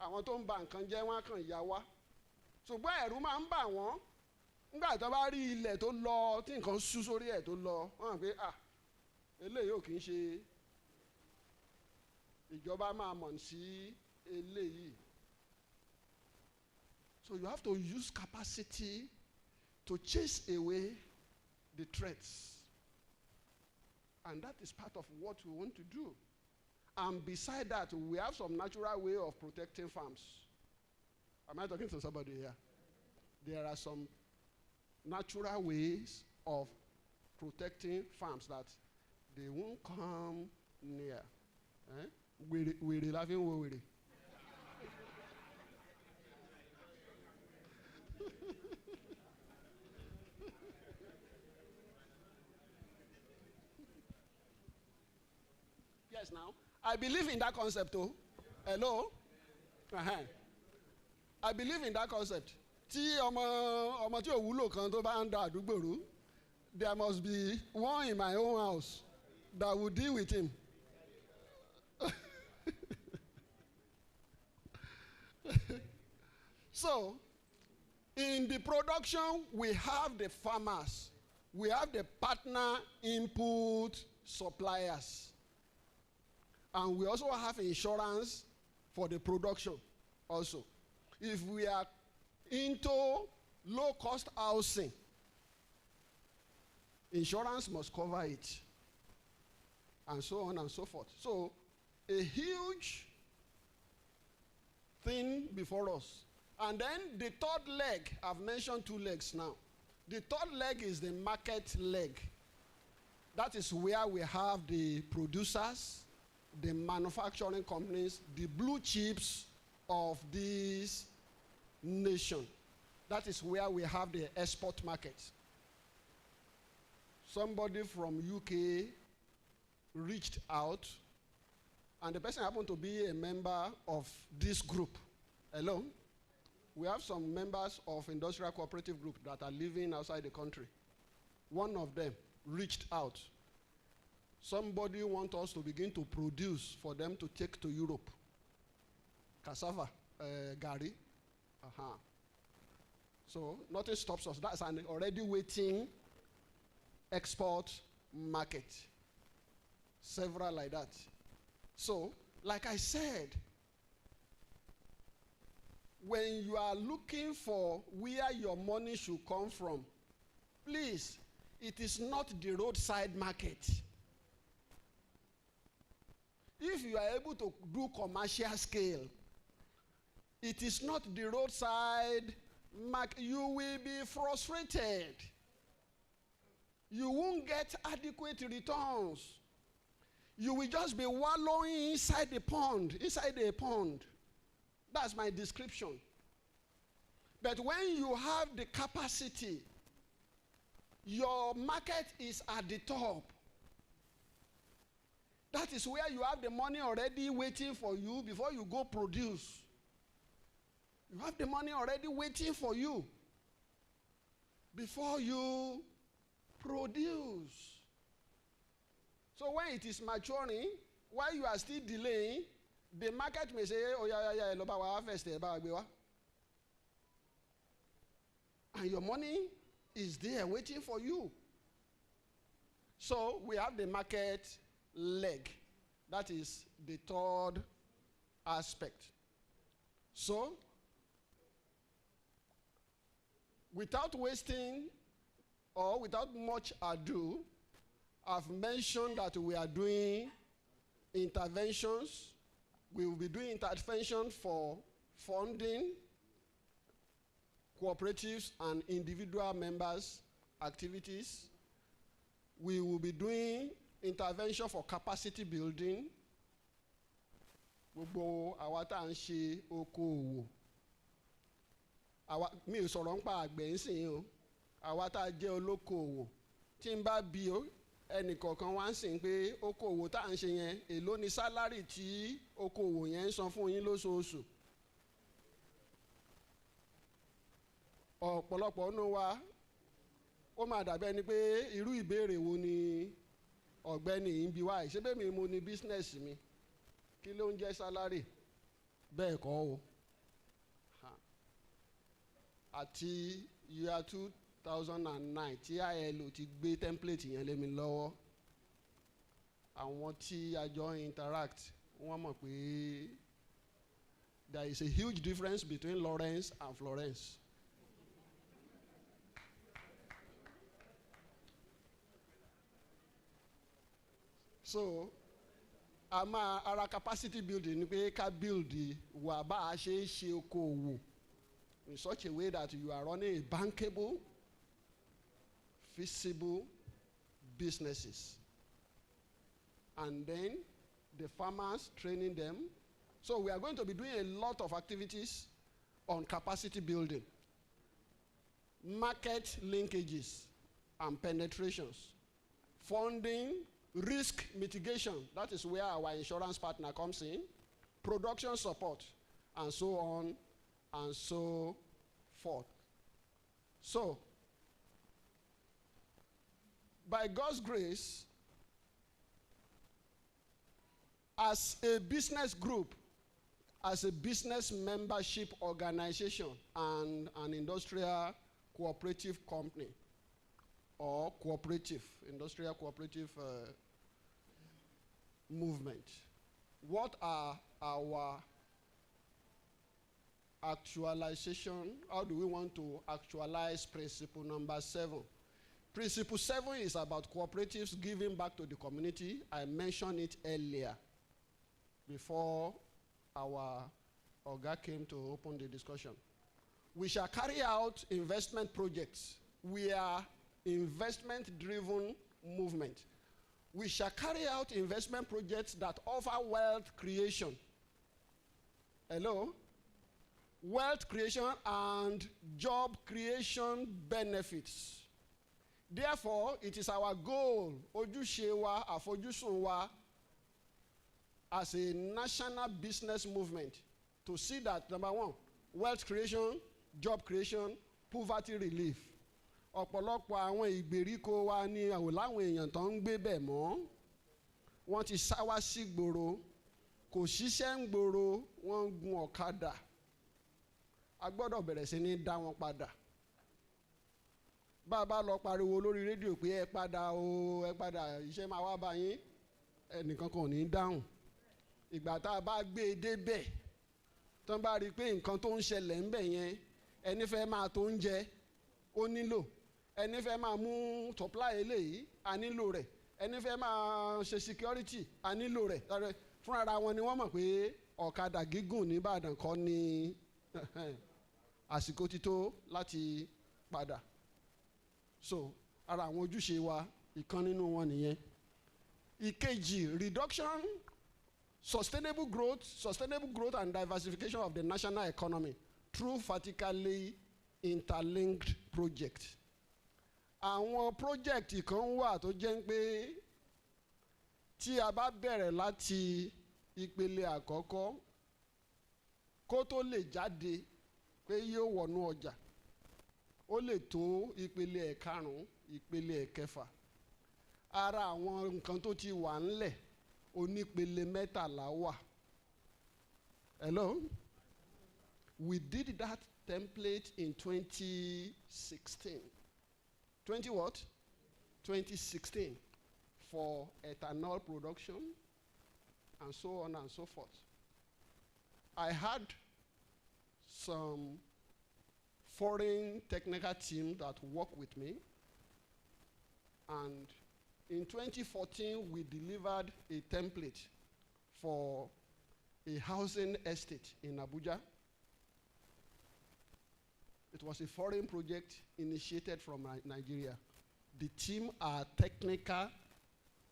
àwọn tó ń ba nǹkan jẹ́ wọ́n á kàn yá wá ṣùgbọ́n ẹ̀rù máa ń bà wọ́n nígbà tó bá rí ilẹ̀ tó lọ tí nǹkan sú sórí ẹ̀ tó lọ wọ́n hàn pé eléyìí ò kì í ṣe ìjọba máa mọ̀ sí eléyìí. So you have to use capacity to chase away the threats. And that is part of what we want to do. And beside that, we have some natural way of protecting farms. Am I talking to somebody here? There are some natural ways of protecting farms that they won't come near. Wèrè la fi ń wo wèrè. Yes, now. I believe in that concept, oh. Hello? I believe in that concept. Tí ọmọ tí ò wúlò kan tó bá ń da àdúgbò rú, there must be one in my own house that will deal with him. So, in the production, we have the farmers. We have the partner input suppliers. And we also have insurance for the production also. If we are into low-cost housing, insurance must cover it. And so on and so forth. So, a huge thing before us. And then the third leg, I've mentioned two legs now. The third leg is the market leg. That is where we have the producers, the manufacturing companies, the blue chips of this nation. That is where we have the export market. Somebody from UK reached out and the person happened to be a member of this group. Hello? We have some members of industrial cooperative group that are living outside the country. One of them reached out. Somebody wants us to begin to produce for them to take to Europe. Cassava, gari. So nothing stops us. That's an already waiting export market. Several like that. So, like I said, when you are looking for where your money should come from, please, it is not the roadside market. If you are able to do commercial scale, it is not the roadside market. You will be frustrated. You won't get adequate returns. You will just be wallowing inside the pond, That's my description. But when you have the capacity, your market is at the top. That is where you have the money already waiting for you before you go produce. You have the money already waiting for you before you produce. So when it is maturing, while you are still delaying, the market may say, oh yeah, lo ba wa harvest e ba gbe wa. And your money is there waiting for you. So we have the market leg. That is the third aspect. So, without wasting or without much ado, I've mentioned that we are doing interventions. We will be doing intervention for funding cooperatives and individual members' activities. We will be doing intervention for capacity building. Gbogbo àwa tá ń ṣe okòwò. Mi ò sọ̀rọ̀ nípa àgbẹ̀ ńsìn o. Àwa tá jẹ́ olókòwò. Tí n bá bi ẹnìkọ̀ọ̀kan wá ń sìn pé okòwò tá ń ṣe yẹn, èló ni sálárì tí okòwò yẹn ń san fún yín lóṣooṣù. Ọ̀pọ̀lọpọ̀ nínú wa ó máa dàbí ẹni pé irú ìbéèrè wo ni ọ̀gbẹ́ni yìí ń bi wá. Ṣé bẹ́ẹ̀ mi mo ní bísínẹ́sì mi? Kí ló ń jẹ́ sálárì? Bẹ́ẹ̀ kọ́ o. Àti year 2009 tí ILO ti gbé template yẹn lé mi lọ́wọ́. Àwọn tí a jọ interact wọ́n mọ̀ pé there is a huge difference between Lawrence and Florence. So, ara capacity building ni pé ká build wà bá a ṣe é ṣe okòwò in such a way that you are running a bankable, feasible businesses. And then the farmers, training them. So we are going to be doing a lot of activities on capacity building, market linkages and penetrations, funding, risk mitigation, that is where our insurance partner comes in, production support, and so on and so forth. So, by God's grace, as a business group, as a business membership organization, and an industrial cooperative company, or cooperative, industrial cooperative movement, what are our actualization? How do we want to actualize principle number 7? Principle 7 is about cooperatives giving back to the community. I mentioned it earlier before our Oga came to open the discussion. We shall carry out investment projects. We are investment-driven movement. We shall carry out investment projects that offer wealth creation. Hello? Wealth creation and job creation benefits. Therefore, it is our goal, ojúṣe wa, àfojúsùn wa, as a national business movement to see that, number one, wealth creation, job creation, poverty relief. Ọ̀pọ̀lọpọ̀ àwọn ìgbèríko wa ni láwọn èèyàn tó ń gbé bẹ̀ mọ́. Wọ́n ti sá wá sí gbòòrò, kò ṣiṣẹ́ ń gbòòrò, wọ́n ń gun ọ̀kadà. A gbọ́dọ̀ bẹ̀rẹ̀ sí ní dá wọn padà. Bá a bá lọ pariwo lórí rédíò pé ẹ padà o, ẹ padà, iṣẹ́ máa wá bá yín, ẹnìkan kan ò ní dáhùn. Ìgbà tá a bá gbé e débẹ̀, tán bá rí i pé nǹkan tó ń ṣẹlẹ̀ ń bẹ̀ yẹn, ẹni fẹ́ máa tó ń jẹ, ó nílò. Ẹni fẹ́ máa mú supply eléyìí, a nílò rẹ̀. Ẹni fẹ́ máa ṣe security, a nílò rẹ̀. Fúnra wọn ni wọ́n mọ̀ pé ọ̀kadà gígùn ní Ìbàdàn kọ́ ni àsìkò ti tó láti padà. So ara àwọn ojúṣe wa, ìkan nínú wọn nìyẹn. Ìkejì, reduction, sustainable growth and diversification of the national economy through vertically interlinked project. Àwọn project kan wà tó jẹ́ pé tí a bá bẹ̀rẹ̀ láti ìpele àkọ́kọ́ kó tó lè jáde pé yóò wọnú ọjà, ó lè tó ìpele ẹ̀karùn-ún, ìpele ẹ̀kẹfà. Ara àwọn nǹkan tó ti wà ńlẹ̀ onípele mẹ́tàlá wà. Hello? We did that template in 2016. 20 what? 2016 for ethanol production and so on and so forth. I had some foreign technical team that worked with me, and in 2014 we delivered a template for a housing estate in Abuja. It was a foreign project initiated from Nigeria. The team are technical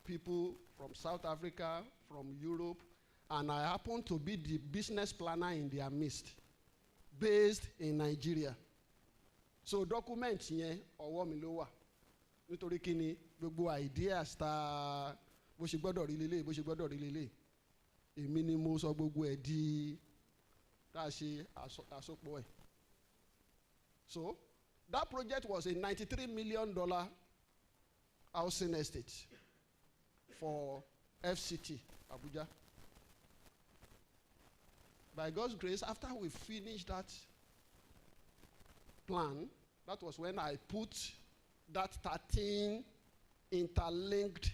people from South Africa, from Europe, and I happen to be the business planner in their midst, based in Nigeria. So document yẹn ọwọ́ mi ló wà. Nítorí kíni gbogbo ideas ta bó ṣe gbọ́dọ̀ rí lélẹ̀, bó ṣe gbọ́dọ̀ rí lélẹ̀. Èmi ni mo sọ gbogbo ẹ̀ di tá a ṣe àsopọ̀ ẹ̀. So that project was a $93 million housing estate for FCT Abuja. By God's grace, after we finished that plan, that was when I put that 13 interlinked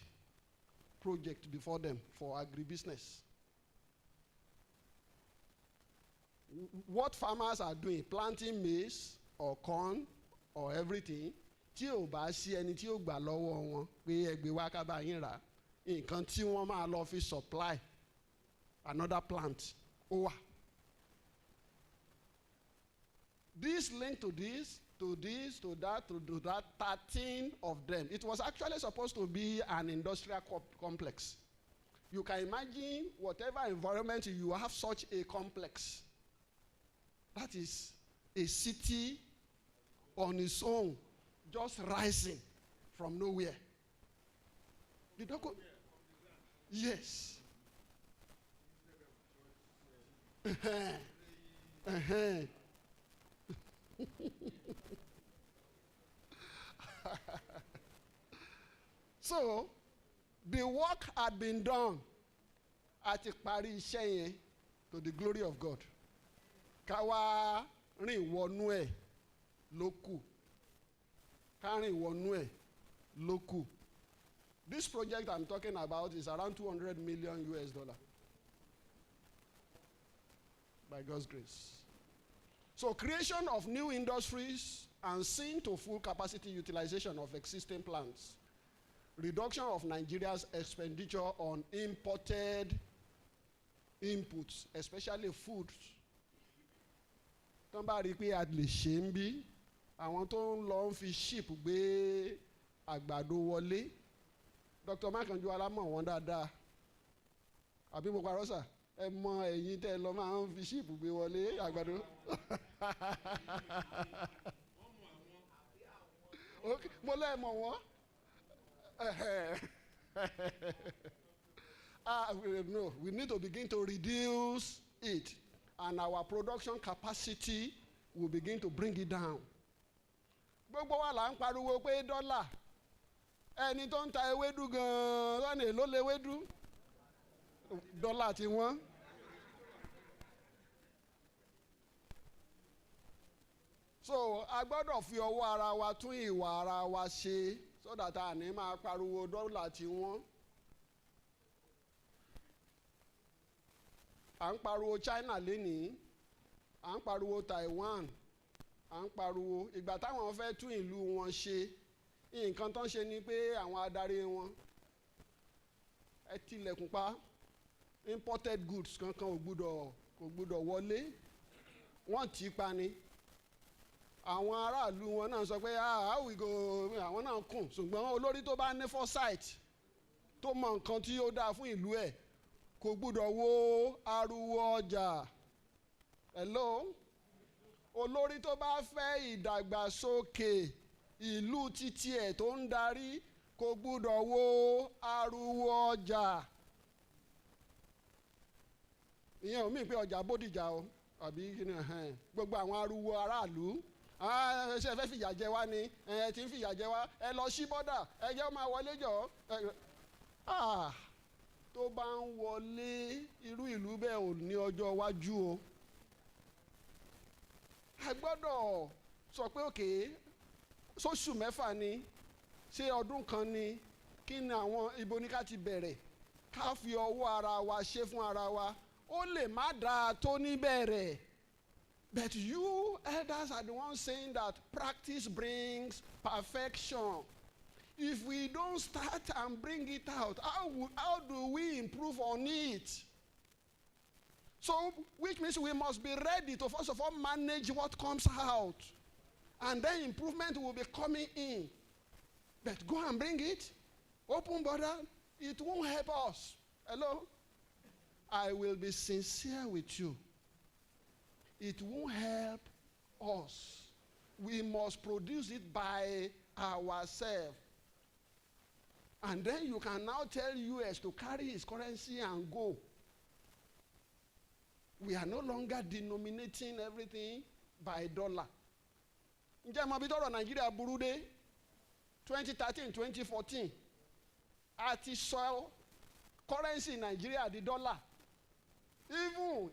project before them for agribusiness. What farmers are doing, planting maize or corn or everything, tí ò bá sí ẹni tí ó gbà lọ́wọ́ wọn pé ẹgbẹ́ wa ká bá yín rà, nǹkan tí wọ́n máa lọ fi supply another plant ó wà. This link to this, to this, to that, to that, 13 of them. It was actually supposed to be an industrial complex. You can imagine whatever environment you have such a complex. That is a city on its own, just rising from nowhere. Yes. So the work had been done at parí iṣẹ́ yẹn to the glory of God. Ká wá rìn wọnú ẹ̀ ló kù. Ká rìn wọnú ẹ̀ ló kù. This project I'm talking about is around $200 million US. By God's grace. So creation of new industries and seeing to full capacity utilization of existing plants. Reduction of Nigeria's expenditure on imported inputs, especially food. Tán bá rí pé a lè ṣe ń bí, àwọn tó ń lọ ń fi ship gbé àgbàdo wọlé. Dr. Makanju alámọ̀ wọn dáadáa. Àbí mo parọ́ sà? Ẹ mọ ẹ̀yin tẹ́ lọ máa ń fi ship gbé wọlé àgbàdo. Okay, mo lẹ́ mọ̀ wọ́n. No, we need to begin to reduce it, and our production capacity will begin to bring it down. Gbogbo wa là ń pariwo pé dọ́là, ẹni tó ń ta ewédú gan-an lọ́nà èló lewédú, dọ́là tí wọ́n. So a gbọ́dọ̀ fi ọwọ́ ara wa tún ìwà ara wa ṣe, so that a ní máa pariwo dọ́là tí wọ́n. À ń pariwo China lénìí, à ń pariwo Taiwan, à ń pariwo ìgbà táwọn fẹ́ tún ìlú wọn ṣe, nǹkan tó ń ṣe ni pé àwọn adarí wọn ẹ tilẹ̀kùn pa, imported goods kankan kò gbúdọ̀ wọlé, wọ́n tì í pa ni. Àwọn aráàlú wọn náà sọ pé how we go, àwọn náà kùn, ṣùgbọ́n olórí tó bá ní foresight tó mọ nǹkan tí ó dáa fún ìlú ẹ̀ kò gbúdọ̀ wo ariwo ọjà. Hello? Olórí tó bá fẹ́ ìdàgbàsókè ìlú títí ẹ̀ tó ń darí kò gbúdọ̀ wo ariwo ọjà. Ìyẹn ò mí pé ọjà Bódìjà o àbí gbogbo àwọn ariwo aráàlú. Ṣé ẹ fẹ́ fìyà jẹ wá ni? Ẹ ti ń fìyà jẹ wá, ẹ lọ sí bọ́dà, ẹ jẹ́ ó máa wọlé jọ. Tó bá ń wọlé, irú ìlú bẹ́ẹ̀ ò ní ọjọ́ iwájú o. A gbọ́dọ̀ sọ pé òkè sóṣù mẹ́fà ni, ṣé ọdún kan ni, kí ni àwọn ibo ní ká ti bẹ̀rẹ̀, ká fi ọwọ́ ara wa ṣe fún ara wa. Ó lè má dáa tó níbẹ̀rẹ̀, but you elders are the ones saying that practice brings perfection. If we don't start and bring it out, how do we improve on it? So, which means we must be ready to first of all manage what comes out, and then improvement will be coming in. But go and bring it, open border, it won't help us. Hello? I will be sincere with you. It won't help us. We must produce it by ourselves. And then you can now tell US to carry his currency and go. We are no longer denominating everything by dollar. Ǹjẹ́ mo bí tọ́rọ̀ Nàìjíríà burú dé 2013, 2014 a ti sọ currency Nàìjíríà di dollar. Even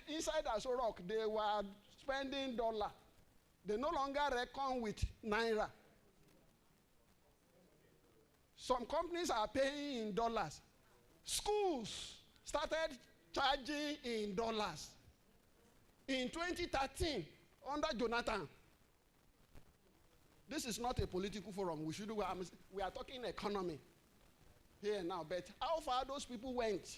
inside Aso Rock, they were spending dollar. They no longer reckon with naira. Some companies are paying in dollars. Schools started charging in dollars. In 2013, under Jonathan, this is not a political forum. We are talking economy here now. But how far those people went?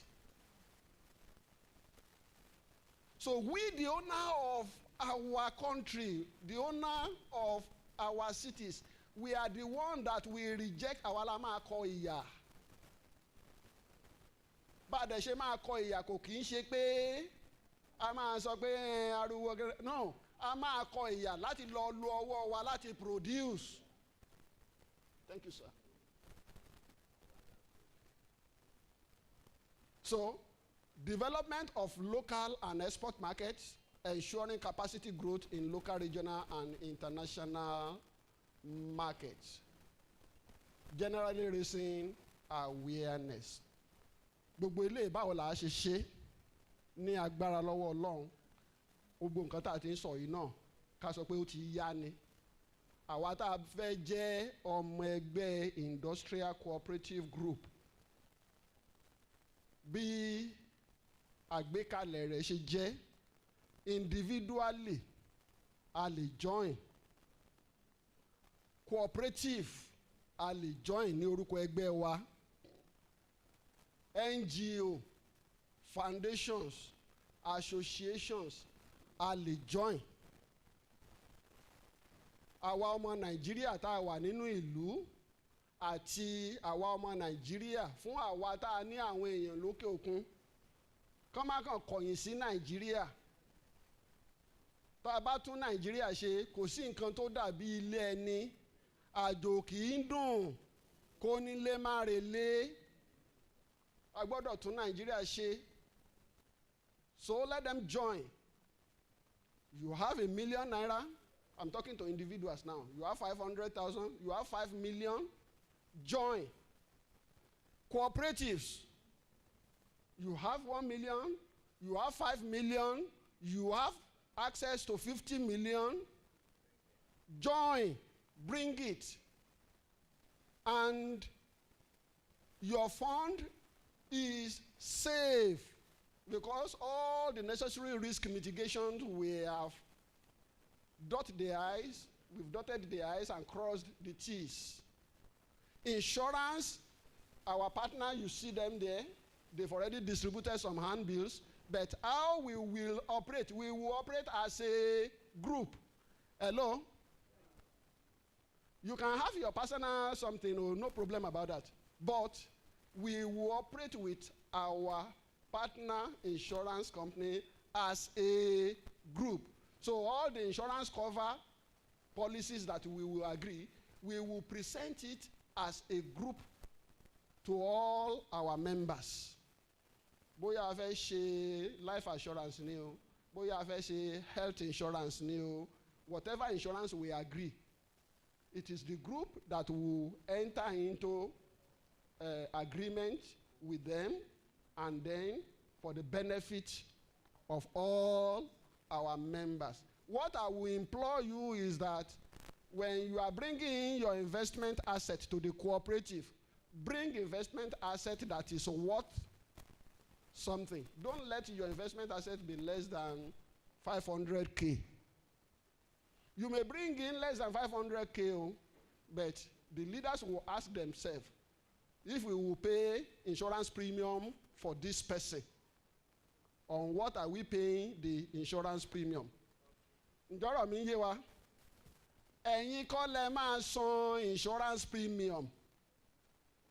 So we, the owner of our country, the owner of our cities, we are the one that we reject our lama kọ ìyà. Bá a dẹ̀ ṣe máa kọ ìyà kò kì í ṣe pé a máa sọ pé ariwo gẹ́gẹ́. No, a máa kọ ìyà láti lọ lo ọwọ́ wa láti produce. Thank you, sir. So, development of local and export markets, ensuring capacity growth in local, regional, and international markets. Generally raising awareness. Gbogbo ilé báwo la ṣe ṣe ní agbára lọ́wọ́ Ọlọ́run. Gbogbo nǹkan tá a ti ń sọ yìí náà ká sọ pé ó ti yá ni. Àwa tá a fẹ́ jẹ́ ọmọ ẹgbẹ́ industrial cooperative group. Bí àgbékalẹ̀ rẹ̀ ṣe jẹ́, individually a lè join, cooperative a lè join ní orúkọ ẹgbẹ́ wa, NGO, foundations, associations a lè join. Àwa ọmọ Nàìjíríà tá a wà nínú ìlú àti àwa ọmọ Nàìjíríà fún àwa tá a ní àwọn èèyàn lókè òkun kán má kàn kọ̀yìn sí Nàìjíríà. Tá a bá tún Nàìjíríà ṣe kò sí nǹkan tó dàbí ilé ẹni, àjò kì í dùn kó nílé má relé. a gbọ́dọ̀ tún Nàìjíríà ṣe. So let them join. You have ₦1 million. I'm talking to individuals now. You have 500,000. You have 5 million. Join. Cooperatives. You have 1 million. You have 5 million. You have access to 50 million. Join. Bring it. And your fund is safe because all the necessary risk mitigations we have dotted the I's, we've dotted the I's and crossed the T's. Insurance, our partner, you see them there. They've already distributed some handbills. But how we will operate as a group. Hello? You can have your personal something, no problem about that. But we will operate with our partner insurance company as a group. So all the insurance cover policies that we will agree, we will present it as a group to all our members. Bóyá a fẹ́ ṣe life assurance ni o, bóyá a fẹ́ ṣe health insurance ni o, whatever insurance we agree, it is the group that will enter into agreement with them, and then for the benefit of all our members. What I will implore you is that when you are bringing in your investment asset to the cooperative, bring investment asset that is worth something. Don't let your investment asset be less than 500K. You may bring in less than 500K, but the leaders will ask themselves if we will pay insurance premium for this person. On what are we paying the insurance premium? Ǹjọ́rọ̀ mi yé wa? Ẹ̀yin kọ́ lẹ máa san insurance premium.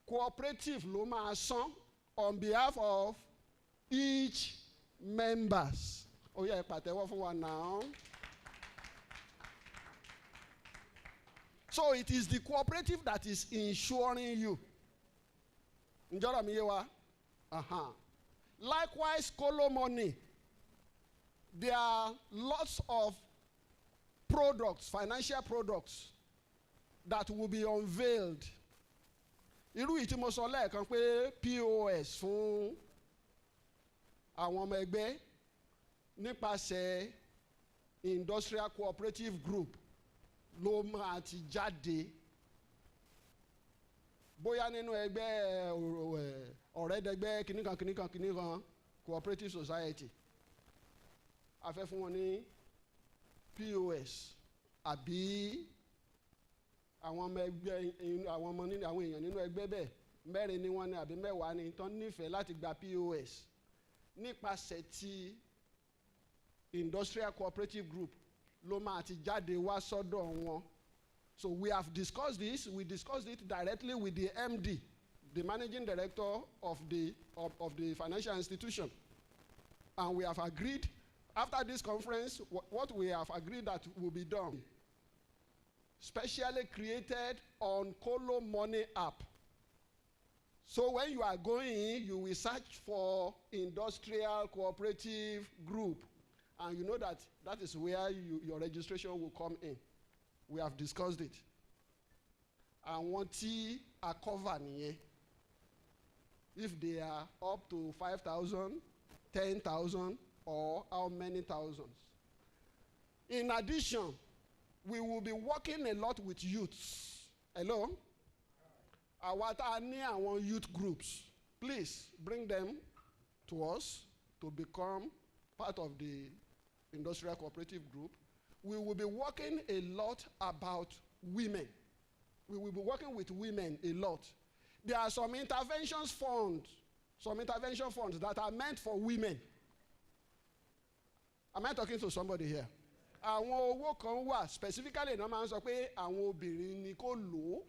Cooperative ló máa san on behalf of each members. Ó yẹ pàtẹ́wọ́ fún wa now. So it is the cooperative that is insuring you. Ǹjọ́rọ̀ mi yé wa? Likewise, Colo money. There are lots of products, financial products, that will be unveiled. Irú ìtí mo sọ lẹ́ẹ̀kan pé POS fún àwọn ọmọ ẹgbẹ́ nípasẹ̀ industrial cooperative group ló máa ti jáde. Bóyá nínú ẹgbẹ́ ọ̀rẹ́dẹgbẹ́ kìnnìkan cooperative society a fẹ́ fún wọn ní POS àbí àwọn ọmọ ẹgbẹ́ àwọn èèyàn nínú ẹgbẹ́ bẹ́ẹ̀ mẹ́rin ni wọ́n ní àbí mẹ́wàá ni tán nífẹ̀ẹ́ láti gba POS nípasẹ̀ ti industrial cooperative group ló máa ti jáde wá sọ́dọ̀ wọn. So we have discussed this. We discussed it directly with the MD, the managing director of the financial institution, and we have agreed. After this conference, what we have agreed that will be done, specially created on Colo Money app. So when you are going in, you will search for industrial cooperative group, and you know that that is where your registration will come in. We have discussed it. Àwọn tí a cover nìyẹn. If they are up to 5,000, 10,000, or how many thousands. In addition, we will be working a lot with youths. Hello? Àwa tá a ní àwọn youth groups, please bring them to us to become part of the industrial cooperative group. We will be working a lot about women. We will be working with women a lot. There are some intervention funds that are meant for women. Am I talking to somebody here? Àwọn owó kan wà specifically náà máa ń sọ pé àwọn obìnrin ni kó lò ó.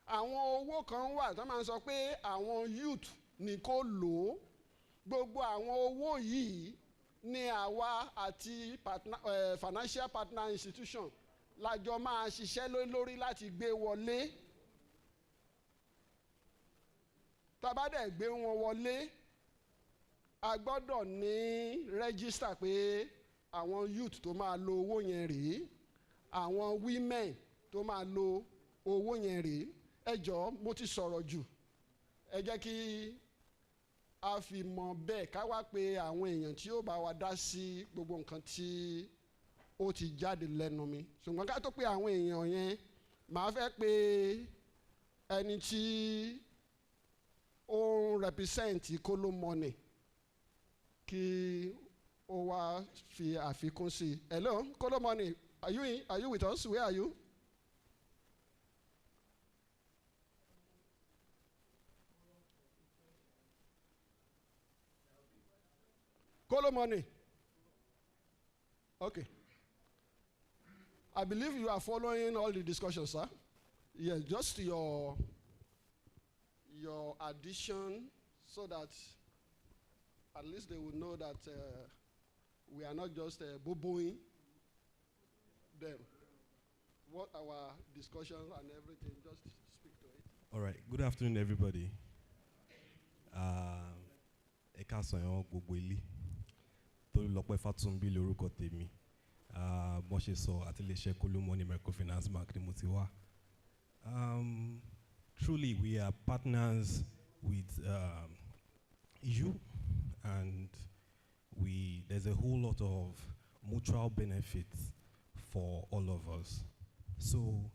Àwọn owó kan wà tó máa ń sọ pé àwọn youth ni kó lò ó. Gbogbo àwọn owó yìí ni àwa àti financial partner institution lájọ máa ṣiṣẹ́ lórí láti gbé wọlé. tá bá dẹ̀ gbé wọn wọlé a gbọ́dọ̀ ní rẹ́gísítà pé àwọn youth tó máa lo owó yẹn rèé, àwọn women tó máa lo owó yẹn rèé. Ẹ jọ̀ọ́ mo ti sọ̀rọ̀ jù, ẹ jẹ́ kí a fi mọ̀ bẹ́ẹ̀ ká wá pé àwọn èèyàn tí ó bá wa dá sí gbogbo nǹkan tí ó ti jáde lẹ́nu mi. Ṣùgbọ́n ká tó pé àwọn èèyàn yẹn, màá fẹ́ pé ẹni tí ó ń represent Kolo Money kí ó wá fi àfikún sí i. Hello, Kolo Money, are you with us? Where are you? Kolo Money. Okay. I believe you are following all the discussions, sir. Yes, just your addition so that at least they will know that we are not just boo-booing them. What our discussions and everything, just speak to it. All right. Good afternoon, everybody. Eka soyan gbogbo ilé. Tolúlọpẹ́ Fátúnbí lórúkọ tèmi. Bó ṣe sọ àti iléeṣẹ́ Kolo Money Microfinance Bank ni mo ti wá. Truly, we are partners with you, and there's a whole lot of mutual benefits for all of us. So,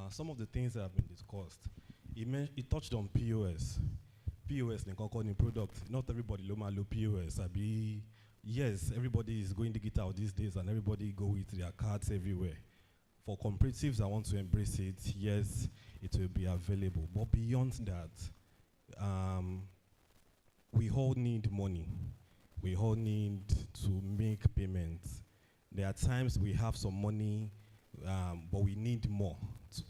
some of the things that have been discussed, it touched on POS. POS ni product. Not everybody lo ma lo POS. Yes, everybody is going digital these days, and everybody go with their cards everywhere. For cooperatives, I want to embrace it. Yes, it will be available. But beyond that, we all need money. We all need to make payments. There are times we have some money, but we need more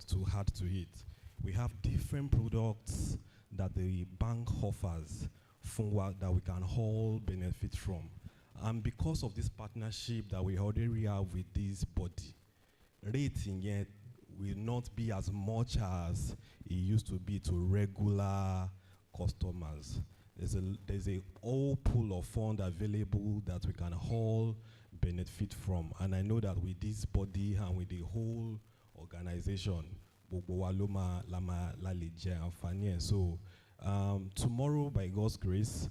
to add to it. We have different products that the bank offers that we can all benefit from. And because of this partnership that we already have with this body, rating yet will not be as much as it used to be to regular customers. There's a whole pool of funds available that we can all benefit from. And I know that with this body and with the whole organization, so tomorrow, by God's grace,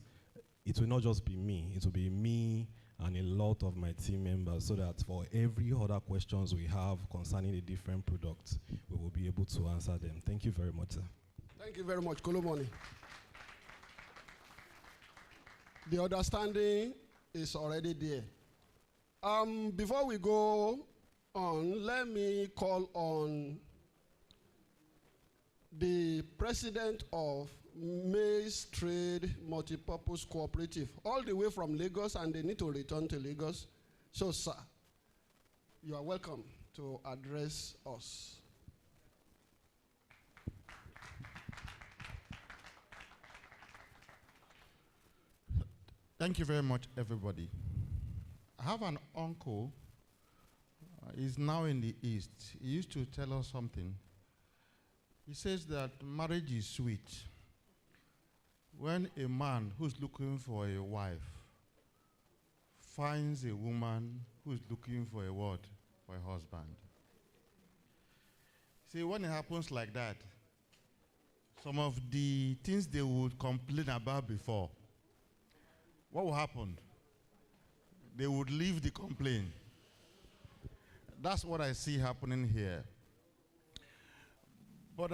it will not just be me, it will be me and a lot of my team members, so that for every other questions we have concerning the different products, we will be able to answer them. Thank you very much, sir. Thank you very much, Kolo Money. The understanding is already there. Before we go on, let me call on the president of Maize Trade Multipurpose Cooperative, all the way from Lagos, and they need to return to Lagos. So, sir, you are welcome to address us. Thank you very much, everybody. I have an uncle. He's now in the East. He used to tell us something. He says that marriage is sweet when a man who's looking for a wife finds a woman who's looking for a what? For a husband. See, when it happens like that, some of the things they would complain about before, what will happen? They would leave the complaint. That's what I see happening here. But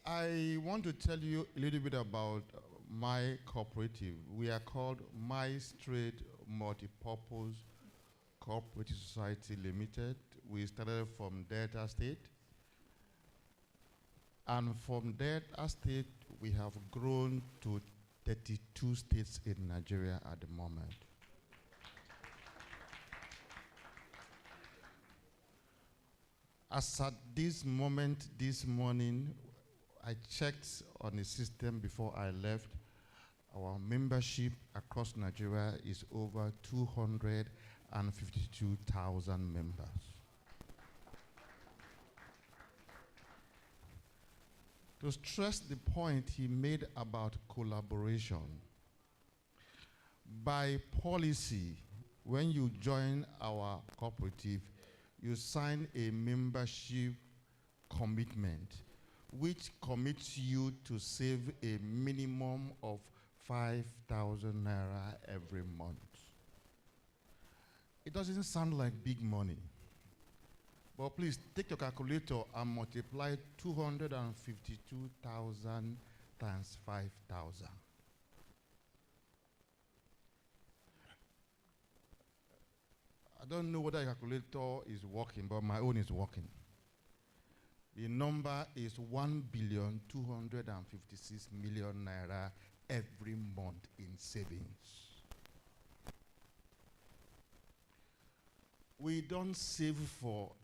I want to tell you a little bit about my cooperative. We are called Maize Trade Multipurpose Cooperative Society Limited. We started from Delta State. And from Delta State, we have grown to 32 states in Nigeria at the moment. As at this moment, this morning, I checked on the system before I left. Our membership across Nigeria is over 252,000 members. to stress the point he made about collaboration. By policy, when you join our cooperative, you sign a membership commitment which commits you to save a minimum of 5,000 naira every month. It doesn't sound like big money, but please take your calculator and multiply 252,000 times 5,000. I don't know whether your calculator is working, but my own is working. The number is 1,256,000,000 naira every month in savings. We don't save for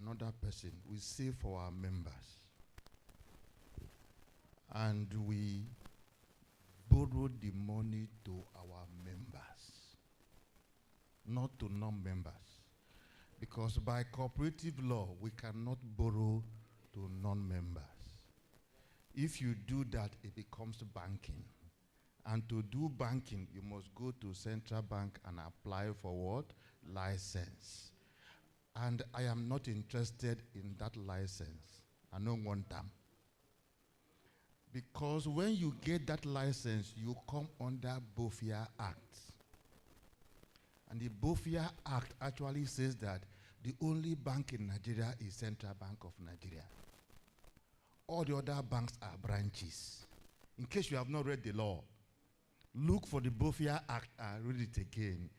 another person, we save for our members. And we borrow the money to our members, not to non-members. Because by cooperative law, we cannot borrow to non-members. If you do that, it becomes banking. And to do banking, you must go to central bank and apply for what? License. And I am not interested in that license. I don't want them. Because when you get that license, you come under Bofia Act. And the Bofia Act actually says that the only bank in Nigeria is Central Bank of Nigeria. All the other banks are branches. In case you have not read the law, look for the Bofia Act and read it again.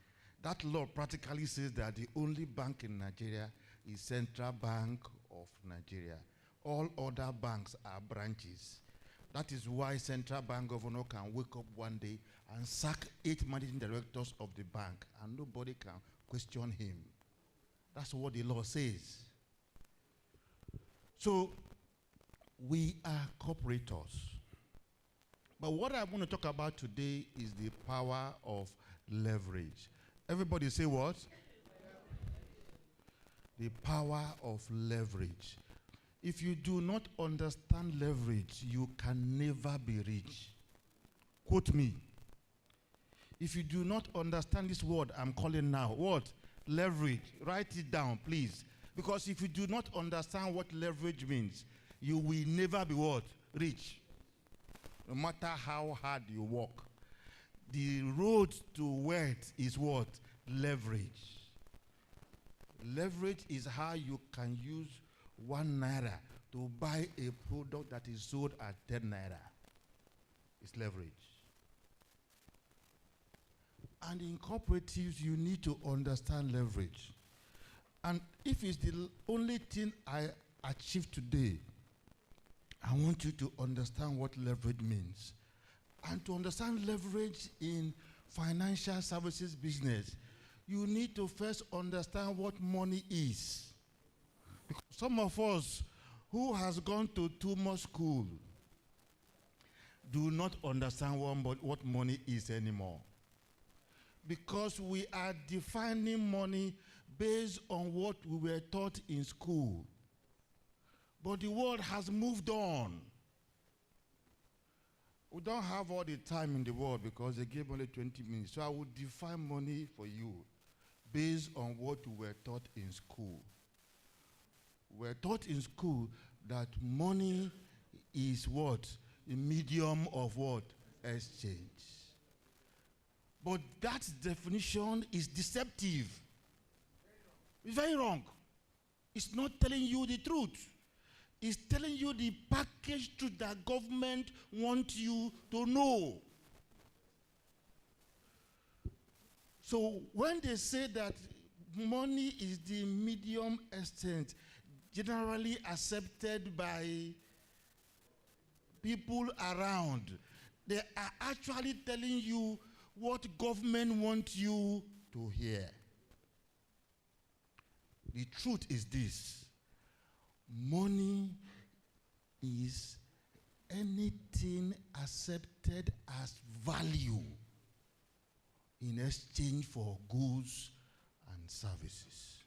That law practically says that the only bank in Nigeria is Central Bank of Nigeria. All other banks are branches. That is why Central Bank governor can wake up one day and sack 8 managing directors of the bank, and nobody can question him. That's what the law says. So, we are cooperators. But what I want to talk about today is the power of leverage. Everybody say what? The power of leverage. If you do not understand leverage, you can never be rich. Quote me. If you do not understand this word I'm calling now, what? Leverage. Write it down, please. Because if you do not understand what leverage means, you will never be what? Rich. No matter how hard you work. The road to wealth is what? Leverage. Leverage is how you can use 1 naira to buy a product that is sold at 10 naira. It's leverage. And in cooperatives, you need to understand leverage. And if it's the only thing I achieve today, I want you to understand what leverage means. And to understand leverage in financial services business, you need to first understand what money is. Because some of us who has gone to too much school do not understand what money is anymore. Because we are defining money based on what we were taught in school. But the world has moved on. We don't have all the time in the world because they gave only 20 minutes. So I will define money for you based on what we were taught in school. We were taught in school that money is what? A medium of what? Exchange. But that definition is deceptive. It's very wrong. It's not telling you the truth. It's telling you the packaged truth that government wants you to know. So when they say that money is the medium exchange generally accepted by people around, they are actually telling you what government wants you to hear. The truth is this. Money is anything accepted as value in exchange for goods and services.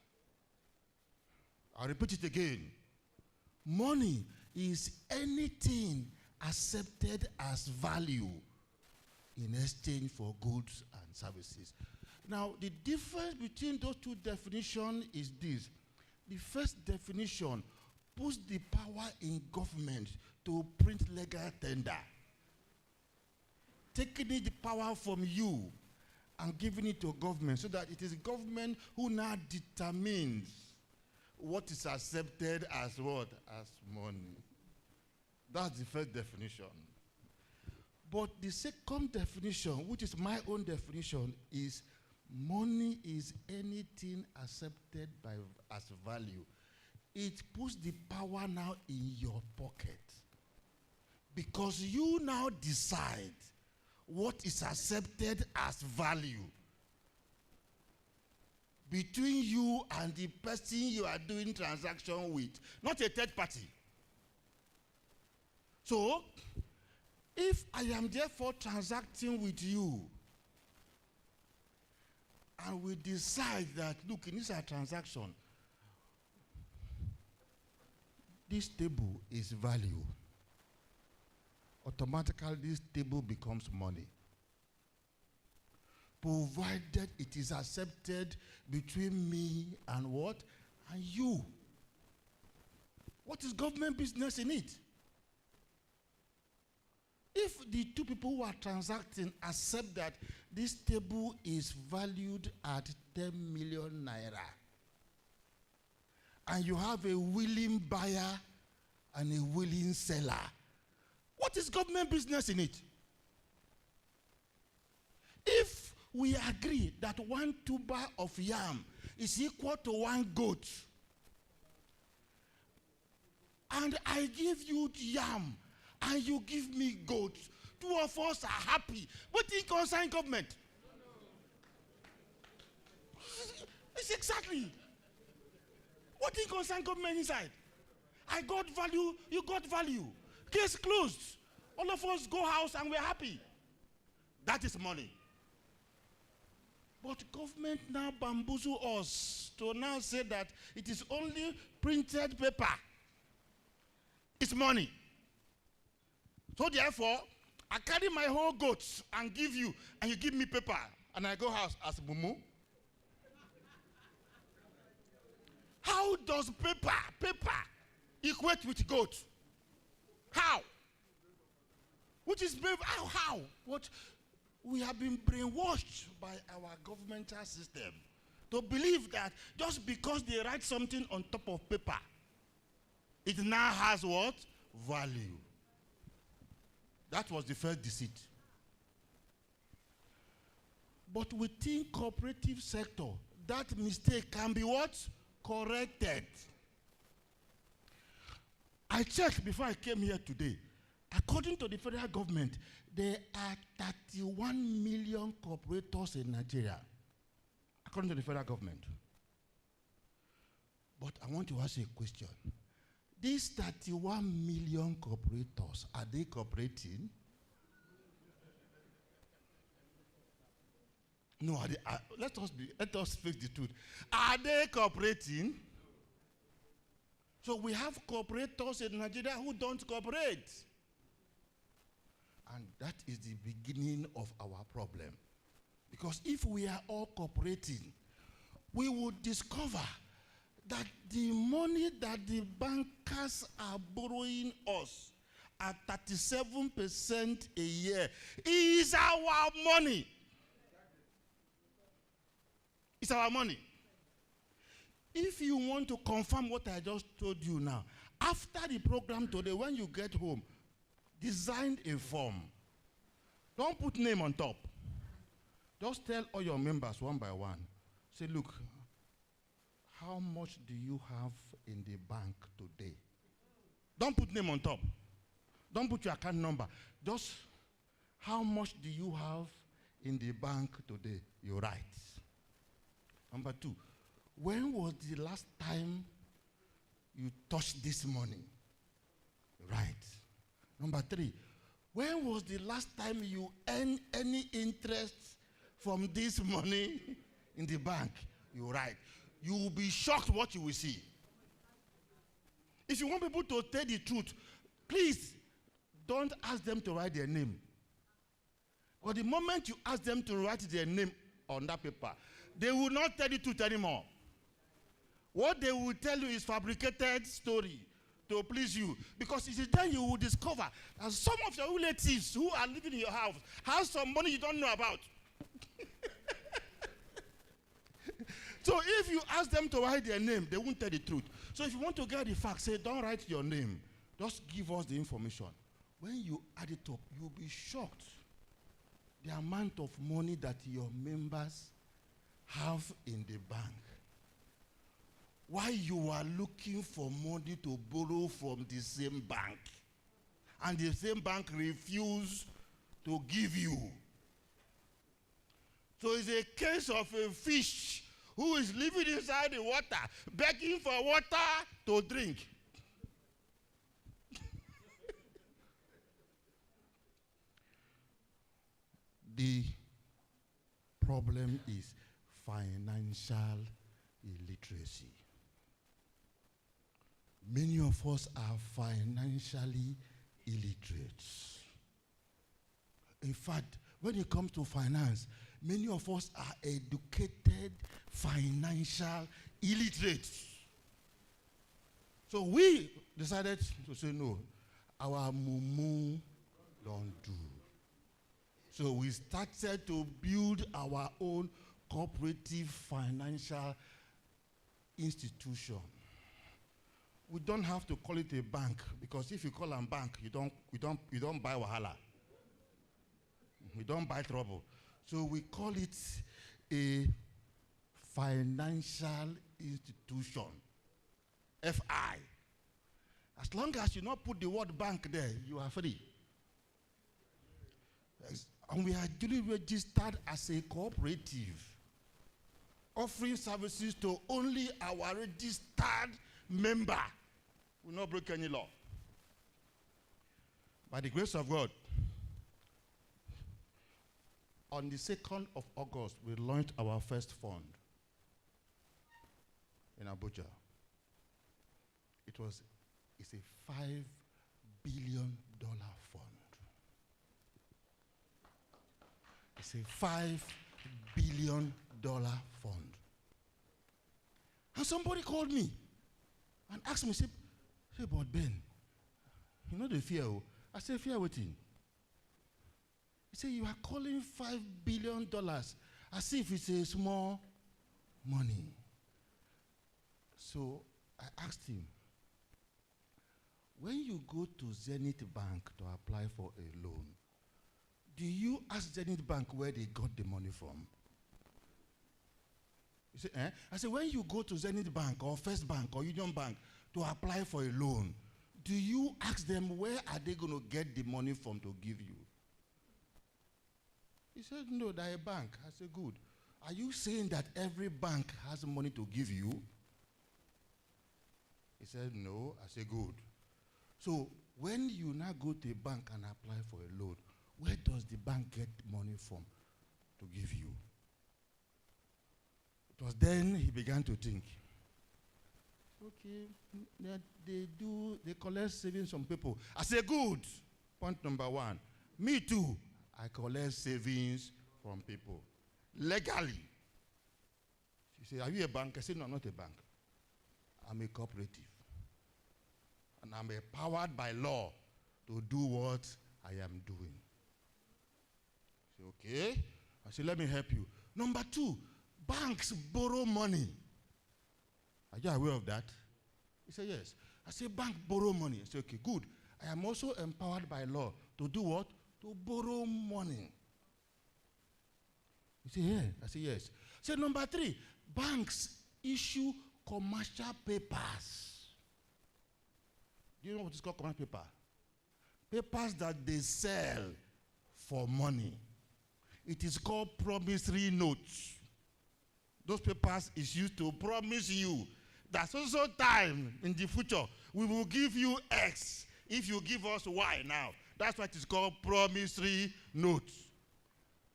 I'll repeat it again. Money is anything accepted as value in exchange for goods and services. Now, the difference between those two definitions is this. The first definition puts the power in government to print legal tender, taking the power from you and giving it to government, so that it is government who now determines what is accepted as what? As money. That's the first definition. But the second definition, which is my own definition, is money is anything accepted as value. It puts the power now in your pocket, because you now decide what is accepted as value between you and the person you are doing transaction with, not a third party. So, if I am therefore transacting with you, and we decide that, look, in this transaction, this table is value, automatically this table becomes money, provided it is accepted between me and what? And you. What is government business in it? If the two people who are transacting accept that this table is valued at 10 million naira, and you have a willing buyer and a willing seller, what is government business in it? If we agree that 1 tuber of yam is equal to 1 goat, and I give you yam and you give me goat, two of us are happy. What in concern government? It's exactly. What in concern government inside? I got value, you got value. Case closed. All of us go house and we're happy. That is money. But government now bamboozle us to now say that it is only printed paper. It's money. So therefore, I carry my whole goats and give you, and you give me paper, and I go house as mumu. How does paper equate with goat? How? Which is how? What? We have been brainwashed by our governmental system to believe that just because they write something on top of paper, it now has what? Value. That was the first deceit. But within cooperative sector, that mistake can be what? Corrected. I checked before I came here today. According to the federal government, there are 31 million cooperators in Nigeria. According to the federal government. But I want to ask you a question. These 31 million cooperators, are they cooperating? No, let us face the truth. Are they cooperating? So we have cooperators in Nigeria who don't cooperate. And that is the beginning of our problem. Because if we are all cooperating, we would discover that the money that the bankers are borrowing us at 37% a year is our money. It's our money. If you want to confirm what I just told you now, after the program today, when you get home, design a form. Don't put name on top. Just tell all your members one by one. Say, look, how much do you have in the bank today? Don't put name on top. Don't put your account number. Just how much do you have in the bank today? You write. Number 2, when was the last time you touched this money? Right. Number 3, when was the last time you earned any interest from this money in the bank? You write. You will be shocked what you will see. If you want people to tell the truth, please don't ask them to write their name. But the moment you ask them to write their name on that paper, they will not tell the truth anymore. What they will tell you is fabricated story to please you. Because it is then you will discover that some of your relatives who are living in your house have some money you don't know about. So if you ask them to write their name, they won't tell the truth. So if you want to get the facts, say, don't write your name. Just give us the information. When you add it up, you'll be shocked. The amount of money that your members have in the bank. Why you are looking for money to borrow from the same bank, and the same bank refuse to give you. So it's a case of a fish who is living inside the water, begging for water to drink. The problem is financial illiteracy. Many of us are financially illiterate. In fact, when it comes to finance, many of us are educated financial illiterates. So we decided to say no, our mumu don't do. So we started to build our own cooperative financial institution. We don't have to call it a bank, because if you call a bank, you don't buy wahala. You don't buy trouble. So we call it a financial institution, FI. As long as you not put the word bank there, you are free. And we are duly registered as a cooperative, offering services to only our registered member. We will not break any law. By the grace of God, on the 2nd of August, we launched our first fund in Abuja. It's a $5 billion fund. It's a $5 billion fund. And somebody called me and asked me, say, but Ben, you know the fear? I said, fear waiting. He said, you are calling $5 billion as if it's a small money. So I asked him, when you go to Zenith Bank to apply for a loan, do you ask Zenith Bank where they got the money from? He said, eh? I said, when you go to Zenith Bank or First Bank or Union Bank to apply for a loan, do you ask them where are they going to get the money from to give you? He said, no, they're a bank. I said, good. Are you saying that every bank has money to give you? He said, no. I said, good. So when you now go to a bank and apply for a loan, where does the bank get money from to give you? It was then he began to think, okay, they collect savings from people. I said, good. Point number one. Me too. I collect savings from people. Legally. She said, are you a bank? I said, no, I'm not a bank. I'm a cooperative. And I'm empowered by law to do what I am doing. I said, okay. I said, let me help you. Number two, banks borrow money. Are you aware of that? He said, yes. I said, bank borrow money. I said, okay, good. I am also empowered by law to do what? To borrow money. He said, yeah. I said, yes. I said, number three, banks issue commercial papers. Do you know what is called commercial paper? Papers that they sell for money. It is called promissory notes. Those papers is used to promise you that so time in the future we will give you X if you give us Y now. That's what is called promissory notes.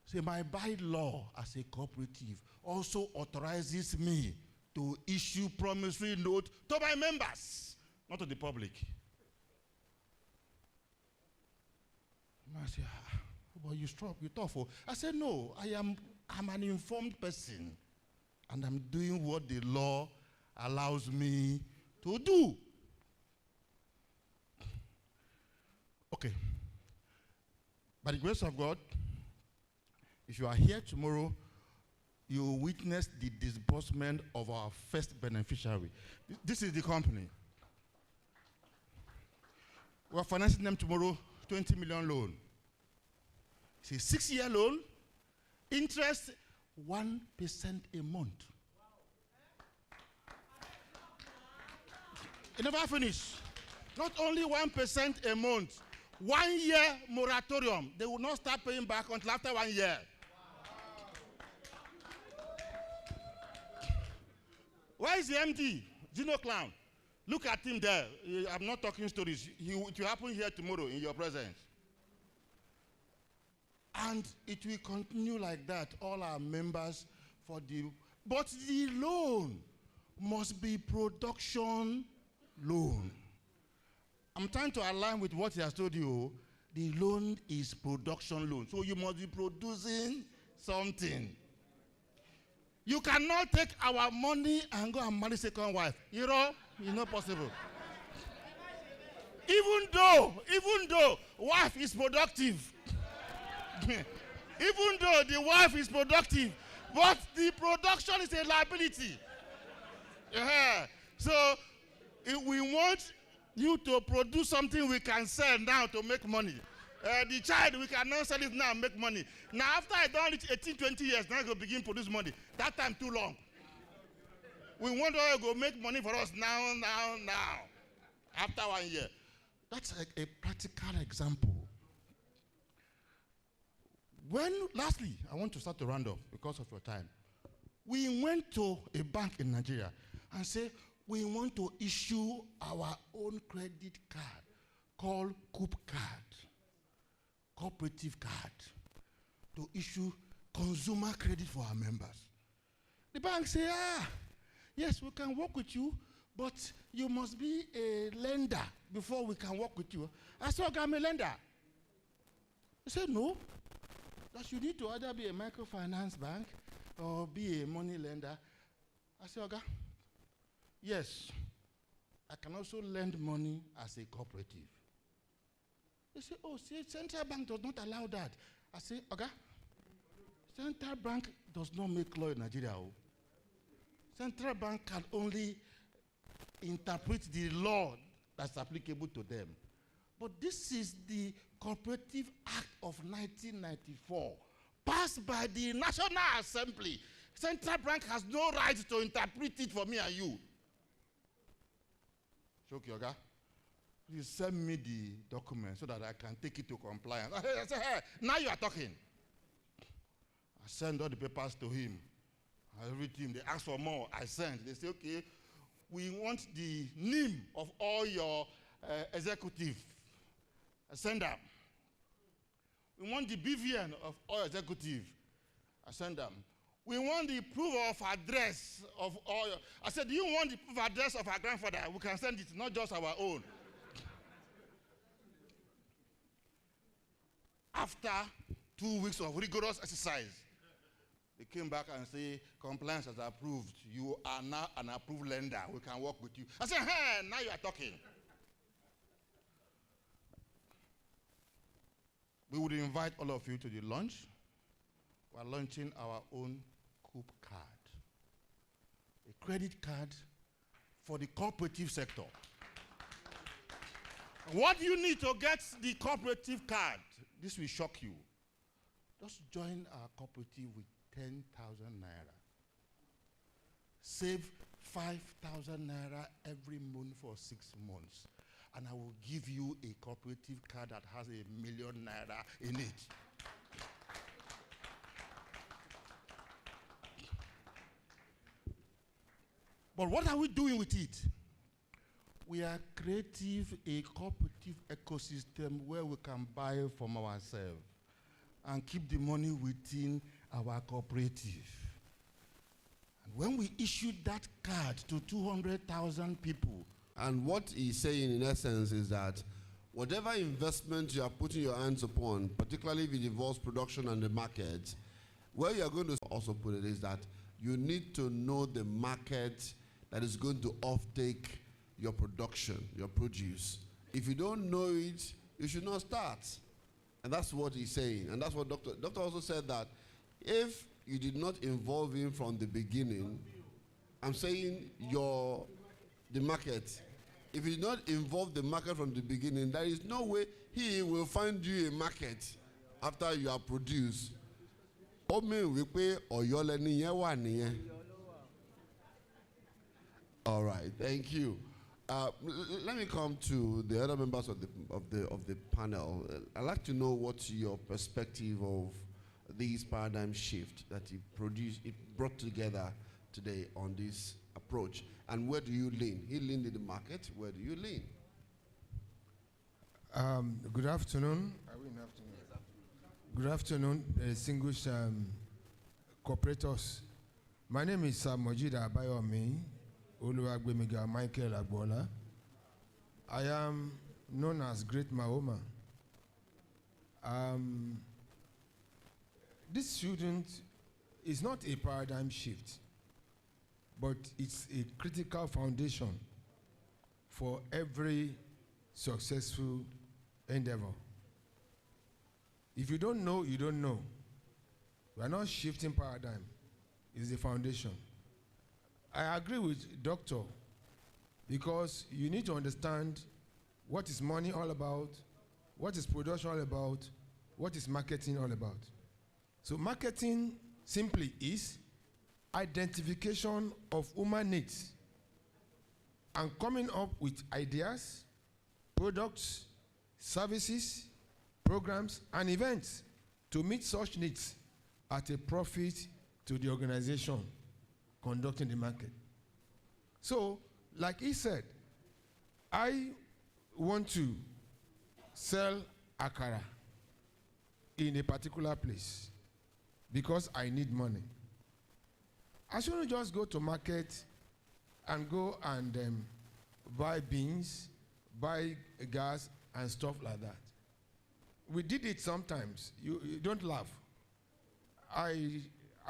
So my bylaw as a cooperative also authorizes me to issue promissory note to my members. not to the public. I say, but you stop, you tough. I said, no, I'm an informed person, and I'm doing what the law allows me to do. Okay. By the grace of God, if you are here tomorrow, you will witness the disbursement of our first beneficiary. This is the company. We are financing them tomorrow, 20 million loan. It's a 6-year loan, interest 1% a month. It never finished. Not only 1% a month, 1 year moratorium. They will not start paying back until after 1 year. Where is the MD? Gino Clown. Look at him there. I'm not talking stories. It will happen here tomorrow in your presence. And it will continue like that, all our members but the loan must be production loan. I'm trying to align with what he has told you. The loan is production loan. So you must be producing something. You cannot take our money and go and marry second wife. You know, it's not possible. Even though wife is productive, even though the wife is productive, but the production is a liability. So if we want you to produce something we can sell now to make money. The child, we cannot sell it now and make money. Now, after I don't reach 18, 20 years, now I go begin produce money. That time too long. We want to go make money for us now. After 1 year. That's a practical example. Lastly, I want to start to round up because of your time. We went to a bank in Nigeria and said, we want to issue our own credit card called Coop card, cooperative card, to issue consumer credit for our members. The bank said, yes, we can work with you, but you must be a lender before we can work with you. I said, okay, I'm a lender. He said, no, that you need to either be a microfinance bank or be a money lender. I said, okay, yes, I can also lend money as a cooperative. They say, oh, see, central bank does not allow that. I say, okay, central bank does not make law in Nigeria. Central bank can only interpret the law that's applicable to them. But this is the Cooperative Act of 1994, passed by the National Assembly. Central bank has no right to interpret it for me and you. Okay, you send me the document so that I can take it to compliance. I said, hey, now you are talking. I send all the papers to him. Everything. They ask for more. I send. They say, okay, we want the name of all your executive. I send them. We want the BVN of all executive. I send them. We want the proof of address of all your... I said, do you want the proof of address of our grandfather? We can send it, not just our own. After 2 weeks of rigorous exercise, they came back and say, compliance has approved. You are now an approved lender. We can work with you. I said, hey, now you are talking. We would invite all of you to the launch. We are launching our own Coop card, a credit card for the cooperative sector. What do you need to get the cooperative card? This will shock you. Just join our cooperative with 10,000 naira. Save 5,000 naira every month for 6 months. And I will give you a cooperative card that has 1 million naira in it. But what are we doing with it? We are creating a cooperative ecosystem where we can buy from ourselves and keep the money within our cooperative. And when we issue that card to 200,000 people, And what he's saying in essence is that whatever investment you are putting your hands upon, particularly if it involves production and the market, where you are going to also put it is that you need to know the market that is going to offtake your production, your produce. If you don't know it, you should not start. And that's what he's saying. And that's what Doctor also said, that if you did not involve him from the beginning, I'm saying the market. If you did not involve the market from the beginning, there is no way he will find you a market after you are produced. All right, thank you. Let me come to the other members of the panel. I'd like to know what's your perspective of these paradigm shift that it brought together today on this approach, and where do you lean? He leaned in the market. Where do you lean? Good afternoon. Are we in afternoon? Good afternoon, distinguished cooperators. My name is Mojida Abayomi Oluwagbemiga Michael Agbola. I am known as Great Mahoma. This student is not a paradigm shift, but it's a critical foundation for every successful endeavor. If you don't know, you don't know. We are not shifting paradigm. It's the foundation. I agree with Doctor, because you need to understand what is money all about, what is production all about, what is marketing all about. So marketing simply is identification of human needs and coming up with ideas, products, services, programs, and events to meet such needs at a profit to the organization conducting the market. So, like he said, I want to sell akara in a particular place because I need money. I shouldn't just go to market and go and buy beans, buy gas, and stuff like that. We did it sometimes. You don't laugh. I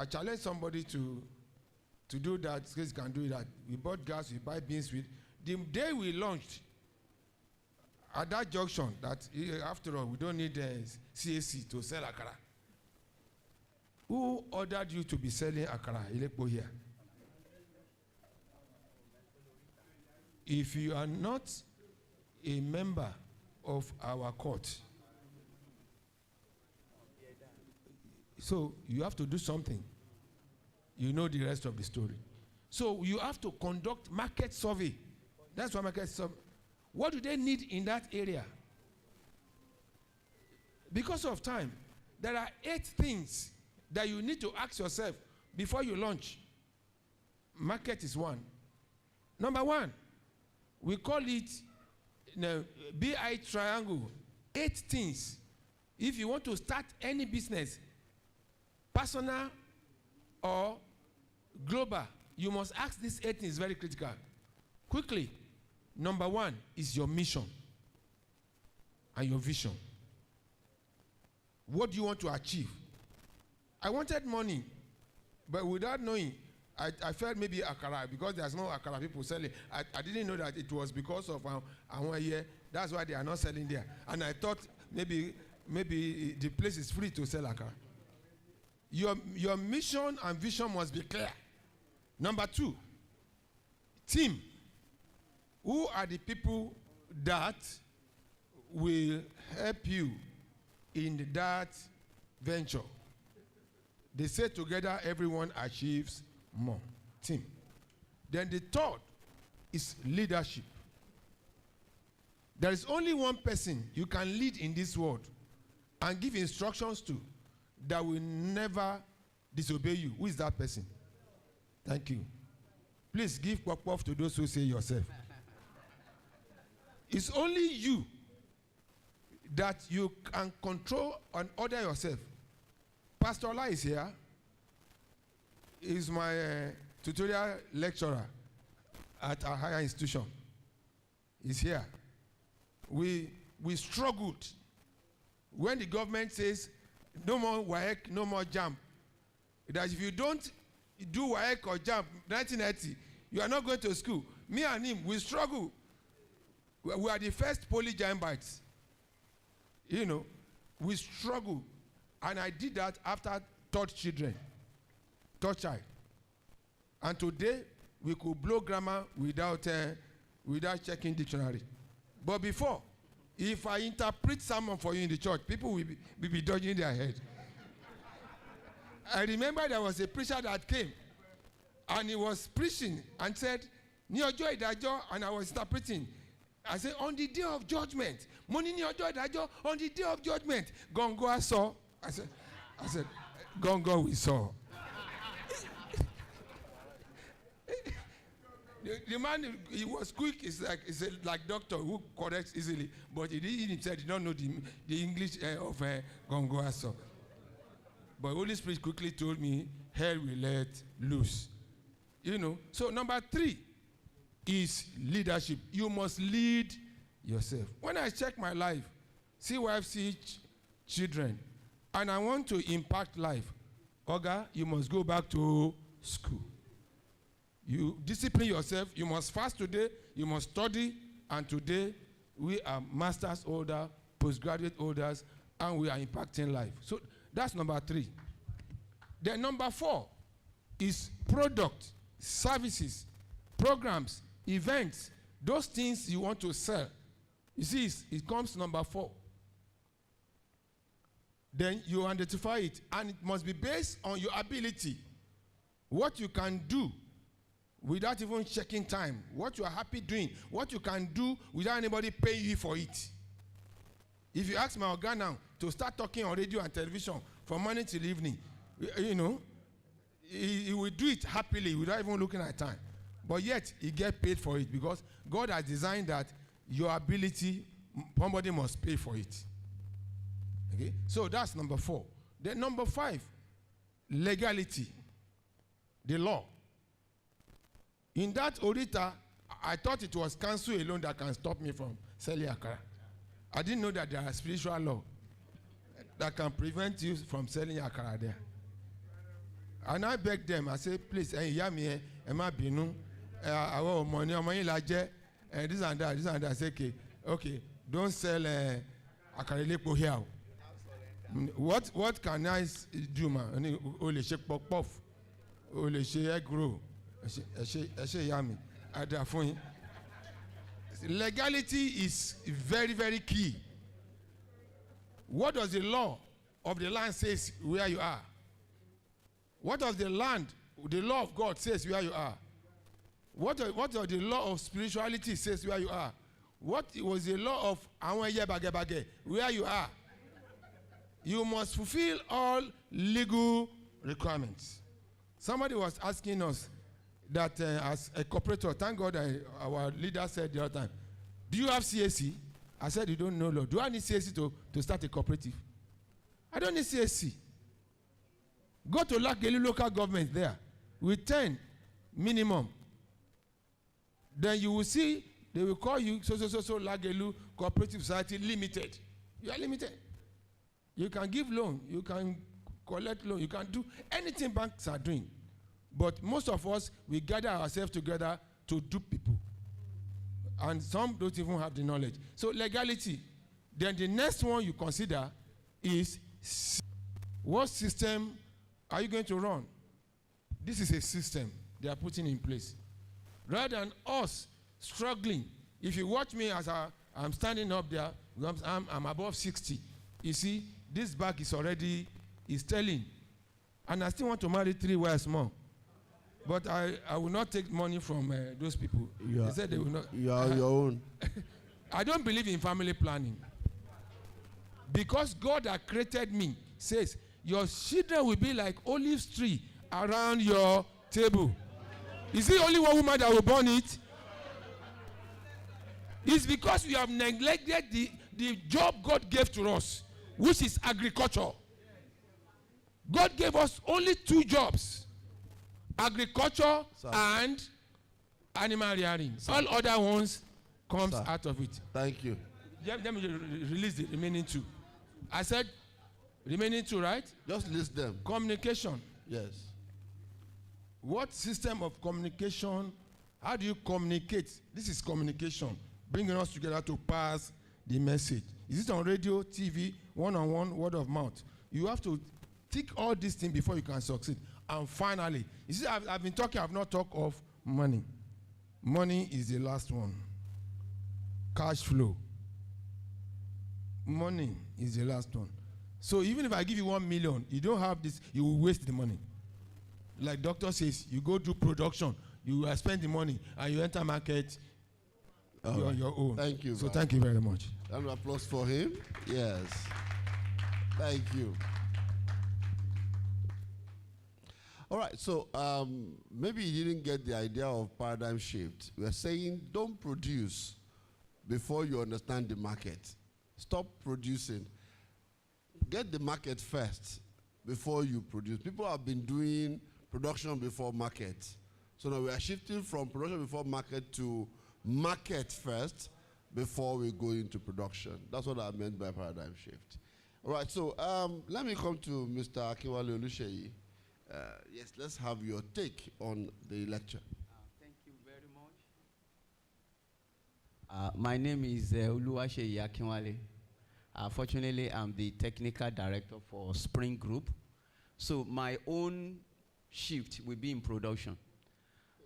challenge somebody to do that, because he can do that. We bought gas, we buy beans. The day we launched, at that junction, that after all, we don't need CAC to sell akara. Who ordered you to be selling akara? Ilepo here. If you are not a member of our court, so you have to do something. You know the rest of the story. So you have to conduct market survey. That's what market survey. What do they need in that area? Because of time, there are 8 things that you need to ask yourself before you launch. Market is one. Number 1, we call it BI triangle. 8 things. If you want to start any business, personal or global, you must ask these 8 things, very critical. Quickly, number 1 is your mission and your vision. What do you want to achieve? I wanted money, but without knowing, I felt maybe akara, because there's no akara people selling. I didn't know that it was because of our year. That's why they are not selling there. And I thought maybe the place is free to sell akara. Your mission and vision must be clear. Number 2, team. Who are the people that will help you in that venture? They say together everyone achieves more. Team. Then the 3rd is leadership. There is only one person you can lead in this world and give instructions to that will never disobey you. Who is that person? Thank you. Please give pop-off to those who say yourself. It's only you that you can control and order yourself. Pastor Ola is here. He's my tutorial lecturer at a higher institution. is here. We struggled. When the government says no more WAEC, no more JAMB, that if you don't do WAEC or JAMB 1990, you are not going to school. Me and him, we struggle. We are the first poly Jambites. You know, we struggle. And I did that after third child. And today, we could blow grammar without checking dictionary. But before, if I interpret sermon for you in the church, people will be dodging their head. I remember there was a preacher that came, and he was preaching and said, Ní ọjọ́ ìdájọ́, and I was interpreting. I said, on the day of judgment. Mo ní ní ọjọ́ ìdájọ́, on the day of judgment. Gongo I saw. I said, Gongo we saw. The man, he was quick. He's like doctor who corrects easily, but he did not know the English of Gongo I saw. But Holy Spirit quickly told me, hell will let loose. You know. So number 3 is leadership. You must lead yourself. When I check my life, see wife, see children, and I want to impact life, Oga, you must go back to school. You discipline yourself. You must fast today. You must study. And today, we are master's holder, postgraduate holders, and we are impacting life. So that's number 3. Then number 4 is product, services, programs, events, those things you want to sell. You see, it comes number 4. Then you identify it, and it must be based on your ability. What you can do without even checking time, what you are happy doing, what you can do without anybody paying you for it. If you ask my Oga now to start talking on radio and television from morning till evening, you know, he will do it happily without even looking at time. But yet, he gets paid for it because God has designed that your ability, somebody must pay for it. Okay? So that's number 4. Then number 5, legality, the law. In that Orita, I thought it was council alone that can stop me from selling akara. I didn't know that there are spiritual law that can prevent you from selling akara there. And I begged them, I said, please, yami, ema binu, our money, la je, this and that, this and that. I said, okay, don't sell akara lepo here. What can I do, man? Only shake pop puff, only shake egg roll. Legality is very, very key. What does the law of the land says where you are? What does the land, the law of God says where you are? What does the law of spirituality says where you are? What was the law of where you are? You must fulfill all legal requirements. Somebody was asking us that as a cooperator, thank God our leader said the other time, do you have CAC? I said, you don't know, Lord. Do I need CAC to start a cooperative? I don't need CAC. Go to Lagelu local government there with 10 minimum. Then you will see, they will call you so Lagelu Cooperative Society Limited. You are limited. You can give loan, you can collect loan, you can do anything banks are doing. But most of us, we gather ourselves together to dupe people. And some don't even have the knowledge. So legality. Then the next one you consider is what system are you going to run? This is a system they are putting in place. Rather than us struggling. If you watch me as I'm standing up there, I'm above 60. You see, this bag is telling. And I still want to marry 3 wives more. But I will not take money from those people. They said they will not. You are your own. I don't believe in family planning. Because God that created me says, your children will be like olive tree around your table. Is it only one woman that will born it? It's because we have neglected the job God gave to us, which is agriculture. God gave us only 2 jobs. Agriculture and animal rearing. All other ones comes Sir. out of it. Thank you. Let me release the remaining two. I said remaining two, right? Just list them. Communication. Yes. What system of communication? How do you communicate? This is communication, bringing us together to pass the message. Is it on radio, TV, one-on-one, word of mouth? You have to tick all these things before you can succeed. And finally, you see, I've been talking, I've not talked of money. Money is the last one. Cash flow. Money is the last one. So even if I give you 1 million, you don't have this, you will waste the money. Like doctor says, you go do production, you spend the money, and you enter market, you're on your own. Thank you. So thank you very much. Round of applause for him. Yes. Thank you. All right, so maybe you didn't get the idea of paradigm shift. We are saying don't produce before you understand the market. Stop producing. Get the market first before you produce. People have been doing production before market. So now we are shifting from production before market to market first before we go into production. That's what I meant by paradigm shift. All right, so let me come to Mr. Akinwale-Oluseyi. Yes, let's have your take on the lecture. Thank you very much. My name is Oluwaseyi Akinwale. Fortunately, I'm the technical director for Spring Group. So my own shift will be in production.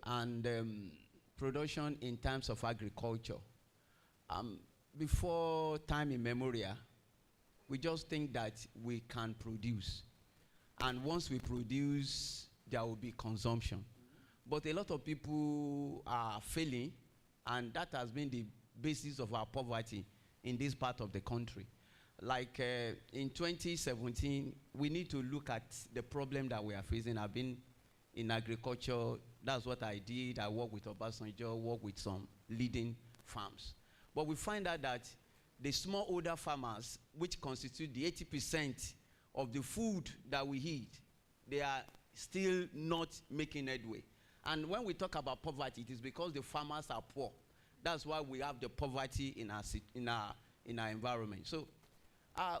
And production in terms of agriculture. Before time immemorial, we just think that we can produce. And once we produce, there will be consumption. But a lot of people are failing, and that has been the basis of our poverty in this part of the country. Like in 2017, we need to look at the problem that we are facing. I've been in agriculture. That's what I did. I worked with Obasanjo, worked with some leading farms. But we find out that the smallholder farmers, which constitute the 80% of the food that we eat, they are still not making headway. And when we talk about poverty, it is because the farmers are poor. That's why we have the poverty in our environment. So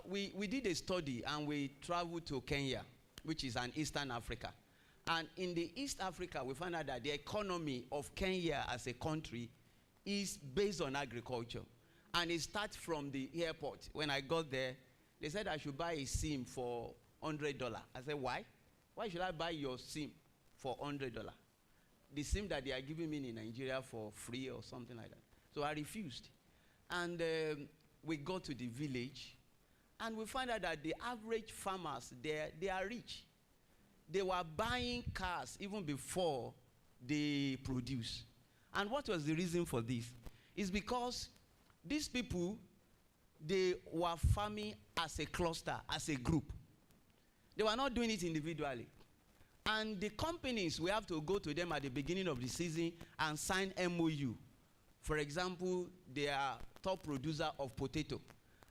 we did a study and we traveled to Kenya, which is an Eastern Africa. And in the East Africa, we found out that the economy of Kenya as a country is based on agriculture. And it starts from the airport. When I got there, they said I should buy a SIM for $100. I said, why? Why should I buy your SIM for $100? The SIM that they are giving me in Nigeria for free or something like that. So I refused. And we go to the village, and we find out that the average farmers there, they are rich. They were buying cars even before they produce. And what was the reason for this? It's because these people, they were farming as a cluster, as a group. They were not doing it individually. And the companies, we have to go to them at the beginning of the season and sign MOU. For example, they are top producer of potato.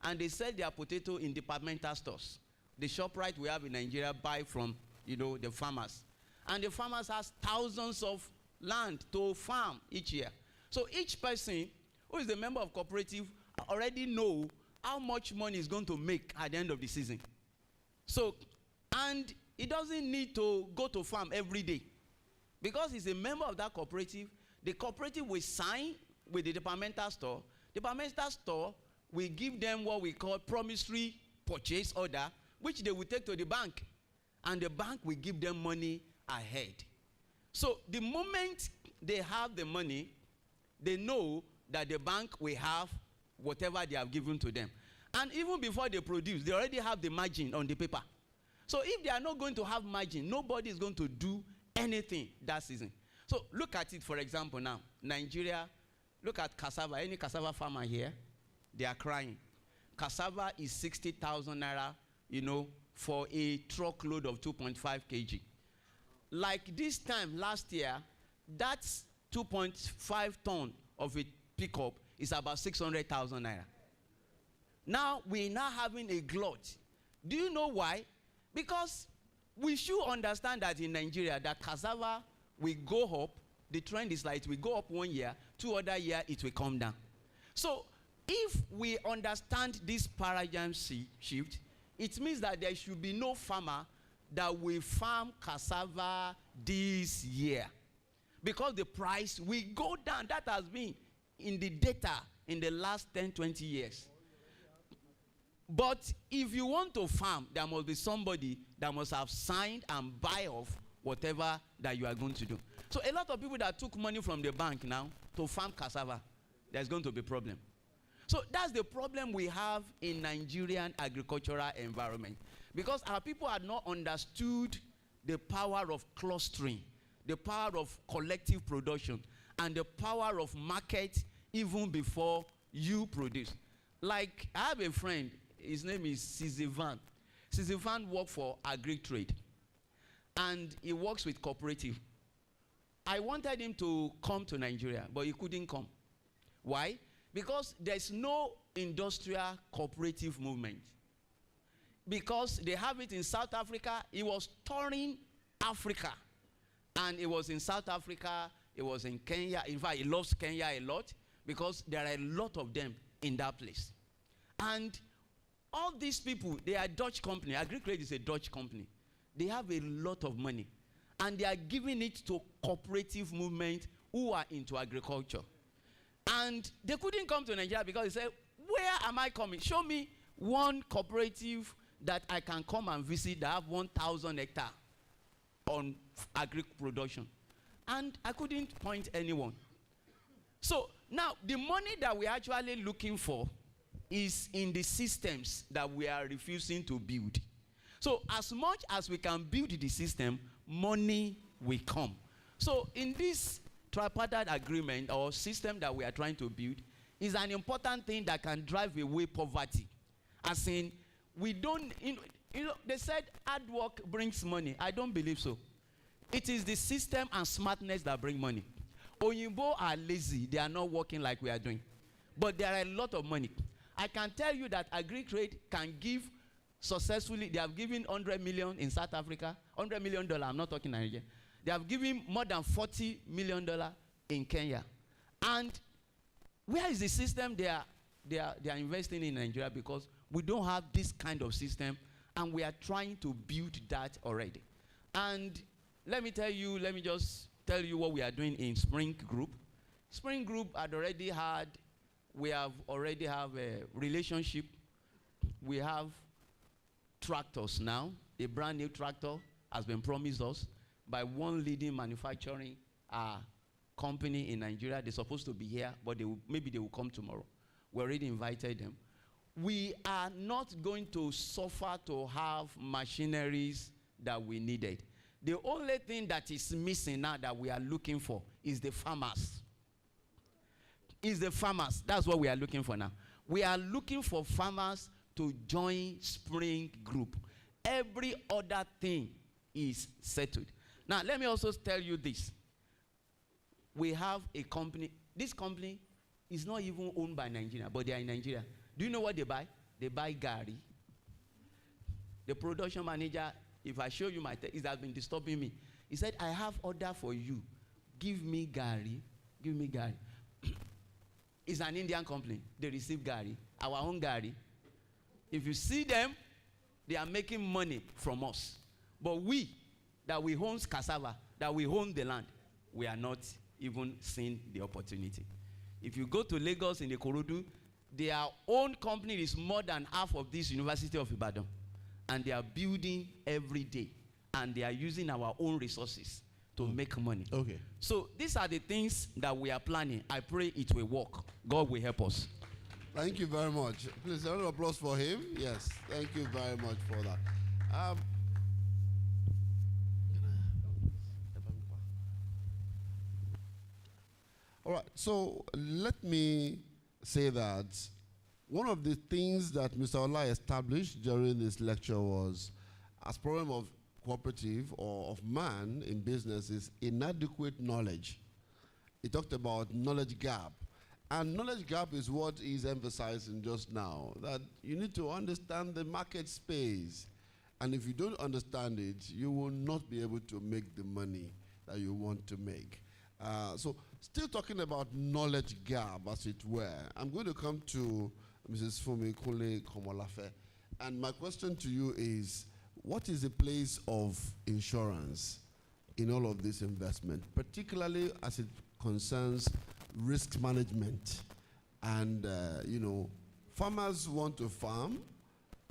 And they sell their potato in departmental stores. The ShopRite we have in Nigeria buy from, the farmers. And the farmers has thousands of land to farm each year. So each person who is a member of cooperative already know how much money is going to make at the end of the season. So, and he doesn't need to go to farm every day. Because he's a member of that cooperative, the cooperative will sign with the departmental store. The departmental store will give them what we call promissory purchase order, which they will take to the bank. And the bank will give them money ahead. So the moment they have the money, they know that the bank will have whatever they have given to them. And even before they produce, they already have the margin on the paper. So if they are not going to have margin, nobody is going to do anything that season. So look at it, for example, now. Nigeria, look at cassava. Any cassava farmer here, they are crying. Cassava is 60,000 naira, for a truckload of 2.5 kg. Like this time last year, that's 2.5 ton of a pickup is about 600,000 naira. Now we're now having a glut. Do you know why? Because we should understand that in Nigeria, that cassava will go up. The trend is like it will go up 1 year, 2 other years it will come down. So if we understand this paradigm shift, it means that there should be no farmer that will farm cassava this year, because the price will go down. That has been in the data in the last 10, 20 years. But if you want to farm, there must be somebody that must have signed and buy off whatever that you are going to do. So a lot of people that took money from the bank now to farm cassava, there's going to be a problem. So that's the problem we have in Nigerian agricultural environment, because our people had not understood the power of clustering, the power of collective production, and the power of market even before you produce. Like, I have a friend, his name is Sizivan. Sizivan works for Agri-Trade, and he works with cooperative. I wanted him to come to Nigeria, but he couldn't come. Why? Because there's no industrial cooperative movement. Because they have it in South Africa, he was touring Africa. And it was in South Africa, it was in Kenya. In fact, he loves Kenya a lot, because there are a lot of them in that place. And all these people, they are Dutch company. Agri-Trade is a Dutch company. They have a lot of money. And they are giving it to cooperative movement who are into agriculture. And they couldn't come to Nigeria because they said, where am I coming? Show me one cooperative that I can come and visit that have 1,000 hectares on agri production. And I couldn't point anyone. So now the money that we're actually looking for is in the systems that we are refusing to build. So as much as we can build the system, money will come. So in this tripartite agreement or system that we are trying to build is an important thing that can drive away poverty. As in, we don't, you know, they said hard work brings money. I don't believe so. It is the system and smartness that bring money. Oyinbo are lazy. They are not working like we are doing. But there are a lot of money. I can tell you that Agri-Trade can give successfully, they have given 100 million in South Africa, $100 million, I'm not talking Nigeria. They have given more than $40 million in Kenya. And where is the system they are investing in Nigeria? Because we don't have this kind of system, and we are trying to build that already. And let me just tell you what we are doing in Spring Group. Spring Group we have already have a relationship. We have tractors now. A brand new tractor has been promised us by one leading manufacturing company in Nigeria. They're supposed to be here, but maybe they will come tomorrow. We already invited them. We are not going to suffer to have machineries that we needed. The only thing that is missing now that we are looking for is the farmers. Is the farmers. That's what we are looking for now. We are looking for farmers to join Spring Group. Every other thing is settled. Now, let me also tell you this. We have a company. This company is not even owned by Nigeria, but they are in Nigeria. Do you know what they buy? They buy gari. The production manager, if I show you my text, it has been disturbing me. He said, I have order for you. Give me gari. Give me gari. It's an Indian company. They receive gari. Our own gari. If you see them, they are making money from us. But we, that we own cassava, that we own the land, we are not even seeing the opportunity. If you go to Lagos in the Ikorodu, their own company is more than half of this University of Ibadan. And they are building every day. And they are using our own resources to make money. Okay. So these are the things that we are planning. I pray it will work. God will help us. Thank you very much. Please, a round of applause for him. Yes, thank you very much for that. All right, so let me say that one of the things that Mr. Ola established during this lecture was, as problem of cooperative or of man in business, is inadequate knowledge. He talked about knowledge gap. And knowledge gap is what he's emphasizing just now, that you need to understand the market space. And if you don't understand it, you will not be able to make the money that you want to make. So Still talking about knowledge gap, as it were. I'm going to come to Mrs. Fumi Kule Komolafe. And my question to you is, what is the place of insurance in all of this investment, particularly as it concerns risk management? And, farmers want to farm,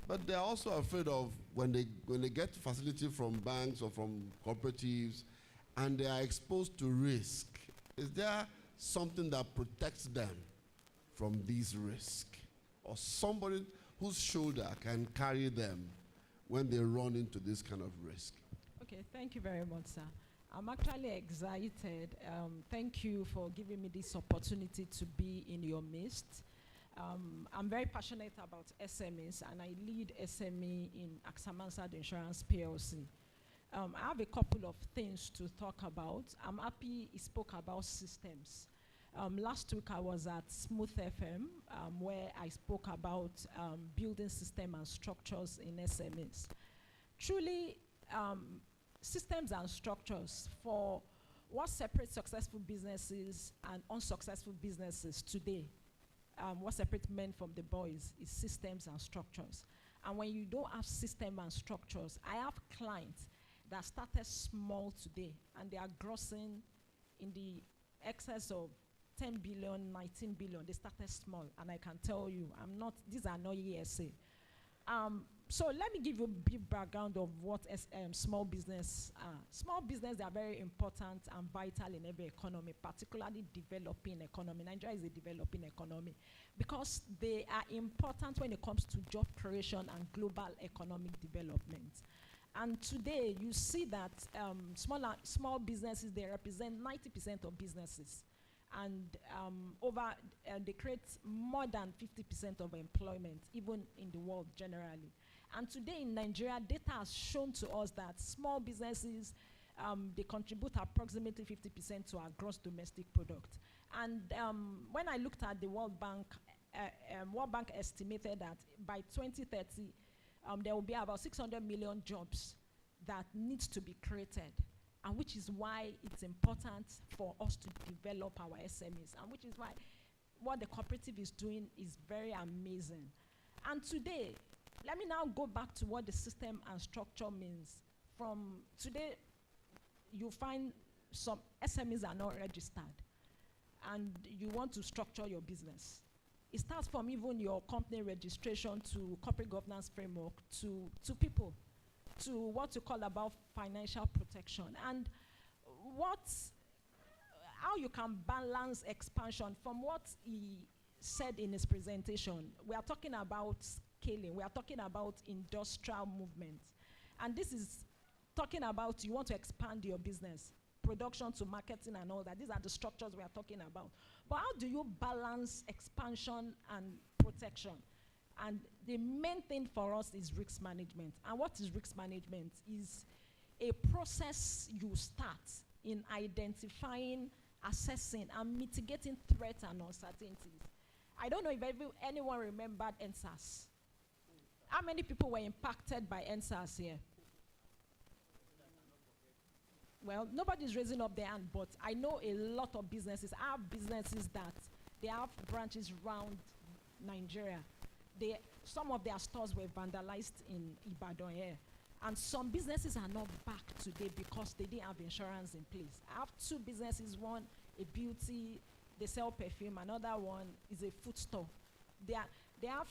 but they're also afraid of when they get facility from banks or from cooperatives and they are exposed to risk. Is there something that protects them from these risks? Or somebody whose shoulder can carry them when they run into this kind of risk? Okay, thank you very much, sir. I'm actually excited. Thank you for giving me this opportunity to be in your midst. I'm very passionate about SMEs, and I lead SME in Axamansard Insurance PLC. I have a couple of things to talk about. I'm happy he spoke about systems. Last week I was at Smooth FM, where I spoke about building system and structures in SMEs. Truly, systems and structures for what separates successful businesses and unsuccessful businesses today. What separates men from the boys is systems and structures. And when you don't have system and structures, I have clients that started small today, and they are grossing in the excess of 10 billion, 19 billion. They started small, and I can tell you, these are not ESA. So let me give you a brief background of what small business are. Small business, they are very important and vital in every economy, particularly developing economy. Nigeria is a developing economy because they are important when it comes to job creation and global economic development. And today, you see that small businesses, they represent 90% of businesses. And they create more than 50% of employment, even in the world generally. And today in Nigeria, data has shown to us that small businesses, they contribute approximately 50% to our gross domestic product. And when I looked at the World Bank estimated that by 2030, there will be about 600 million jobs that needs to be created, and which is why it's important for us to develop our SMEs, and which is why what the cooperative is doing is very amazing. And today, let me now go back to what the system and structure means. From today, you find some SMEs are not registered, and you want to structure your business. It starts from even your company registration to corporate governance framework to people, to what you call about financial protection, and how you can balance expansion. From what he said in his presentation, we are talking about scaling, we are talking about industrial movement, and this is talking about you want to expand your business, production to marketing and all that. These are the structures we are talking about. But how do you balance expansion and protection? And the main thing for us is risk management. And what is risk management? Is a process you start in identifying, assessing, and mitigating threats and uncertainties. I don't know if anyone remembered NSAS. How many people were impacted by NSAS here? Well, nobody's raising up their hand, but I know a lot of businesses. I have businesses that they have branches around Nigeria. Some of their stores were vandalized in Ibadan here. And some businesses are not back today because they didn't have insurance in place. I have two businesses, one a beauty, they sell perfume, another one is a food store. They have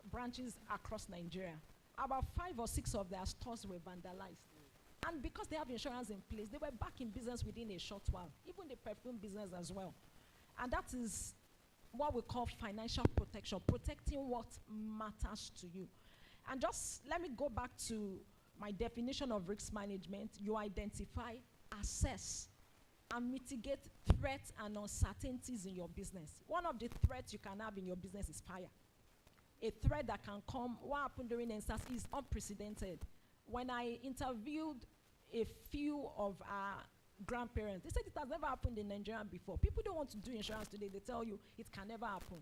branches across Nigeria. About 5 or 6 of their stores were vandalized. And because they have insurance in place, they were back in business within a short while, even the perfume business as well. And that is what we call financial protection, protecting what matters to you. And just let me go back to my definition of risk management. You identify, assess, and mitigate threats and uncertainties in your business. One of the threats you can have in your business is fire. A threat that can come, what happened during NSAS is unprecedented. When I interviewed a few of our grandparents, they said it has never happened in Nigeria before. People don't want to do insurance today. They tell you it can never happen.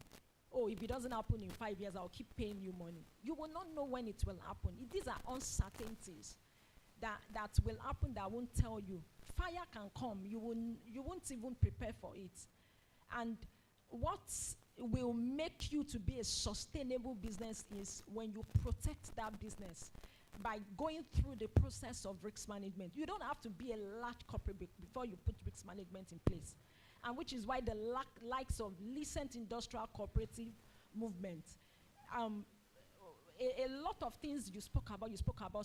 Oh, if it doesn't happen in 5 years, I'll keep paying you money. You will not know when it will happen. These are uncertainties that will happen that won't tell you. Fire can come, you won't even prepare for it. And what will make you to be a sustainable business is when you protect that business by going through the process of risk management. You don't have to be a large corporate before you put risk management in place. And which is why the likes of Lucent Industrial Cooperative movement, a lot of things you spoke about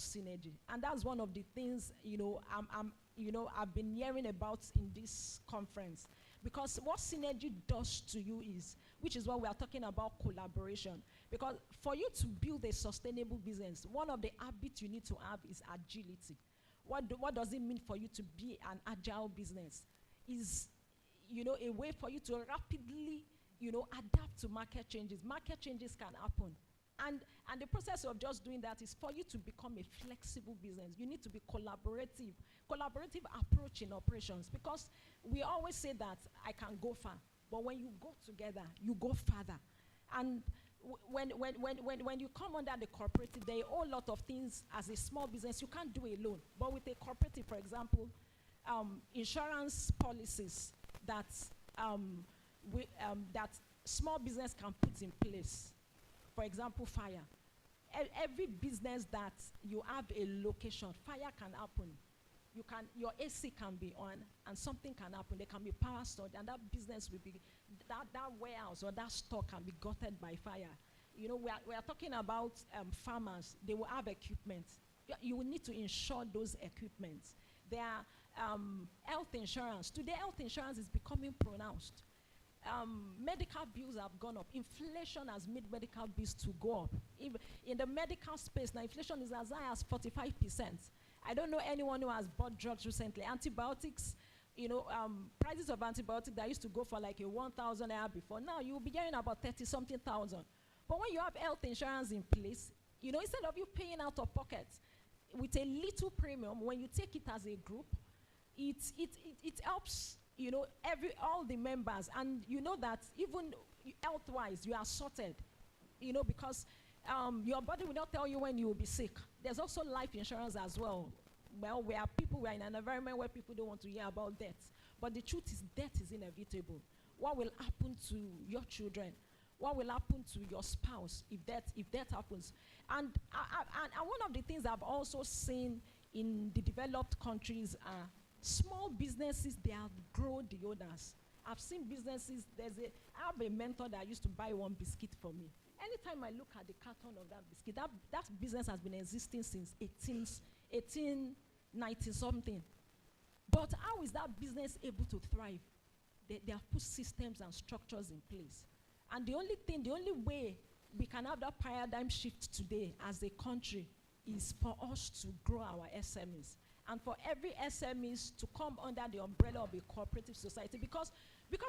synergy. And that's one of the things, I've been hearing about in this conference. Because what synergy does to you is, which is what we are talking about, collaboration. Because for you to build a sustainable business, one of the habits you need to have is agility. What does it mean for you to be an agile business? Is, a way for you to rapidly, adapt to market changes. Market changes can happen. And the process of just doing that is for you to become a flexible business. You need to be collaborative approach in operations, because we always say that I can go far, but when you go together, you go farther. And when you come under the cooperative, there are a whole lot of things as a small business you can't do alone. But with a cooperative, for example, insurance policies that that small business can put in place. For example, fire. Every business that you have a location, fire can happen. Your AC can be on, and something can happen. There can be power stored, and that business will be, that warehouse or that store can be gutted by fire. We are talking about farmers. They will have equipment. You will need to insure those equipments. There are health insurance. Today, health insurance is becoming pronounced. Medical bills have gone up. Inflation has made medical bills to go up. In the medical space, now inflation is as high as 45%. I don't know anyone who has bought drugs recently. Antibiotics, prices of antibiotics that used to go for like a 1,000 naira before, now you'll be getting about 30-something thousand. But when you have health insurance in place, instead of you paying out of pocket with a little premium, when you take it as a group, it helps, all the members. And you know that even health-wise, you are sorted, because your body will not tell you when you will be sick. There's also life insurance as well. Well, we are in an environment where people don't want to hear about death. But the truth is, death is inevitable. What will happen to your children? What will happen to your spouse if that happens? And one of the things I've also seen in the developed countries are small businesses, they outgrow the others. I've seen businesses, I have a mentor that used to buy one biscuit for me. Anytime I look at the carton of that biscuit, that business has been existing since 1890-something. But how is that business able to thrive? They have put systems and structures in place. And the only way we can have that paradigm shift today as a country is for us to grow our SMEs. And for every SMEs to come under the umbrella of a cooperative society. Because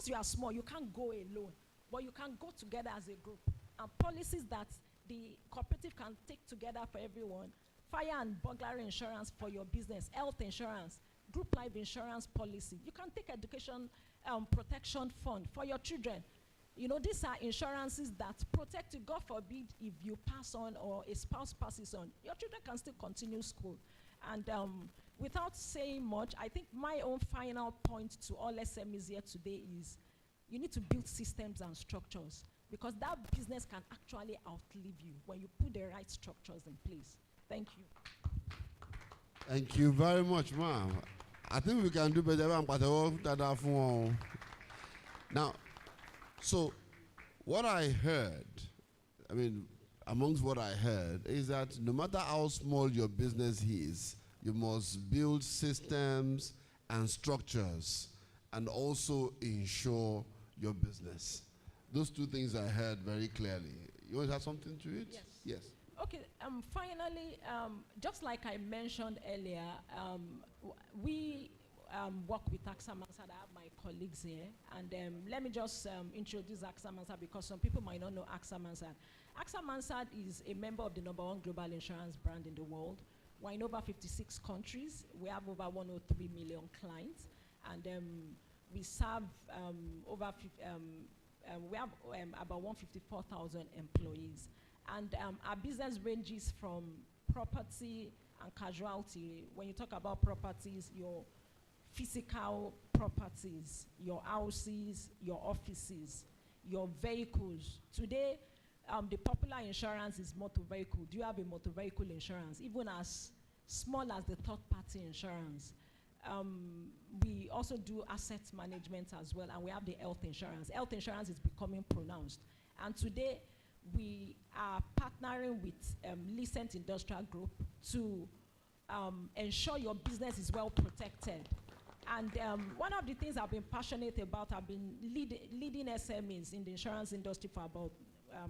you are small, you can't go alone. But you can go together as a group. And policies that the cooperative can take together for everyone. Fire and burglary insurance for your business. Health insurance. Group life insurance policy. You can take education protection fund for your children. These are insurances that protect you. God forbid if you pass on or a spouse passes on, your children can still continue school. And without saying much, I think my own final point to all SMEs here today is you need to build systems and structures, because that business can actually outlive you when you put the right structures in place. Thank you. Thank you very much, ma'am. I think we can do better. Now, so what I heard, amongst what I heard, is that no matter how small your business is, you must build systems and structures and also insure your business. Those two things I heard very clearly. You want to add something to it? Yes. Yes. Okay, finally, just like I mentioned earlier, we work with AXA Mansard. I have my colleagues here. And let me just introduce AXA Mansard, because some people might not know AXA Mansard. AXA Mansard is a member of the #1 global insurance brand in the world. We're in over 56 countries. We have over 103 million clients. And we serve we have about 154,000 employees. And our business ranges from property and casualty. When you talk about properties, your physical properties, your houses, your offices, your vehicles. Today, the popular insurance is motor vehicle. Do you have a motor vehicle insurance? Even as small as the third-party insurance. We also do asset management as well, and we have the health insurance. Health insurance is becoming pronounced. And today, we are partnering with Lucent Industrial Group to ensure your business is well protected. And one of the things I've been passionate about, I've been leading SMEs in the insurance industry for about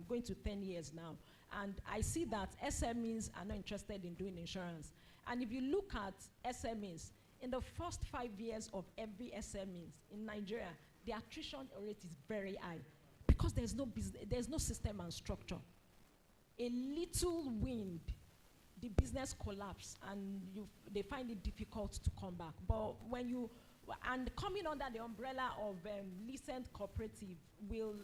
going to 10 years now. And I see that SMEs are not interested in doing insurance. And if you look at SMEs, in the first 5 years of every SMEs in Nigeria, the attrition rate is very high because there's no system and structure. A little wind, the business collapse, and they find it difficult to come back. But when you, and coming under the umbrella of Lucent Cooperative will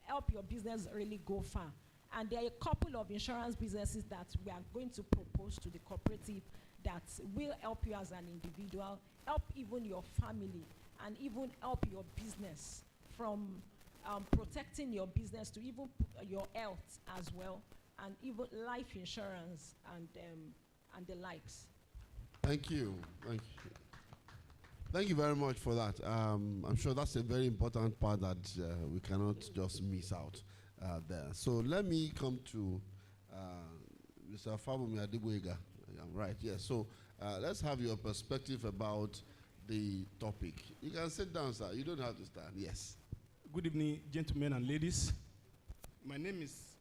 help your business really go far. And there are a couple of insurance businesses that we are going to propose to the cooperative that will help you as an individual, help even your family, and even help your business from protecting your business to even your health as well, and even life insurance and the likes. Thank you. Thank you. Thank you very much for that. I'm sure that's a very important part that we cannot just miss out there. So let me come to Mr. Fabumi Adegboyega. I'm right, yes. So let's have your perspective about the topic. You can sit down, sir. You don't have to stand. Yes. Good evening, gentlemen and ladies. My name is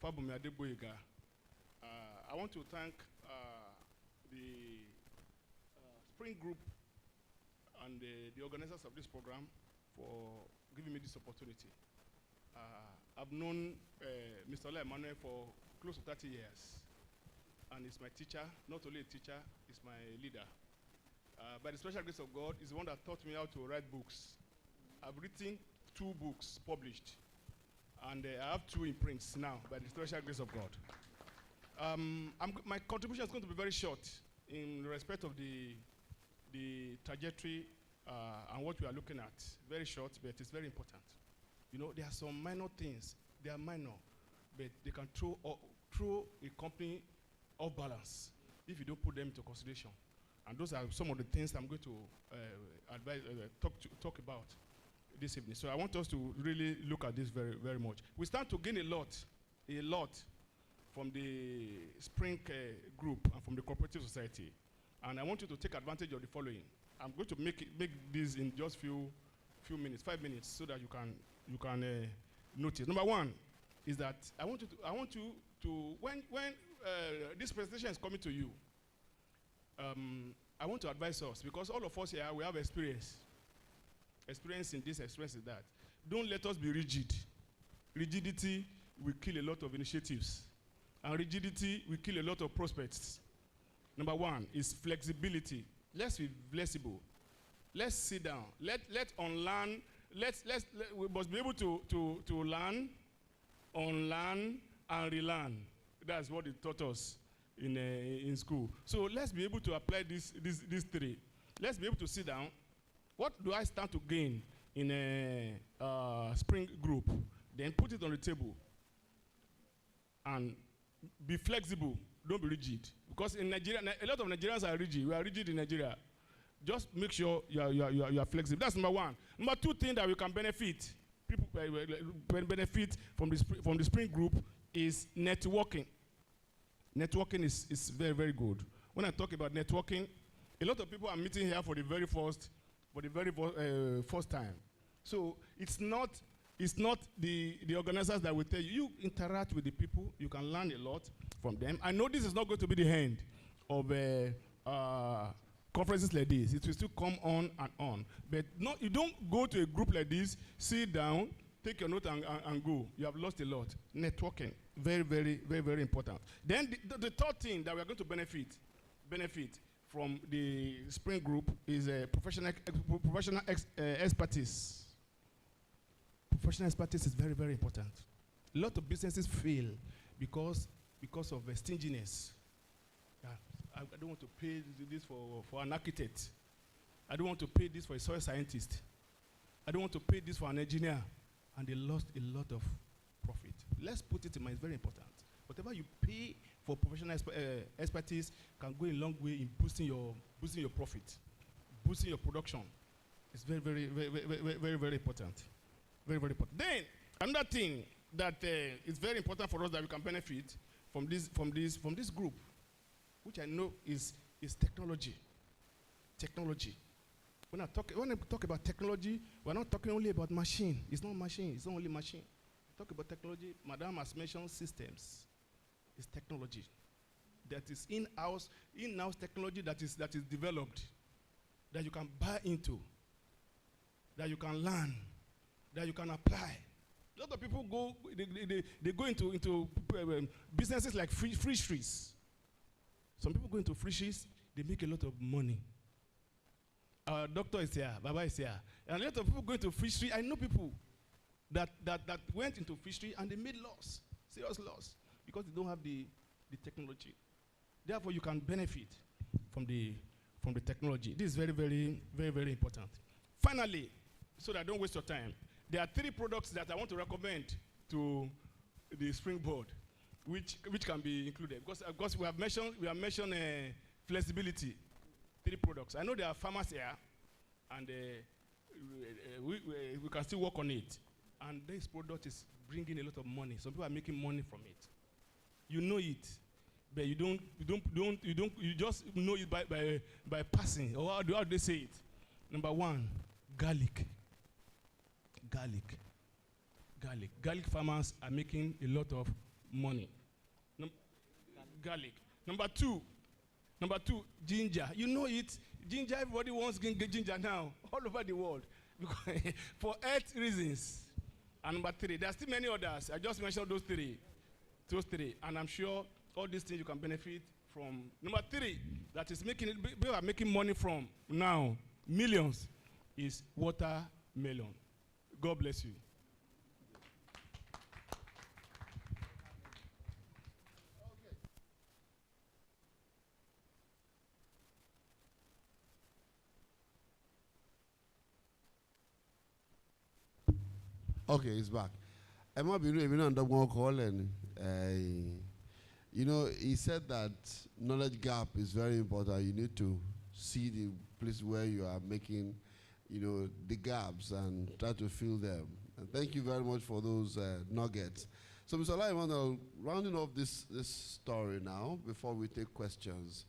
Fabumi Adegboyega. I want to thank the Spring Group and the organizers of this program for giving me this opportunity. I've known Mr. Ola Emmanuel for close to 30 years, and he's my teacher. Not only a teacher, he's my leader. By the special grace of God, he's the one that taught me how to write books. I've written 2 books published, and I have 2 in prints now, by the special grace of God. My contribution is going to be very short in respect of the trajectory and what we are looking at. Very short, but it's very important. You know, there are some minor things. They are minor, but they can throw a company off balance if you don't put them into consideration. And those are some of the things I'm going to talk about this evening. So I want us to really look at this very, very much. We stand to gain a lot from the Spring Group and from the cooperative society. And I want you to take advantage of the following. I'm going to make this in just few minutes, 5 minutes, so that you can notice. Number one is that I want you to when this presentation is coming to you, I want to advise us, because all of us here, we have experience in this, experience in that. Don't let us be rigid. Rigidity will kill a lot of initiatives, and rigidity will kill a lot of prospects. Number one is flexibility. Let's be flexible. Let's sit down. Let's unlearn. We must be able to learn, unlearn, and relearn. That's what it taught us in school. So let's be able to apply these 3. Let's be able to sit down. What do I stand to gain in a Spring Group? Then put it on the table and be flexible. Don't be rigid. Because in Nigeria, a lot of Nigerians are rigid. We are rigid in Nigeria. Just make sure you are flexible. That's number one. Number 2 thing that we can benefit, people benefit from the Spring Group is networking. Networking is very, very good. When I talk about networking, a lot of people are meeting here for the very first time. So it's not the organizers that will tell you. You interact with the people, you can learn a lot from them. I know this is not going to be the end of conferences like this. It will still come on and on. But no, you don't go to a group like this, sit down, take your note and go. You have lost a lot. Networking, very, very, very, very important. Then the third thing that we are going to benefit from the Spring Group is professional expertise. Professional expertise is very, very important. A lot of businesses fail because of stinginess. I don't want to pay this for an architect. I don't want to pay this for a soil scientist. I don't want to pay this for an engineer. And they lost a lot of profit. Let's put it in mind, it's very important. Whatever you pay for professional expertise can go a long way in boosting your profit, boosting your production. It's very, very, very, very, very, very important. Very, very important. Then another thing that is very important for us that we can benefit from this group, which I know is technology. Technology. When I talk about technology, we're not talking only about machine. It's not machine. It's not only machine. Talk about technology. Madam has mentioned systems. It's technology that is in-house technology that is developed, that you can buy into, that you can learn, that you can apply. A lot of people go into businesses like free trees. Some people go into free trees, they make a lot of money. Our doctor is here, Baba is here. And a lot of people go into free tree. I know people that went into free tree and they made loss, serious loss, because they don't have the technology. Therefore, you can benefit from the technology. This is very, very, very, very important. Finally, so that I don't waste your time, there are 3 products that I want to recommend to the Springboard, which can be included. Because we have mentioned flexibility. 3 products. I know there are farmers here, and we can still work on it. And this product is bringing a lot of money. Some people are making money from it. You know it, but you just know it by passing. Or how do they say it? Number 1, garlic. Garlic farmers are making a lot of money. Garlic. Number two, ginger. You know it. Ginger, everybody wants ginger now, all over the world, for health reasons. And number 3, there are still many others. I just mentioned those three. And I'm sure all these things you can benefit from. Number 3, that is people are making money from now, millions, is watermelon. God bless you. Okay, it's back. You know, he said that knowledge gap is very important. You need to see the place where you are making, the gaps and try to fill them. And thank you very much for those nuggets. So, Mr. Lai, rounding off this story now before we take questions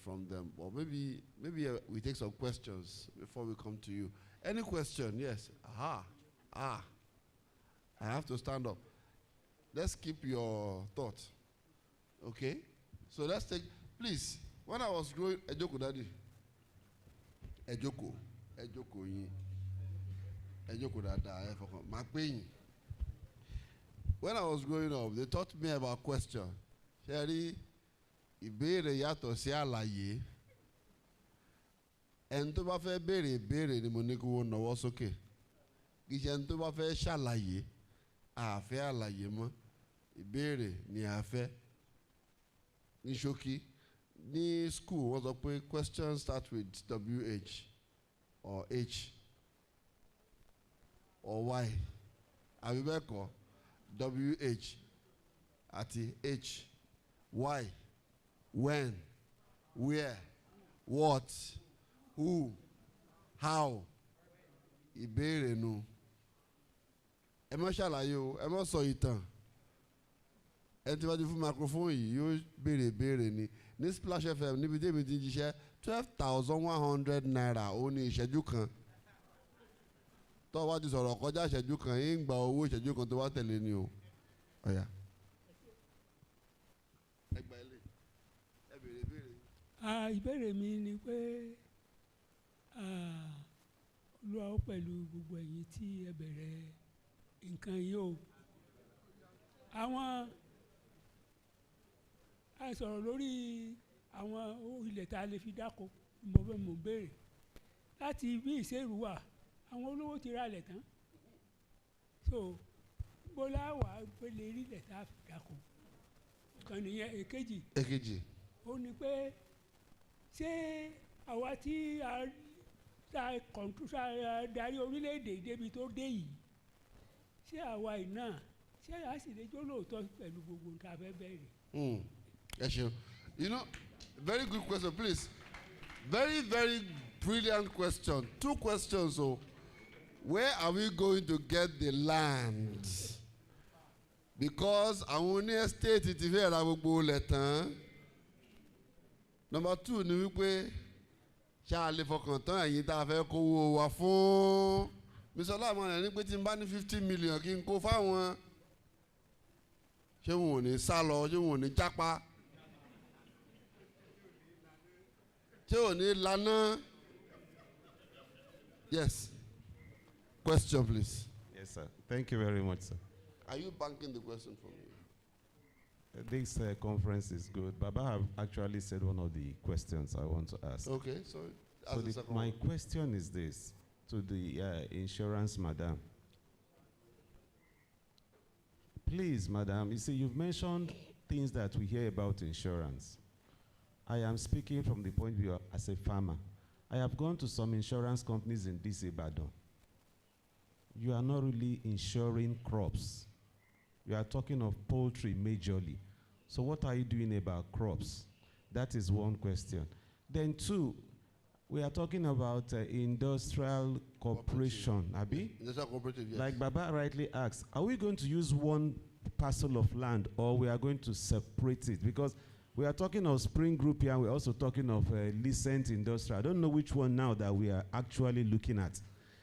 from them. Or maybe we take some questions before we come to you. Any question? Yes. I have to stand up. Let's keep your thought. Okay? So let's take, please, when I was growing, Ejoko daddy. Ejoko dada, when I was growing up, they taught me about question. Sherry, ìbéèrè yàtọ̀ sí àlàyé. Ẹni tó bá fẹ́ béèrè ìbéèrè ni mo ní kó nawọ́ sókè. Kì í ṣe ẹni tó bá fẹ́ ṣàlàyé. Àfẹ́ àlàyé mọ́, ìbéèrè ni àfẹ́. Ní ṣókí, ní school wọ́n sọ pé questions start with WH or H or Y. Àbí bẹ́ẹ̀ kọ́, WH àti H, why, when, where, what, who, how. Ìbéèrè nu. Ẹ má ṣàlàyé o, ẹ má sọ ìtàn. Ẹ tí wọ́n ti fún microphone yìí yóò béèrè ni. Ní Splash FM níbi tí èmi ti ń jíṣẹ́ 12,100 naira ó ní ìṣẹ́jú kan. Tó wá ti sọ̀rọ̀ kọjá ìṣẹ́jú kan, yín gba owó ìṣẹ́jú kan tó wá tẹ̀lé ni o. Ọ̀yà. Ẹ gba ilé. Ẹ béèrè ìbéèrè. Ìbéèrè mi ni pé Olúwa ó pẹ̀lú gbogbo ẹ̀yin tí ẹ bẹ̀rẹ̀ nǹkan yìí o. Àwọn a sọ̀rọ̀ lórí àwọn ilẹ̀ tá a lè fi dáko mo béèrè láti bí ìṣèrú wà àwọn olówó ti ra ilẹ̀ tán so bọ́lá wà pé lè rí ilẹ̀ tá a fi dáko kan nìyẹn. Èkejì ó ní pé ṣé àwa tí a darí orílẹ̀-èdè débi tó dé yìí ṣé àwa yìí náà ṣé a sì lè jó lóòótọ́ pẹ̀lú gbogbo nǹkan abẹ́ bẹ̀rẹ̀. Yes, sure. You know, very good question, please. Very, very brilliant question. 2 questions. So, where are we going to get the land? Because àwọn ní estate ti fẹ́ ra gbogbo ilẹ̀ tán. Number 2 ni wípé ṣá lè fọkàn tán ẹ̀yin tá a fẹ́ kówó wa fún. Mr. Lamon ẹ̀ ní pé tí n bá ní 50 million kí n kó fáwọn. Ṣé wọn ò ní sá lọ? Ṣé wọn ò ní jápa? Ṣé ò ní lana? Yes. Question, please. Yes, sir. Thank you very much, sir. Are you banking the question for me? This conference is good. Baba have actually said one of the questions I want to ask. Okay, so ask the second my one. question is this to the insurance madam. Please, madam, you see, you've mentioned things that we hear about insurance. I am speaking from the point of view as a farmer. I have gone to some insurance companies in this Ibadan. You are not really insuring crops. You are talking of poultry majorly. So what are you doing about crops? That is one question. Then 2, we are talking about industrial cooperation, Abi? Industrial cooperative, yes. Like Baba rightly asked, are we going to use one parcel of land or we are going to separate it? Because we are talking of Spring Group here and we're also talking of Lucent Industrial. I don't know which one now that we are actually looking at.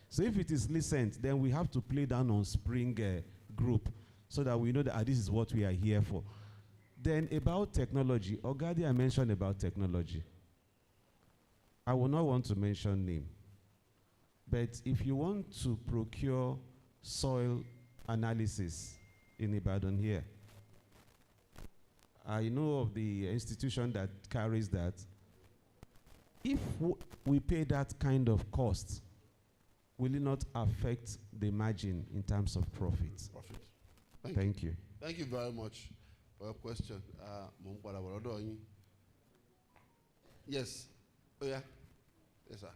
So if it is Lucent, then we have to play down on Spring Group so that we know that this is what we are here for. Then about technology, Ogadi, I mentioned about technology. I will not want to mention name. But if you want to procure soil analysis in Ibadan here, I know of the institution that carries that. If we pay that kind of cost, will it not affect the margin in terms of profit? Profit. Thank you. Thank you very much for your question. Yes. Oh, yeah. Yes, sir.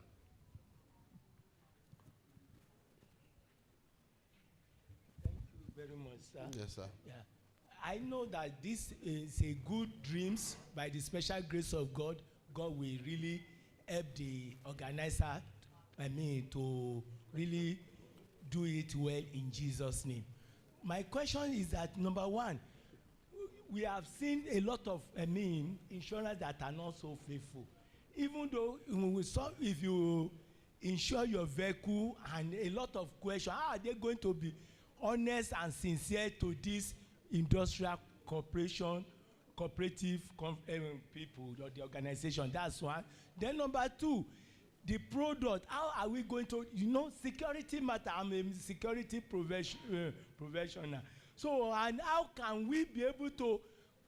Thank you very much, sir. Yes, sir. Yeah. I know that this is a good dreams. By the special grace of God, God will really help the organizer, to really do it well in Jesus' name. My question is that, number 1, we have seen a lot of insurance that are not so faithful. Even though if you insure your vehicle and a lot of questions, how are they going to be honest and sincere to this industrial cooperative people or the organization? That's one. Then number 2, the product, how are we going to, security matter. I'm a security professional. So, and how can we be able to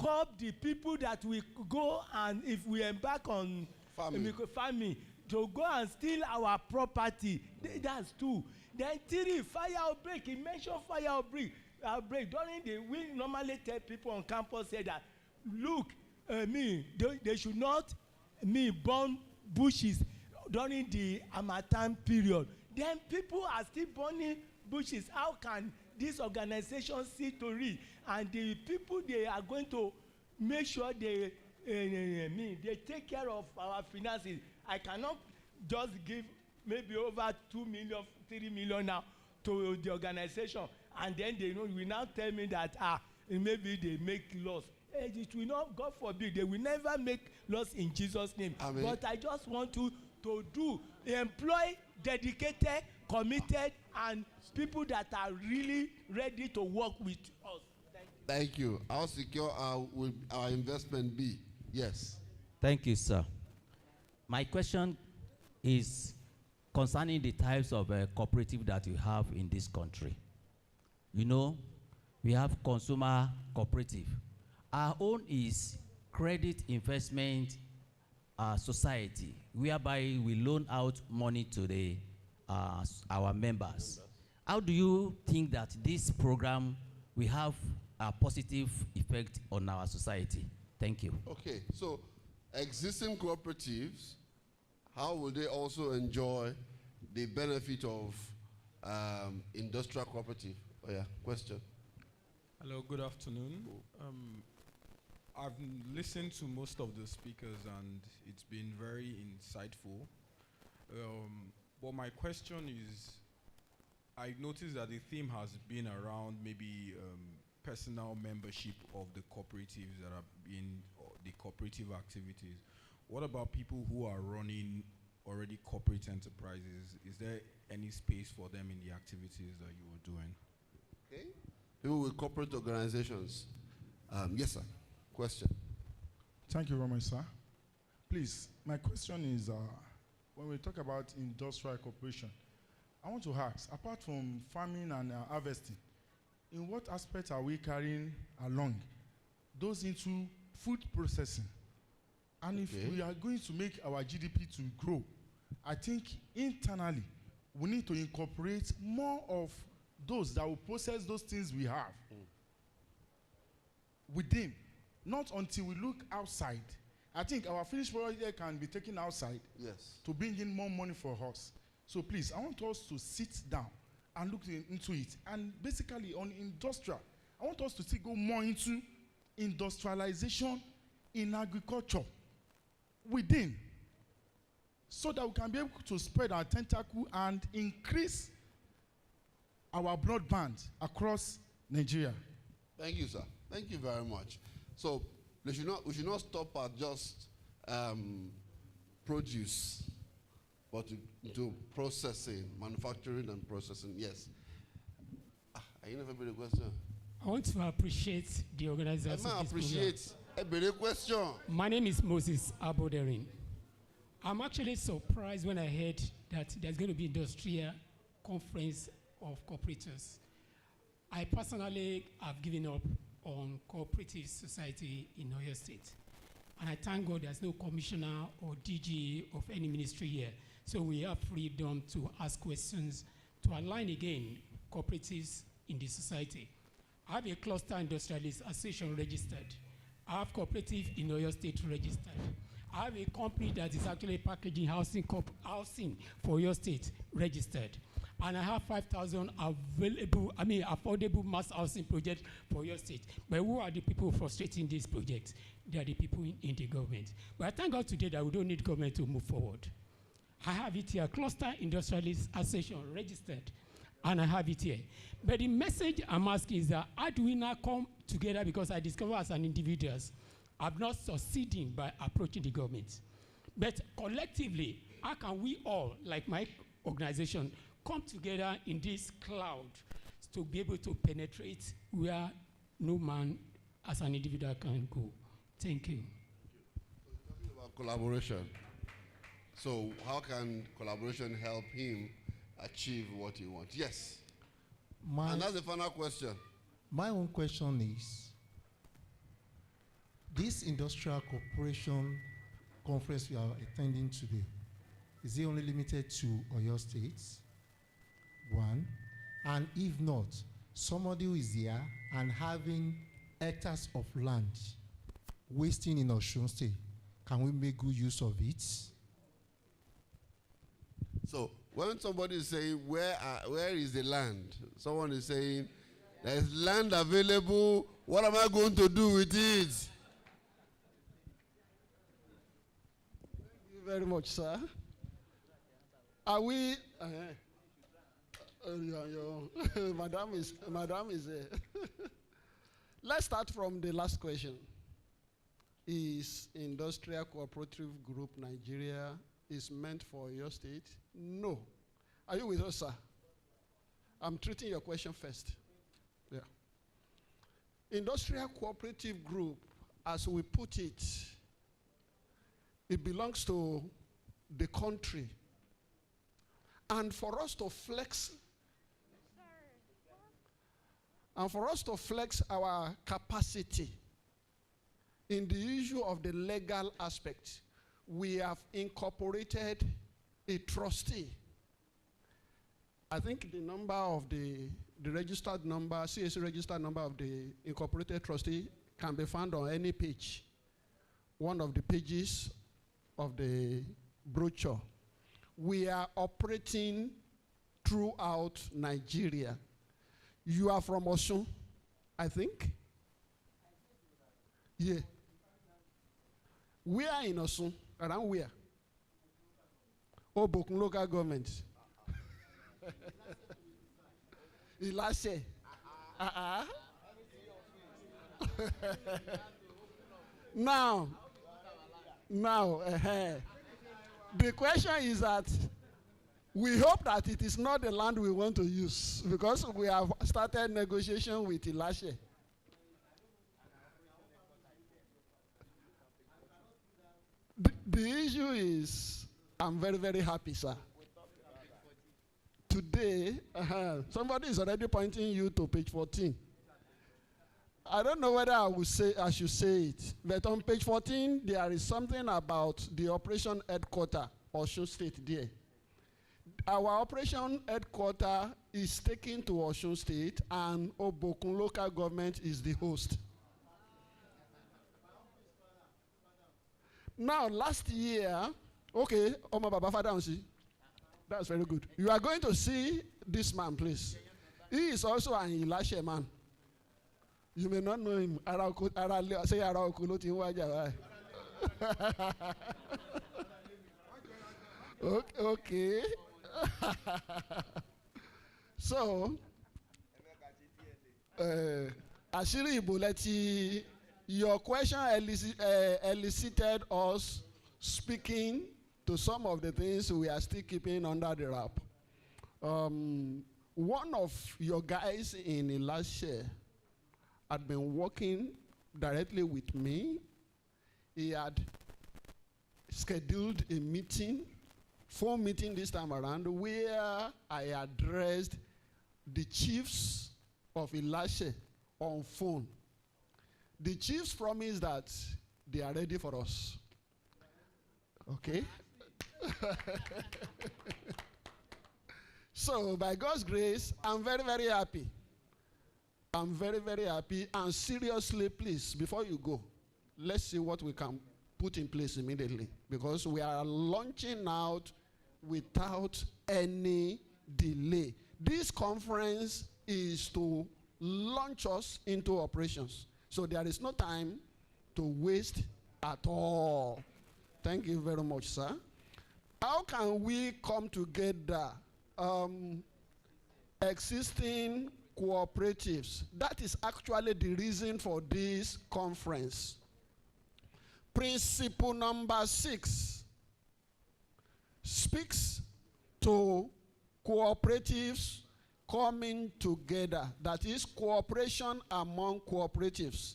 curb the people that we go and if we embark on farming to go and steal our property? That's 2. Then 3, fire outbreak. He mentioned fire outbreak. We normally tell people on campus say that, look, they should not burn bushes during the Harmattan period. Then people are still burning bushes. How can this organization see to it? And the people, they are going to make sure they take care of our finances. I cannot just give maybe over 2 million, 3 million now to the organization, and then they will now tell me that maybe they make loss. It will not, God forbid, they will never make loss in Jesus' name. Amen. But I just want to employ dedicated, committed, and people that are really ready to work with us. Thank you. How secure will our investment be? Yes. Thank you, sir. My question is concerning the types of cooperative that we have in this country. We have consumer cooperative. Our own is credit investment society, whereby we loan out money to our members. How do you think that this program will have a positive effect on our society? Thank you. Okay, so existing cooperatives, how will they also enjoy the benefit of industrial cooperative? Oh yeah, question. Hello, good afternoon. I've listened to most of the speakers and it's been very insightful. But my question is, I noticed that the theme has been around maybe personal membership of the cooperatives that are in the cooperative activities. What about people who are running already corporate enterprises? Is there any space for them in the activities that you are doing? Okay. People with corporate organizations. Yes, sir. Question. Thank you very much, sir. Please, my question is, when we talk about industrial cooperation, I want to ask, apart from farming and harvesting, in what aspect are we carrying along those into food processing? And if we are going to make our GDP to grow, I think internally we need to incorporate more of those that will process those things we have within, not until we look outside. I think our finished product can be taken outside to bring in more money for us. So please, I want us to sit down and look into it. And basically on industrial, I want us to still go more into industrialization in agriculture within, so that we can be able to spread our tentacle and increase our broadband across Nigeria. Thank you, sir. Thank you very much. So we should not stop at just produce, but to processing, manufacturing and processing. Yes. Are you never been a question? I want to appreciate the organizers of this program. My name is Moses Aboderin. I'm actually surprised when I heard that there's going to be industrial conference of cooperatives. I personally have given up on cooperative society in Oyo State. And I thank God there's no commissioner or DG of any ministry here. So we have freedom to ask questions to align again cooperatives in the society. I have a cluster industrialist association registered. I have cooperative in Oyo State registered. I have a company that is actually packaging housing for Oyo State registered. And I have 5,000 affordable mass housing projects for your state. But who are the people frustrating these projects? They are the people in the government. But I thank God today that we don't need government to move forward. I have it here, Cluster Industrialist Association registered, and I have it here. But the message I'm asking is that how do we now come together, because I discover as an individual, I'm not succeeding by approaching the government. But collectively, how can we all, like my organization, come together in this cloud to be able to penetrate where no man as an individual can go? Thank you. So you're talking about collaboration. So how can collaboration help him achieve what he wants? Yes. And that's the final question. My own question is, this industrial cooperation conference we are attending today, is it only limited to Oyo State? One. And if not, somebody who is there and having hectares of land wasting in Osun State, can we make good use of it? So when somebody is saying, where is the land? Someone is saying, there is land available, what am I going to do with it? Thank you very much, sir. Are we... Madam is let's start from the last question. Is Industrial Cooperative Group Nigeria is meant for your state? No. Are you with us, sir? I'm treating your question first. Yeah. Industrial Cooperative Group, as we put it, it belongs to the country. And for us to flex our capacity in the issue of the legal aspect, we have incorporated a trustee. I think the number of the registered number, CAC registered number of the incorporated trustee can be found on any page one of the pages of the brochure. We are operating throughout Nigeria. You are from Osun, I think? Yeah. We are in Osun, around where? Obokun local government. Ilashe. Now, the question is that we hope that it is not the land we want to use, because we have started negotiation with Ilashe. The issue is, I'm very, very happy, sir. Today, somebody is already pointing you to page 14. I don't know whether I should say it, but on page 14, there is something about the operation headquarters, Osun State there. Our operation headquarters is taken to Osun State, and Obokun local government is the host. Now, last year, okay, Oma Baba Father Onsi, that's very good. You are going to see this man, please. He is also an Ilashe man. You may not know him. Say okay. So, Ashiri Ibuleti, your question elicited us speaking to some of the things we are still keeping under the wrap. One of your guys in Ilashe had been working directly with me. He had scheduled a meeting, phone meeting this time around, where I addressed the chiefs of Ilashe on phone. The chiefs promised that they are ready for us. Okay? So, by God's grace, I'm very, very happy. I'm very, very happy. And seriously, please, before you go, let's see what we can put in place immediately. Because we are launching out without any delay. This conference is to launch us into operations. So there is no time to waste at all. Thank you very much, sir. How can we come together? Existing cooperatives. That is actually the reason for this conference. Principle number 6 speaks to cooperatives coming together. That is cooperation among cooperatives.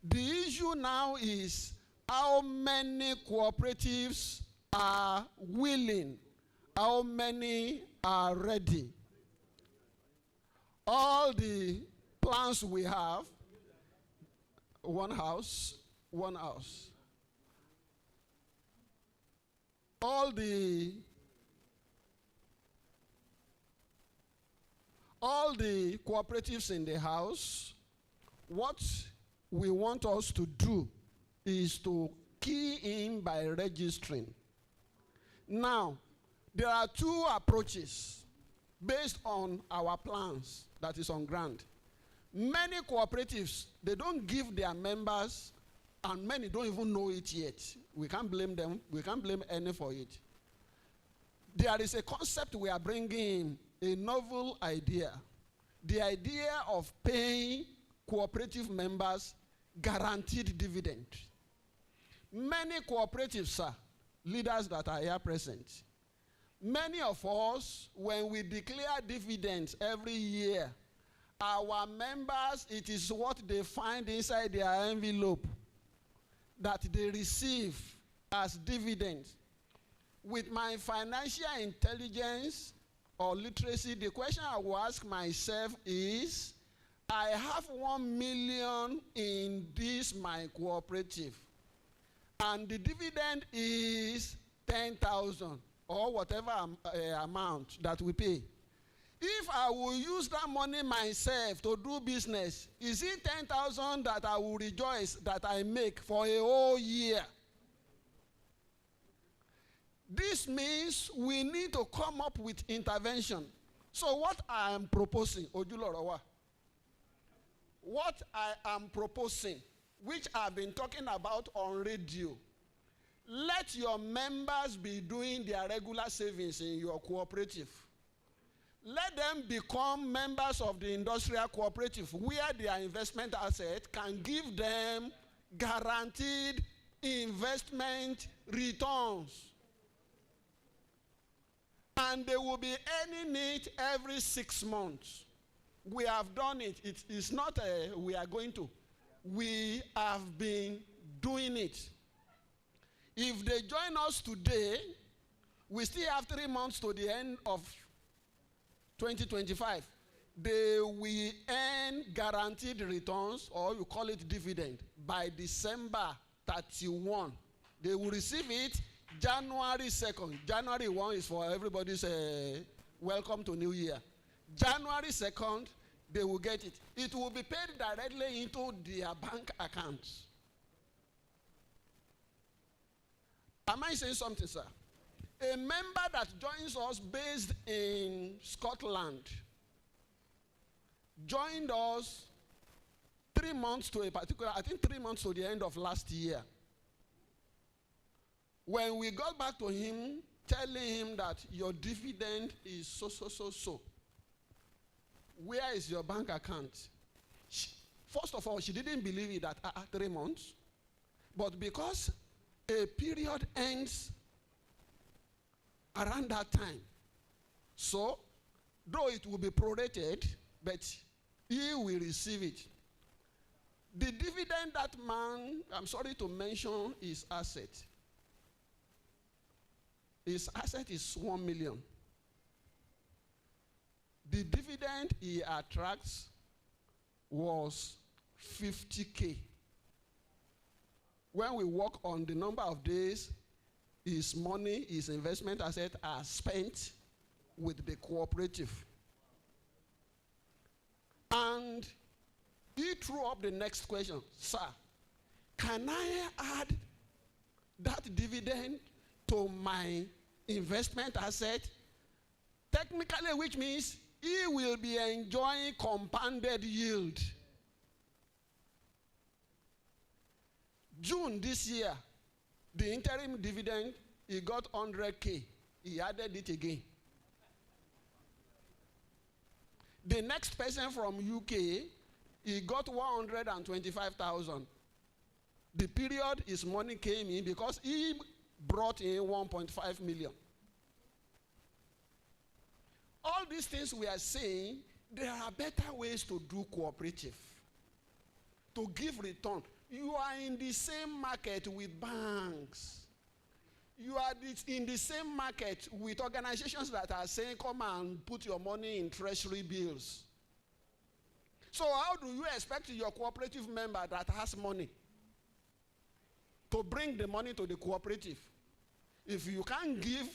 The issue now is how many cooperatives are willing, how many are ready. All the plans we have, one house. All the cooperatives in the house, what we want us to do is to key in by registering. Now, there are 2 approaches based on our plans that is on ground. Many cooperatives, they don't give their members, and many don't even know it yet. We can't blame them. We can't blame any for it. There is a concept we are bringing in, a novel idea. The idea of paying cooperative members guaranteed dividend. Many cooperatives, sir, leaders that are here present, many of us, when we declare dividends every year, our members, it is what they find inside their envelope that they receive as dividends. With my financial intelligence or literacy, the question I will ask myself is, I have 1 million in this my cooperative, and the dividend is 10,000 or whatever amount that we pay. If I will use that money myself to do business, is it 10,000 that I will rejoice that I make for a whole year This means we need to come up with intervention. So what I am proposing, Ojulorowa, what I am proposing, which I've been talking about on radio, let your members be doing their regular savings in your cooperative. Let them become members of the industrial cooperative where their investment asset can give them guaranteed investment returns. And they will be earning it every 6 months. We have done it. It is not a we are going to. We have been doing it. If they join us today, we still have 3 months to the end of 2025. They will earn guaranteed returns, or you call it dividend, by December 31. They will receive it January 2nd. January 1 is for everybody's welcome to New Year. January 2nd, they will get it. It will be paid directly into their bank accounts. Am I saying something, sir? A member that joins us based in Scotland joined us 3 months to a particular, I think 3 months to the end of last year. When we got back to him, telling him that your dividend is so. Where is your bank account? First of all, she didn't believe it at 3 months. But because a period ends around that time, so though it will be prorated, but he will receive it. The dividend that man, I'm sorry to mention his asset. His asset is 1 million. The dividend he attracts was 50K. When we work on the number of days his money, his investment asset are spent with the cooperative. And he threw up the next question, sir, can I add that dividend to my investment asset? Technically, which means he will be enjoying compounded yield. June this year, the interim dividend, he got 100K. He added it again. The next person from UK, he got 125,000. The period his money came in because he brought in 1.5 million. All these things we are saying, there are better ways to do cooperative, to give return. You are in the same market with banks. You are in the same market with organizations that are saying, come and put your money in treasury bills. So how do you expect your cooperative member that has money to bring the money to the cooperative? If you can't give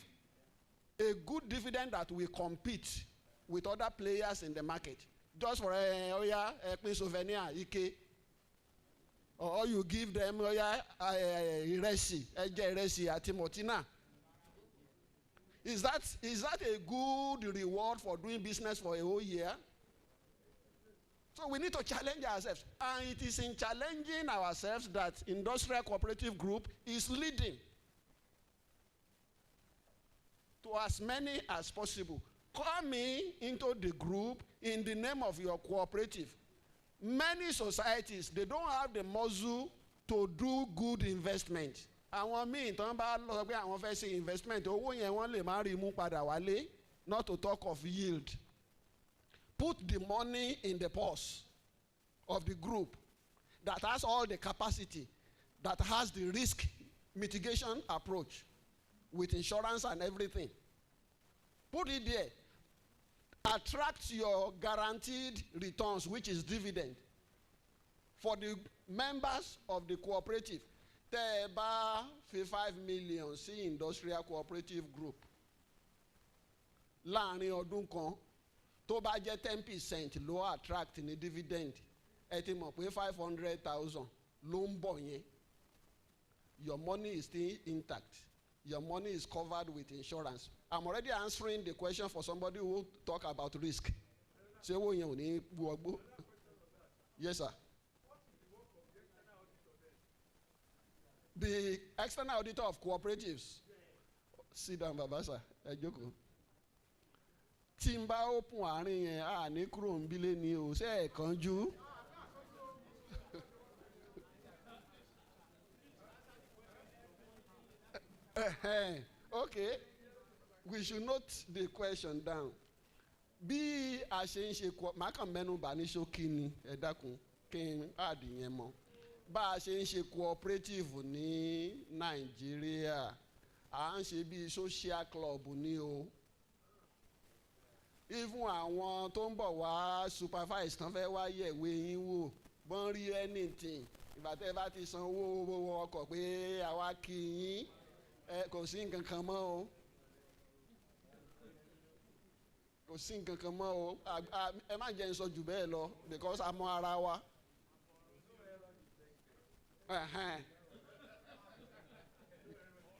a good dividend that will compete with other players in the market, just for a souvenir, or you give them iresi, ati motina. Is that a good reward for doing business for a whole year? So we need to challenge ourselves. And it is in challenging ourselves that Industrial Cooperative Group is leading to as many as possible coming into the group in the name of your cooperative. Many societies, they don't have the muscle to do good investment. Àwọn míì tán bá lọ pé àwọn fẹ́ ṣe investment, owó yẹn wọ́n lè má rí mú padà wálé, not to talk of yield. Put the money in the purse of the group that has all the capacity, that has the risk mitigation approach with insurance and everything. Put it there. Attract your guaranteed returns, which is dividend, for the members of the cooperative. Tẹ́ ẹ bá fi 5 million sí industrial cooperative group láàrin ọdún kan, tó bá jẹ́ 10% ló attract ní dividend, ẹ ti mọ̀ pé 500,000 ló ń bọ̀ yẹn. Your money is still intact. your money is covered with insurance. I'm already answering the question for somebody who talk about risk. Say, oh, you need. Yes, sir. The external auditor of cooperatives. Sit down, Baba, sir. Timba open àárín yẹn a ní kúrò ń bílé ni o ṣe é kánjú. Okay, we should note the question down. Bí a ṣe ń ṣe màá kàn mẹ́nu bà ní ṣókí ni ẹ dákun kí n àdì yẹn mọ́. Bá a ṣe ń ṣe cooperative ní Nàìjíríà à ń ṣe bí social club ni o. Even àwọn tó ń bọ̀ wá supervise tán fẹ́ wá yẹ̀wé yín wò bọ́n rí anything ìgbà tẹ́ bá ti san owó ọkọ̀ pé àwa kì í yín kò sí nǹkan kan mọ́ o. Kò sí nǹkan kan mọ́ o. Ẹ má jẹ́ n sọ jù bẹ́ẹ̀ lọ because a mọ ara wa.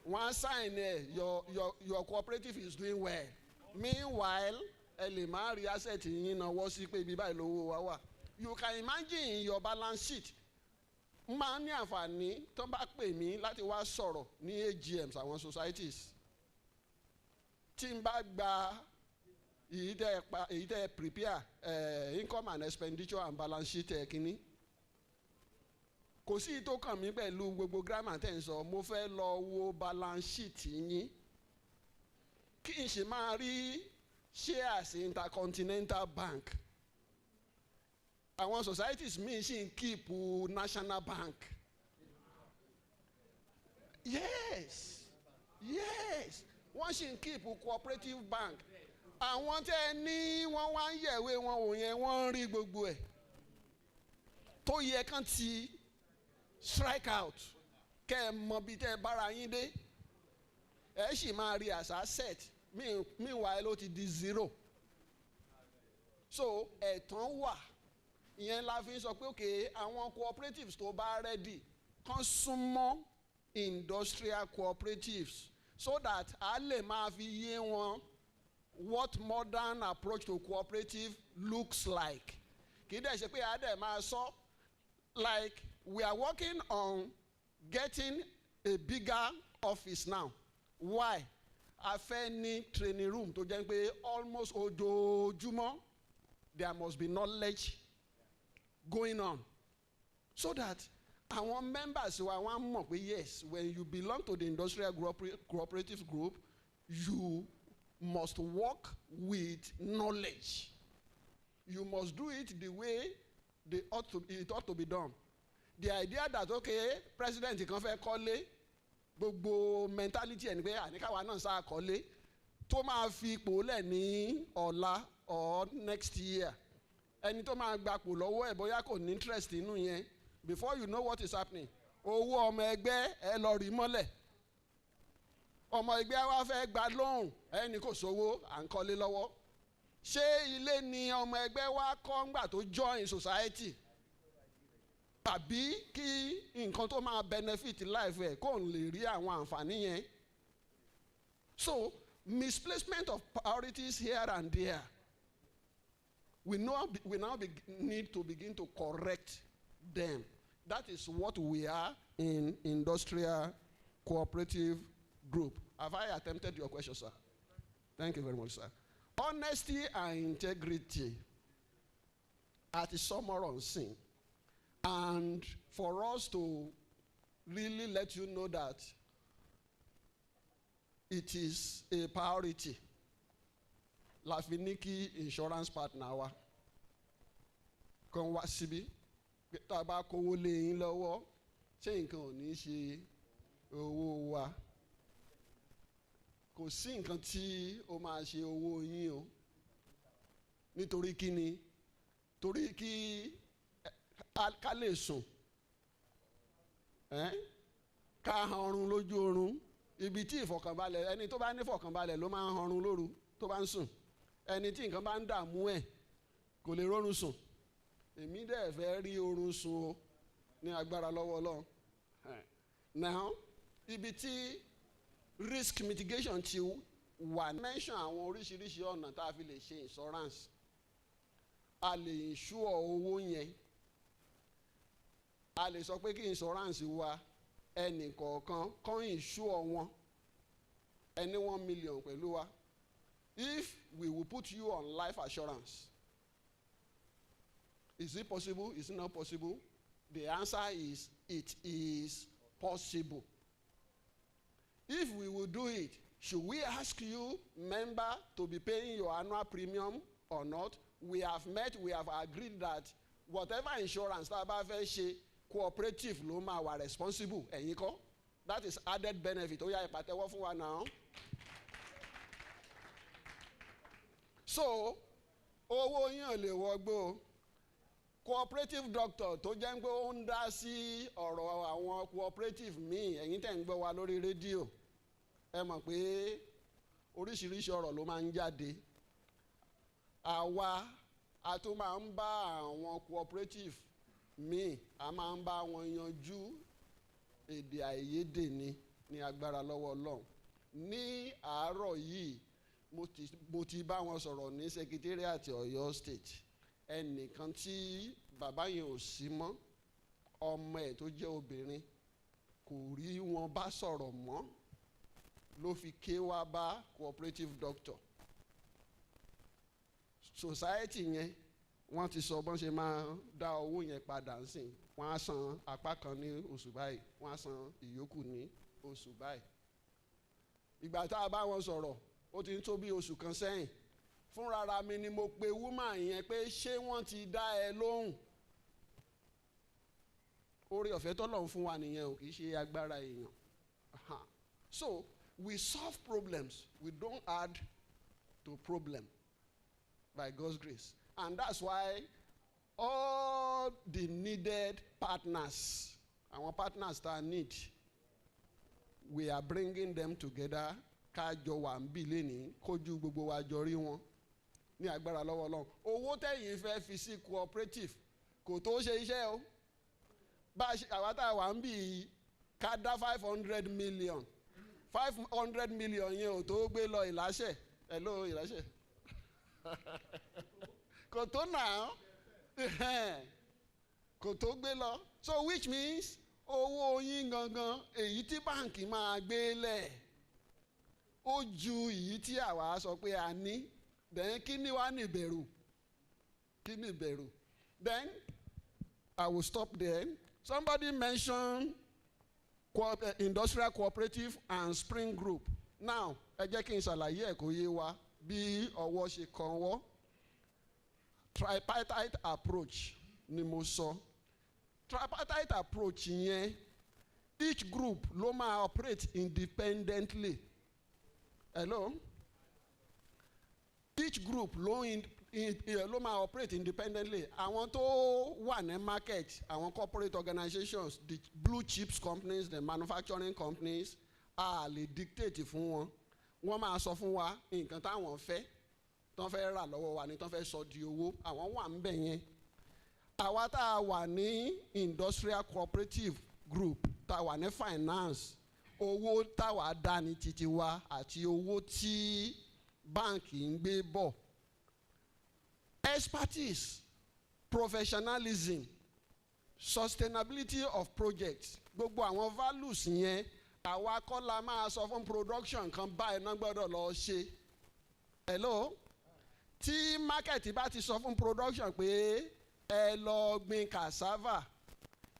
One sign your cooperative is doing well. Meanwhile, ẹ lè má rí asset yín náwó sí pé ibi báyìí lówó wa wà. You can imagine your balance sheet. Máa ní àǹfààní tó bá pè mí láti wá sọ̀rọ̀ ní AGMs àwọn societies. Tí n bá gba èyí tẹ́ prepare income and expenditure and balance sheet kínní. Kò sí tó kàn mí pẹ̀lú gbogbo grammar tẹ́ ń sọ mo fẹ́ lọ wo balance sheet yín. Kí n ṣe máa rí shares Intercontinental Bank. Àwọn societies míì ṣì ń keep National Bank. Yes, wọ́n ṣì ń keep Cooperative Bank. Àwọn tẹ́ ní wọ́n wá ń yẹ̀wé wọn ò yẹn wọ́n ń rí gbogbo ẹ̀. Tó yẹ kán ti strike out kẹ́ ẹ mọ bí tẹ́ ẹ bára yín dé. Ẹ sì máa rí as asset. Meanwhile ó ti di zero. So ẹ̀tàn wà. Ìyẹn la fi ń sọ pé okay àwọn cooperatives tó bá ready kán súnmọ́ industrial cooperatives so that a lè máa fi yé wọn what modern approach to cooperative looks like. Kì í dẹ̀ ṣe pé a dẹ̀ máa sọ like we are working on getting a bigger office now. Why? A fẹ́ ní training room tó jẹ́ pé almost ojoojúmọ́ there must be knowledge going on so that our members wa wọ́n mọ̀ pé yes when you belong to the industrial cooperative group you must work with knowledge. You must do it the way it ought to be done. The idea that okay president kan fẹ́ kọ́lé gbogbo mentality ẹni pé àníkàwá náà sá kọ́lé tó máa fi ipò lẹ̀ ní ọ̀la or next year ẹni tó máa gbapò lọ́wọ́ ẹ̀ bóyá kò ní interest inú yẹn before you know what is happening owó ọmọ ẹgbẹ́ ẹ lọ rí mọ́lẹ̀ ọmọ ẹgbẹ́ wa fẹ́ gba lóhùn ẹni kò sówó à ń kọ́lé lọ́wọ́ ṣé ilé ni ọmọ ẹgbẹ́ wa kọ́ ńgbà tó join society tàbí kí nǹkan tó máa benefit life ẹ̀ kó lè rí àwọn àǹfààní yẹn. So misplacement of priorities here and there we now need to begin to correct them. That is what we are in industrial cooperative group. Have I attempted your question, sir? Thank you very much, sir. Honesty and integrity at the summer on scene. And for us to really let you know that it is a priority. Lafiniki insurance partner wa kan wá síbí tá a bá kówó lé yín lọ́wọ́ ṣé nǹkan ò ní ṣe owó wa kò sí nǹkan tí ó máa ṣe owó yín o nítorí kí ni torí kí ká lè sùn ká hanrun lójú oorun ibi tí ìfọ̀kànbalẹ̀ ẹni tó bá ní ìfọ̀kànbalẹ̀ ló máa ń hanrun lóru tó bá ń sùn ẹni tí nǹkan bá ń dààmú ẹ̀ kò lè rórun sùn èmi dẹ̀ fẹ́ rí oorun sùn o ní agbára lọ́wọ́ Ọlọ́run now ibi tí risk mitigation ti wà mention àwọn oríṣiríṣi ọ̀nà tá a fi lè ṣe insurance. A lè insure owó yẹn. A lè sọ pé kí insurance wa ẹnì kọ̀ọ̀kan kan insure wọn ẹni 1 million pẹ̀lú wa. If we will put you on life assurance, is it possible? Is it not possible? The answer is it is possible. If we will do it, should we ask you, member, to be paying your annual premium or not? We have met, we have agreed that whatever insurance tá a bá fẹ́ ṣe, cooperative ló máa wà responsible. Ẹ̀yin kọ́? That is added benefit. Ó yá ìpàtẹ́wọ́ fún wa now. So, owó yín ò lè wọgbó. Cooperative doctor tó jẹ́ pé ó ń dá sí ọ̀rọ̀ àwọn cooperative míì, ẹ̀yin tẹ̀ ń gbọ́ wa lórí rédíò, ẹ mọ̀ pé oríṣiríṣi ọ̀rọ̀ ló máa ń jáde. Àwa a tún máa ń bá àwọn cooperative míì, a máa ń bá wọn yanjú èdè àìyedè ní agbára lọ́wọ́ Ọlọ́run. Ní àárọ̀ yìí mo ti bá wọn sọ̀rọ̀ ní secretariat Ọ̀yọ́ state. Ẹnìkan tí bàbá yẹn ò sí mọ́, ọmọ ẹ̀ tó jẹ́ obìnrin kò rí wọn bá sọ̀rọ̀ mọ́, ló fi ké wá bá cooperative doctor. Society yẹn wọ́n ti sọ bọ́n ṣe máa dá owó yẹn padà ńsìn. Wọ́n á san apá kan ní oṣù báyìí, wọ́n á san ìyókù ní oṣù báyìí. Ìgbà tá a bá wọn sọ̀rọ̀ ó ti ń tó bí oṣù kan sẹ́yìn. Fúnrara mi ni mo pe woman yẹn pé ṣé wọ́n ti dá ẹ lóhùn. Oore ọ̀fẹ́ tọ́lọ́run fún wa nìyẹn ò kì í ṣe agbára èèyàn. So we solve problems, we don't add to problem by God's grace. And that's why all the needed partners, our partners that need, we are bringing them together. Kájọ wà ń bí lẹ́ni kójú gbogbo wa jọ rí wọn ní agbára lọ́wọ́ Ọlọ́run. Owó tẹ̀yìn fẹ́ fi sí cooperative kò tó ṣe iṣẹ́ o. Bá àwa tá a wà ń bí ká dá 500 million 500 million yẹn ò tó gbé lọ Ìláṣẹ̀. Hello Ìláṣẹ̀. Kò tó náà kò tó gbé lọ. So which means owó yín gangan èyí tí báǹkì máa gbé lẹ̀ ó ju èyí tí àwa sọ pé a ní. Then kí ni wá ní ìbẹ̀rù? Kí ni ìbẹ̀rù? Then I will stop there. Somebody mentioned industrial cooperative and spring group. Now ẹ jẹ́ kí n ṣàlàyé ẹ̀ kó yé wa bí ọwọ́ ṣe kàn wọ́. Tripartite approach ni mo sọ. Tripartite approach yẹn each group ló máa operate independently. Hello? Each group ló máa operate independently. Àwọn tó wà ní market, àwọn corporate organizations, the blue chips companies, the manufacturing companies, a lè dictate fún wọn. Wọ́n máa sọ fún wa nǹkan táwọn fẹ́, tán fẹ́ rà lọ́wọ́ wa ni tán fẹ́ sọ di owó. Àwọn wà ń bẹ̀ yẹn. Àwa tá a wà ní industrial cooperative group, tá a wà ní finance, owó táwa dá ní títí wa àti owó tí báǹkì ń gbé bọ̀. Expertise, professionalism, sustainability of projects, gbogbo àwọn values yẹn àwa kọ́ la máa sọ fún production kan báyìí náà gbọ́dọ̀ lọ ṣe. Hello? Tí market bá ti sọ fún production pé ẹ lọ gbin cassava,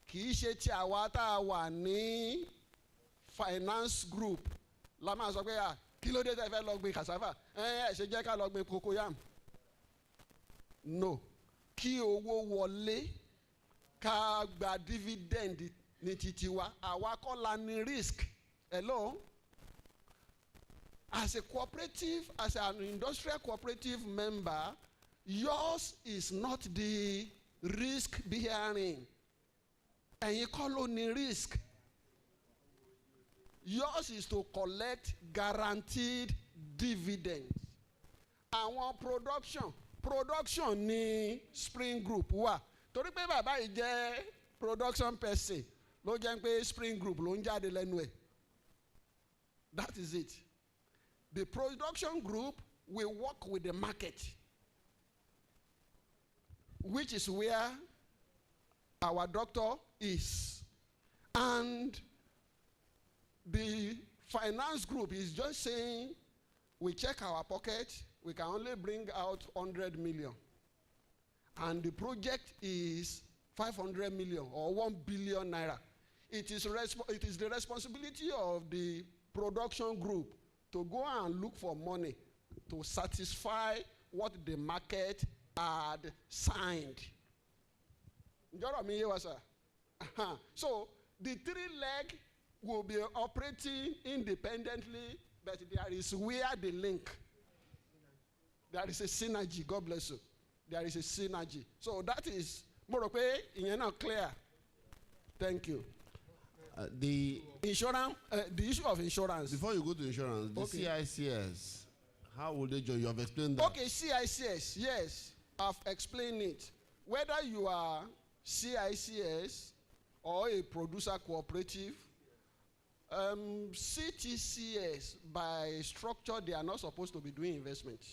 kì í ṣe ti àwa tá a wà ní finance group la máa sọ pé kí ló dé tẹ́ fẹ́ lọ gbin cassava, ẹ ṣe jẹ́ ká lọ gbin cocoyam. No, kí owó wọlé ká gba dividend ní títí wa, àwa kọ́ la ní risk. Hello? As a cooperative, as an industrial cooperative member, yours is not the risk bearing. Ẹ̀yin kọ́ ló ní risk. Yours is to collect guaranteed dividends. Àwọn production ní spring group wà. Torí pé bàbá yìí jẹ́ production person ló jẹ́ pé spring group ló ń jáde lẹ́nu ẹ̀. That is it. The production group will work with the market, which is where our doctor is. And the finance group is just saying, we check our pocket, we can only bring out 100 million. And the project is 500 million or 1 billion naira. It is the responsibility of the production group to go and look for money to satisfy what the market had signed. So the three leg will be operating independently, but there is where the link. There is a synergy. God bless you. There is a synergy. So that is more clear. Thank you. The insurance, the issue of insurance. Before you go to insurance, the CICS, how will they join? You have explained that. Okay, CICS, yes, I've explained it. Whether you are CICS or a producer cooperative, CTCS, by structure, they are not supposed to be doing investments.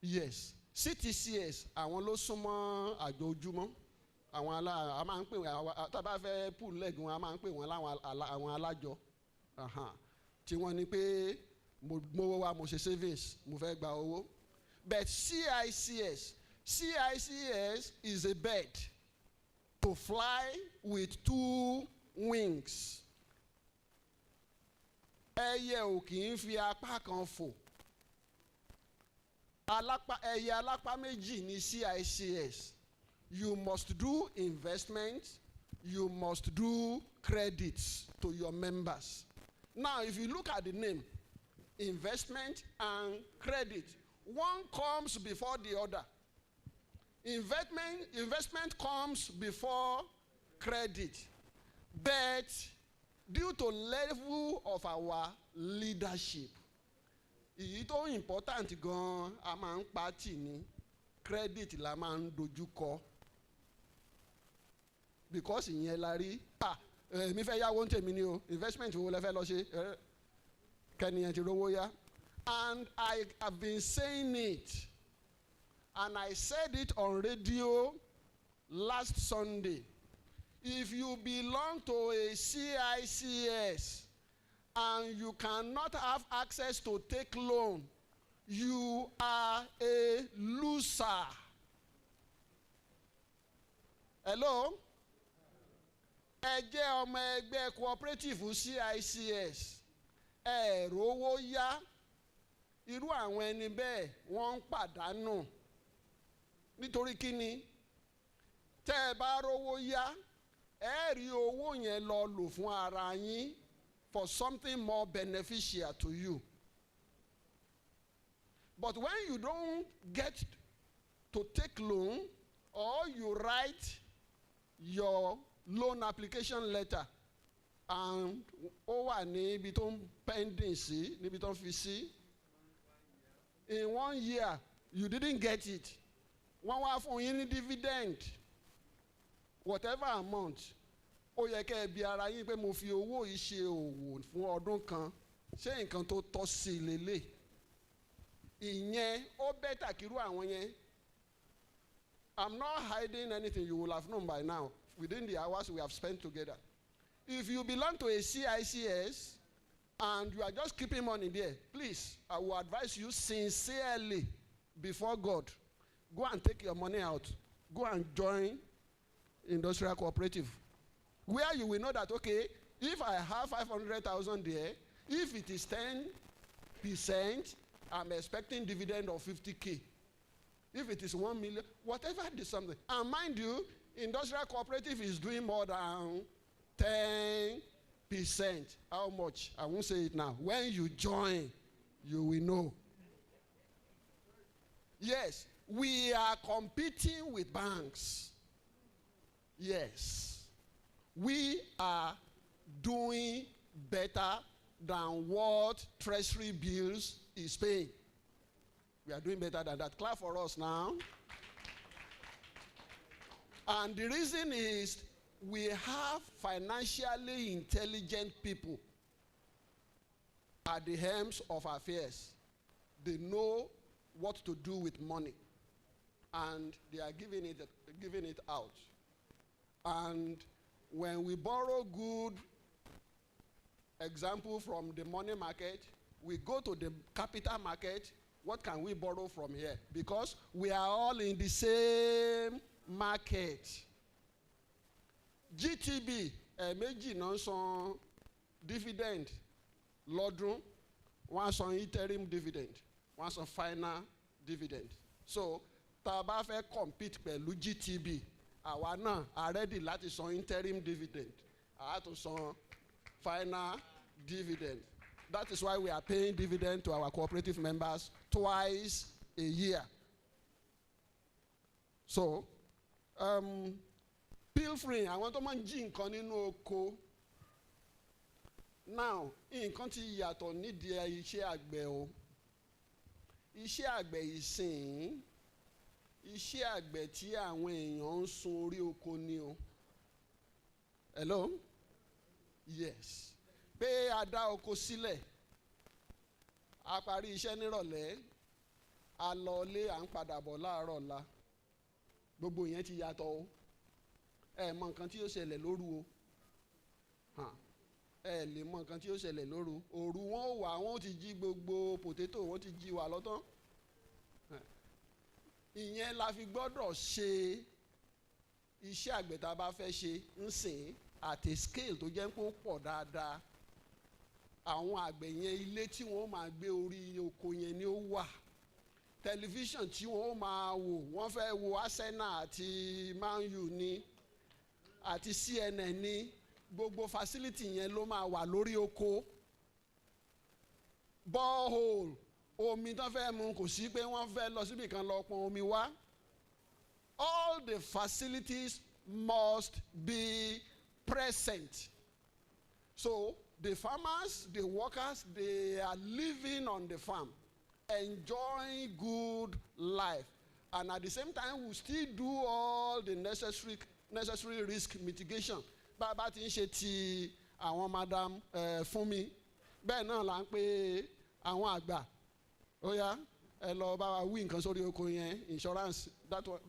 Yes, CTCS, àwọn ló súnmọ́ àjọ ojúmọ́, àwọn a máa ń pè wọ́n, tá bá fẹ́ pull leg wọn, a máa ń pè wọ́n àwọn alájọ, tí wọ́n ní pé mo wá mo ṣe savings, mo fẹ́ gba owó. But CICS is a bird to fly with two wings. Ẹyẹ ò kì í fi apá kan fò. Ẹyẹ alápá méjì ní CICS. You must do investment, you must do credits to your members. Now, if you look at the name, investment and credit, one comes before the other. Investment comes before credit. But due to level of our leadership, èyí tó important gan a máa ń pàtì ní credit la máa ń dojú kọ. Because ìyẹn la rí, mi fẹ́ yáwó ń tèmi ni o, investment wo lẹ fẹ́ lọ ṣe, kẹ́niyàn ti rówó yá. And I have been saying it, and I said it on radio last Sunday. If you belong to a CICS and you cannot have access to take loan, you are a loser. Hello? Ẹ jẹ́ ọmọ ẹgbẹ́ cooperative CICS. Ẹ rówó yá. Irú àwọn ẹni bẹ́ẹ̀ wọ́n ń pàdánù. Nítorí kíni? Tẹ́ ẹ bá rówó yá, ẹ rí owó yẹn lọ lò fún ara yín for something more beneficial to you. But when you don't get to take loan, or you write your loan application letter and ó wà níbi tó ń pending sí, níbi tó ń fi sí, in 1 year you didn't get it, wọ́n wá fún yín ní dividend whatever amount, ó yẹ kẹ́ ẹ bi ara yín pé mo fi owó yìí ṣe òwò fún ọdún kan, ṣé nǹkan tó tọ́ sí lélẹ̀? Ìyẹn ó bẹ́tà kírú àwọn yẹn. I'm not hiding anything, you will have known by now within the hours we have spent together. If you belong to a CICS and you are just keeping money there, please, I will advise you sincerely before God, go and take your money out. Go and join industrial cooperative, where you will know that, okay, if I have 500,000 there, if it is 10%, I'm expecting dividend of 50K. If it is 1 million, whatever it is something. And mind you, industrial cooperative is doing more than 10%. How much? I won't say it now. When you join, you will know. Yes, we are competing with banks. Yes, we are doing better than what treasury bills is paying. We are doing better than that. Clap for us now. And the reason is we have financially intelligent people at the helms of affairs. They know what to do with money, and they are giving it out. And when we borrow good example from the money market, we go to the capital market. What can we borrow from here? Because we are all in the same market. GTB, méjì náà san dividend lọ́dún, wọ́n san interim dividend, wọ́n san final dividend. So tá a bá fẹ́ compete pẹ̀lú GTB, àwa náà are ready láti san interim dividend, àwa tó san final dividend. That is why we are paying dividend to our cooperative members twice a year. So, pilfering, àwọn tó máa ń jí nǹkan nínú oko. Now, nǹkan ti yàtọ̀ nídìí iṣẹ́ àgbẹ̀ o. Iṣẹ́ àgbẹ̀ ìsìn, iṣẹ́ àgbẹ̀ tí àwọn èèyàn ń sun orí oko ni o. Hello? Yes. Pé a dá oko sílẹ̀, a parí iṣẹ́ nírọ̀lẹ́, a lọ ilé, à ń padà bọ̀ láàárọ̀ ọ̀la. Gbogbo yẹn ti yàtọ̀ o. Ẹ mọ nǹkan tí yóò ṣẹlẹ̀ lóru o. Ẹ lè mọ nǹkan tí yóò ṣẹlẹ̀ lóru. Òru wọn ò wá, wọn ò ti jí gbogbo potato, wọn ti jí wa lọ́tán. Ìyẹn la fi gbọ́dọ̀ ṣe iṣẹ́ àgbẹ̀ tá a bá fẹ́ ṣe ń sìn at a scale tó jẹ́ pé ó pọ̀ dáadáa. Àwọn àgbẹ̀ yẹn ilé tí wọ́n máa gbé orí oko yẹn ni ó wà. Tẹlifíṣàn tí wọ́n máa wò, wọ́n fẹ́ wo Arsenal àti Man U ní àti CNN ní, gbogbo facility yẹn ló máa wà lórí oko. Borehole, omi tán fẹ́ mu kò sí pé wọ́n fẹ́ lọ síbì kan lọ pọn omi wá. All the facilities must be present. So the farmers, the workers, they are living on the farm, enjoying good life, and at the same time we still do all the necessary risk mitigation. Bàbá ti ń ṣe ti àwọn madam fún mi, bẹ́ẹ̀ náà là ń pè àwọn àgbà. Ó yá, ẹ lọ bá wa wí nǹkan sórí oko yẹn, insurance, that one,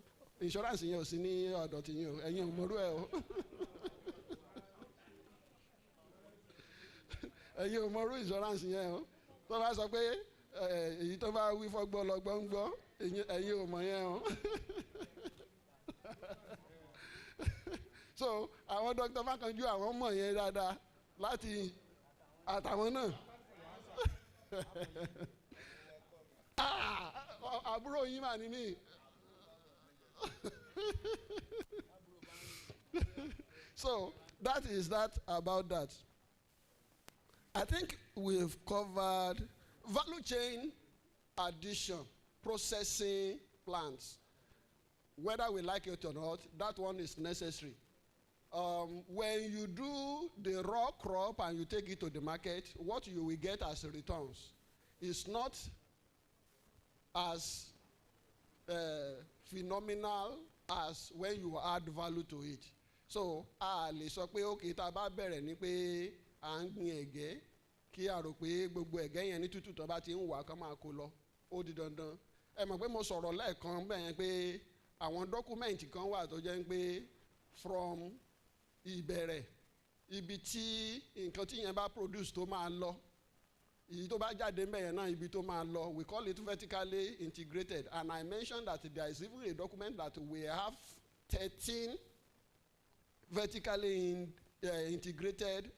insurance yẹn ò sí ní ọ̀dọ̀ tiyín o, ẹ̀yin ò mọ̀rú ẹ̀ o. Ẹ̀yin ò mọ̀rú insurance yẹn o. Tó bá sọ pé èyí tó bá wí fọ́gbọ́ lọ́gbọ́ ń gbọ́, ẹ̀yin ò mọ̀ yẹn o. So àwọn Dr. Fakanju àwọn mọ̀ yẹn dáadáa láti àtàwọn náà. Àbúrò yín mà ní mí. So that is that about that. I think we've covered value chain addition, processing plants. Whether we like it or not, that one is necessary. When you do the raw crop and you take it to the market, what you will get as returns is not as phenomenal as when you add value to it. So, a lè sọ pé okay, tá a bá bẹ̀rẹ̀ ní pé à ń gbin ẹ̀gẹ́, kí a rò pé gbogbo ẹ̀gẹ́ yẹn ní tútù tó bá ti ń wà kán máa kó lọ, ó di dandan. Ẹ mọ̀ pé mo sọ̀rọ̀ lẹ́ẹ̀kan bẹ́ẹ̀ yẹn pé àwọn dọ́kúmẹ̀ntì kan wà tó jẹ́ pé from ìbẹ̀rẹ̀ ibi tí nǹkan tí yẹn bá produce tó máa lọ, èyí tó bá jáde mbẹ̀ yẹn náà ibi tó máa lọ, we call it vertically integrated. And I mentioned that there is even a document that we have 13 vertically integrated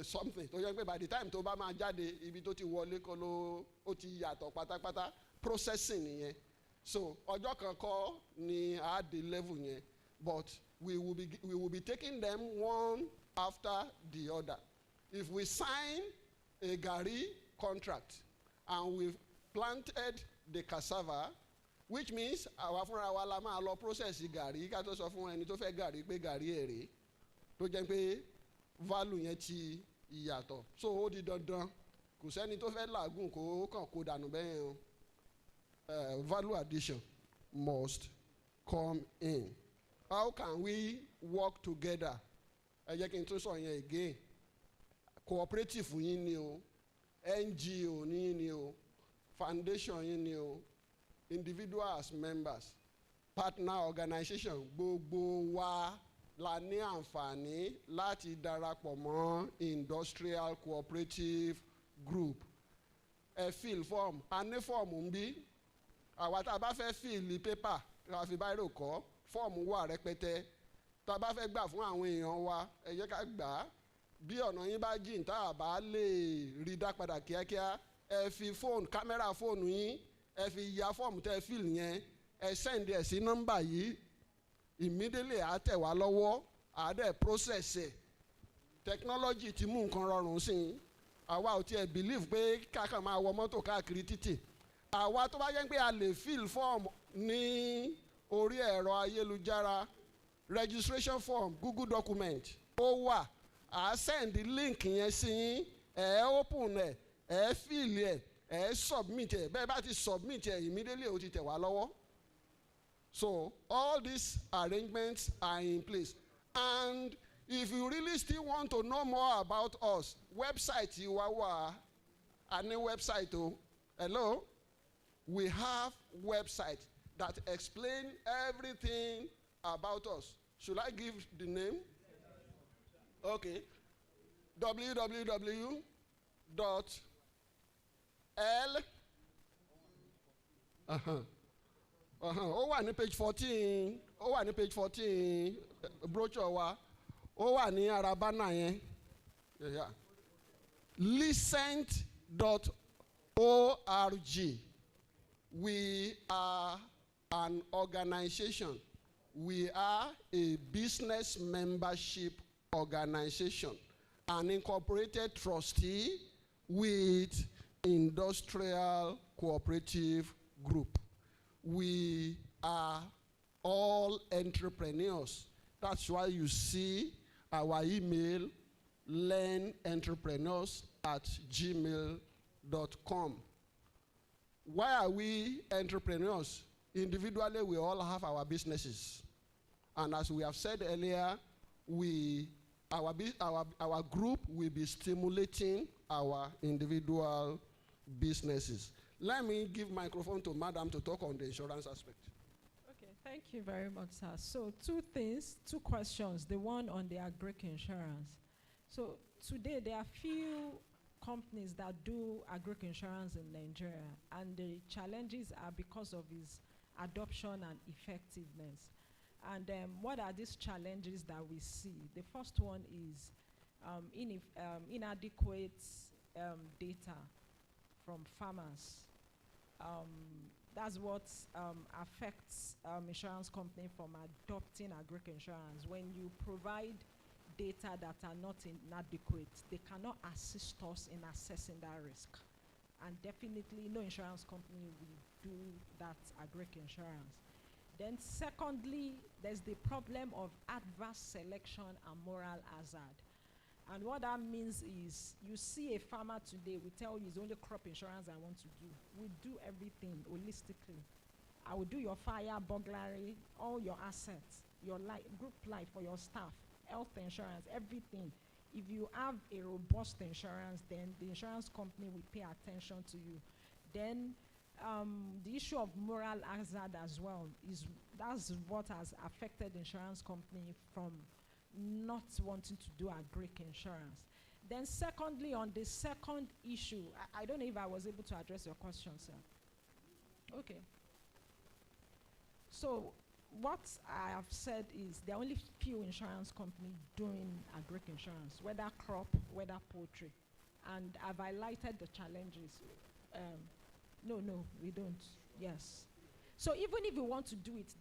something tó yẹ pé by the time tó bá máa jáde ibi tó ti wọlé kọ́ ló ó ti yàtọ̀ pátápátá, processing nìyẹn. So ọjọ́ kan kọ́ ni a dé level yẹn, but we will be taking them one after the other. If we sign a Gari contract and we've planted the cassava, which means àwa fúnra wa la máa lọ process Gari ká tó sọ fún ẹni tó fẹ́ Gari pé Gari èrè, tó jẹ́ pé value yẹn ti ìyàtọ̀. So ó di dandan, kò sẹ́ni tó fẹ́ làágùn kó kàn kó dànù bẹ́ẹ̀ o. Value addition must come in. How can we work together? Ẹ jẹ́ kí n tún sọ yẹn again. Cooperative yín ni o, NGO yín ni o, foundation yín ni o, individual as members, partner organization, gbogbo wa la ní àǹfààní láti darapọ̀ mọ́ industrial cooperative group. Ẹ fill form, a ní fọ́ọ̀mù ń bí. Àwa tá a bá fẹ́ fill paper, ká fi báírò kọ́, fọ́ọ̀mù wà rẹpẹtẹ. Tá a bá fẹ́ gbà fún àwọn èèyàn wa, ẹ jẹ́ ká gbà á. Bí ọ̀nà yín bá jìn tá a bá lè rí dá padà kíákíá, ẹ fi fóònù, kámẹ́rà fóònù yín, ẹ fi ya fọ́ọ̀mù tẹ́ fill yẹn, ẹ send ẹ̀ sí nọ́mbà yìí, immediately á tẹ̀ wá lọ́wọ́, á dẹ̀ process ẹ̀. Technology ti mú nǹkan rọrùn sí i. Àwa ò tiẹ̀ believe pé kákan máa wọ mọ́tò káàkiri títì. Àwa tó bá jẹ́ pé a lè fill form ní orí ẹ̀rọ ayélujára, registration form, Google document, ó wà. À send link yẹn sí yín, open ẹ̀, fill ẹ̀, submit ẹ̀. Bẹ́ẹ̀ bá ti submit ẹ̀, immediately ó ti tẹ̀ wá lọ́wọ́. So all these arrangements are in place. And if you really still want to know more about us, website wa wà, a ní website o. Hello? We have website that explain everything about us. Should I give the name? Okay. www.l ó wà ní page 14, ó wà ní page 14 brochure wa, ó wà ní ara banner yẹn. Yeah. Licent.org. We are an organization. We are a business membership organization, an incorporated trustee with industrial cooperative group. We are all entrepreneurs. That's why you see our email, learnentrepreneurs@gmail.com. Why are we entrepreneurs? Individually, we all have our businesses. And as we have said earlier, our group will be stimulating our individual businesses. Let me give microphone to Madam to talk on the insurance aspect. Okay, thank you very much, sir. So two questions. The one on the agric insurance. So today there are few companies that do agric insurance in Nigeria, and the challenges are because of its adoption and effectiveness. And what are these challenges that we see? The first one is inadequate data from farmers. That's what affects insurance company from adopting agric insurance. When you provide data that are not inadequate, they cannot assist us in assessing that risk. And definitely no insurance company will do that agric insurance. Then secondly, there's the problem of adverse selection and moral hazard. And what that means is, you see a farmer today, we tell you it's only crop insurance I want to do. We do everything holistically. I will do your fire, burglary, all your assets, your group life for your staff, health insurance, everything. If you have a robust insurance, then the insurance company will pay attention to you. Then the issue of moral hazard as well that's what has affected the insurance company from not wanting to do agric insurance. Then secondly, on the second issue, I don't know if I was able to address your question, sir. Okay. So what I have said is there are only few insurance companies doing agric insurance, whether crop, whether poultry. And I've highlighted the challenges. No, we don't. Yes. So even if you want to do it,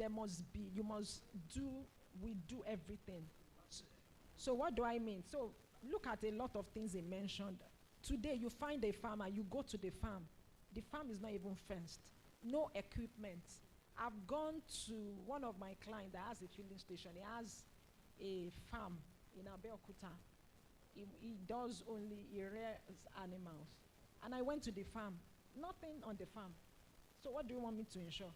we do everything. So what do I mean? So look at a lot of things they mentioned. Today you find a farmer, you go to the farm. The farm is not even fenced. No equipment. I've gone to one of my clients that has a filling station. He has a farm in Abeokuta. He rears animals. And I went to the farm. Nothing on the farm. So what do you want me to insure?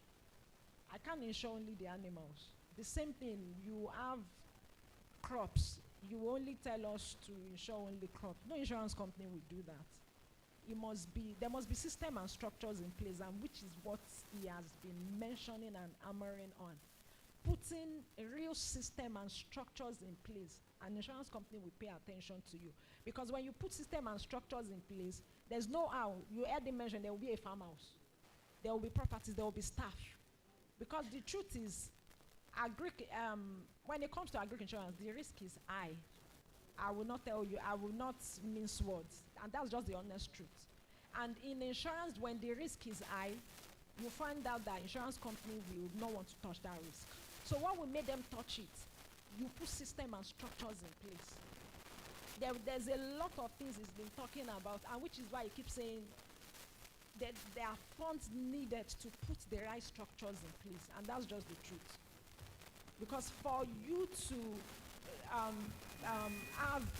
I can't insure only the animals. The same thing, you have crops. You only tell us to insure only crops. No insurance company will do that. There must be system and structures in place, and which is what he has been mentioning and hammering on. Putting a real system and structures in place, an insurance company will pay attention to you. Because when you put system and structures in place, there's no how. You heard him mention there will be a farmhouse, there will be properties, there will be staff. Because the truth is, when it comes to agri insurance, the risk is high. I will not tell you, I will not mince words. And that's just the honest truth. And in insurance, when the risk is high, you find out that insurance company will not want to touch that risk. So what will make them touch it? You put system and structures in place. There's a lot of things he's been talking about, and which is why he keeps saying that there are funds needed to put the right structures in place, and that's just the truth. Because for you to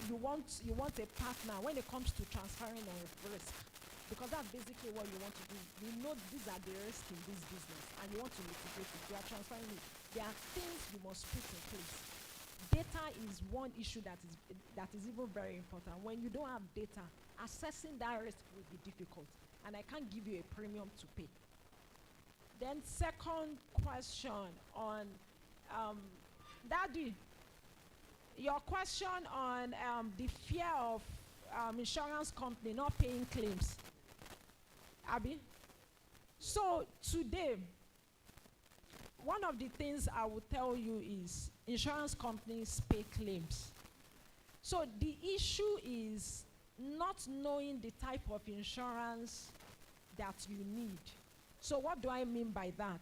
you want a partner when it comes to transferring a risk, because that's basically what you want to do. You know these are the risks in this business, and you want to mitigate it. You are transferring it. There are things you must put in place. Data is one issue that is even very important. When you don't have data, assessing that risk will be difficult, and I can't give you a premium to pay. Then second question on Daddy, your question on the fear of insurance company not paying claims. Abby? So today, one of the things I will tell you is insurance companies pay claims. So the issue is not knowing the type of insurance that you need. So what do I mean by that?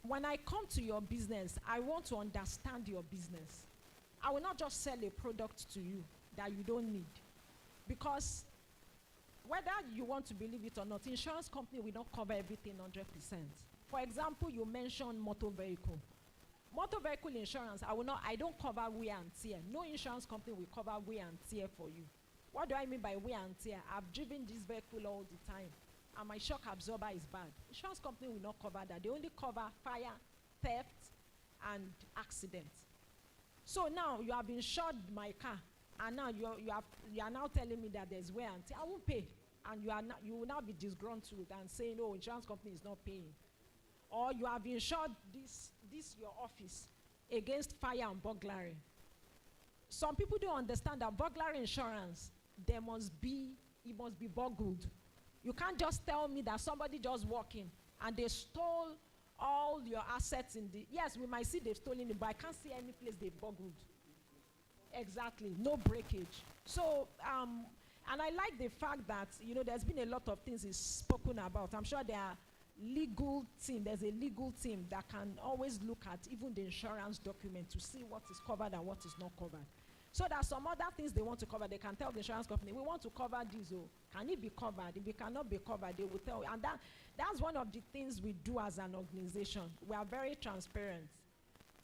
When I come to your business, I want to understand your business. I will not just sell a product to you that you don't need. Because whether you want to believe it or not, insurance company will not cover everything 100%. For example, you mentioned motor vehicle. Motor vehicle insurance, I don't cover wear and tear. No insurance company will cover wear and tear for you. What do I mean by wear and tear? I've driven this vehicle all the time, and my shock absorber is bad. Insurance company will not cover that. They only cover fire, theft, and accident. So now you have insured my car, and now you are now telling me that there's wear and tear. I won't pay, and you will now be disgruntled and saying, "Oh, insurance company is not paying." Or you have insured this your office against fire and burglary. Some people don't understand that burglary insurance, it must be burgled. You can't just tell me that somebody just walked in and they stole all your assets yes, we might see they've stolen it, but I can't see any place they've burgled. Exactly, no breakage. So, and I like the fact that, there's been a lot of things he's spoken about. I'm sure there's a legal team that can always look at even the insurance document to see what is covered and what is not covered. So there are some other things they want to cover. They can tell the insurance company, we want to cover this. Oh, can it be covered? If it cannot be covered, they will tell you. And that's one of the things we do as an organization. We are very transparent.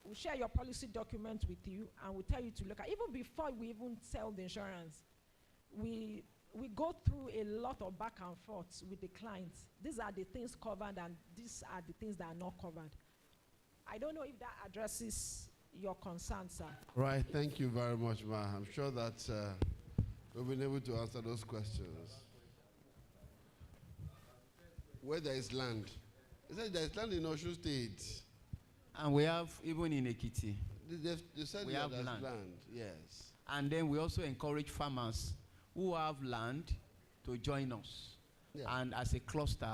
We share your policy document with you, and we tell you to look at. Even before we even sell the insurance, we go through a lot of back and forth with the clients. These are the things covered, and these are the things that are not covered. I don't know if that addresses your concern, sir. Right, thank you very much, ma. I'm sure that we've been able to answer those questions. Where there is land. He said there is land in Osun State. And we have, even in Ekiti, they said we have there's land. Yes. And then we also encourage farmers who have land to join us. Yeah. And as a cluster,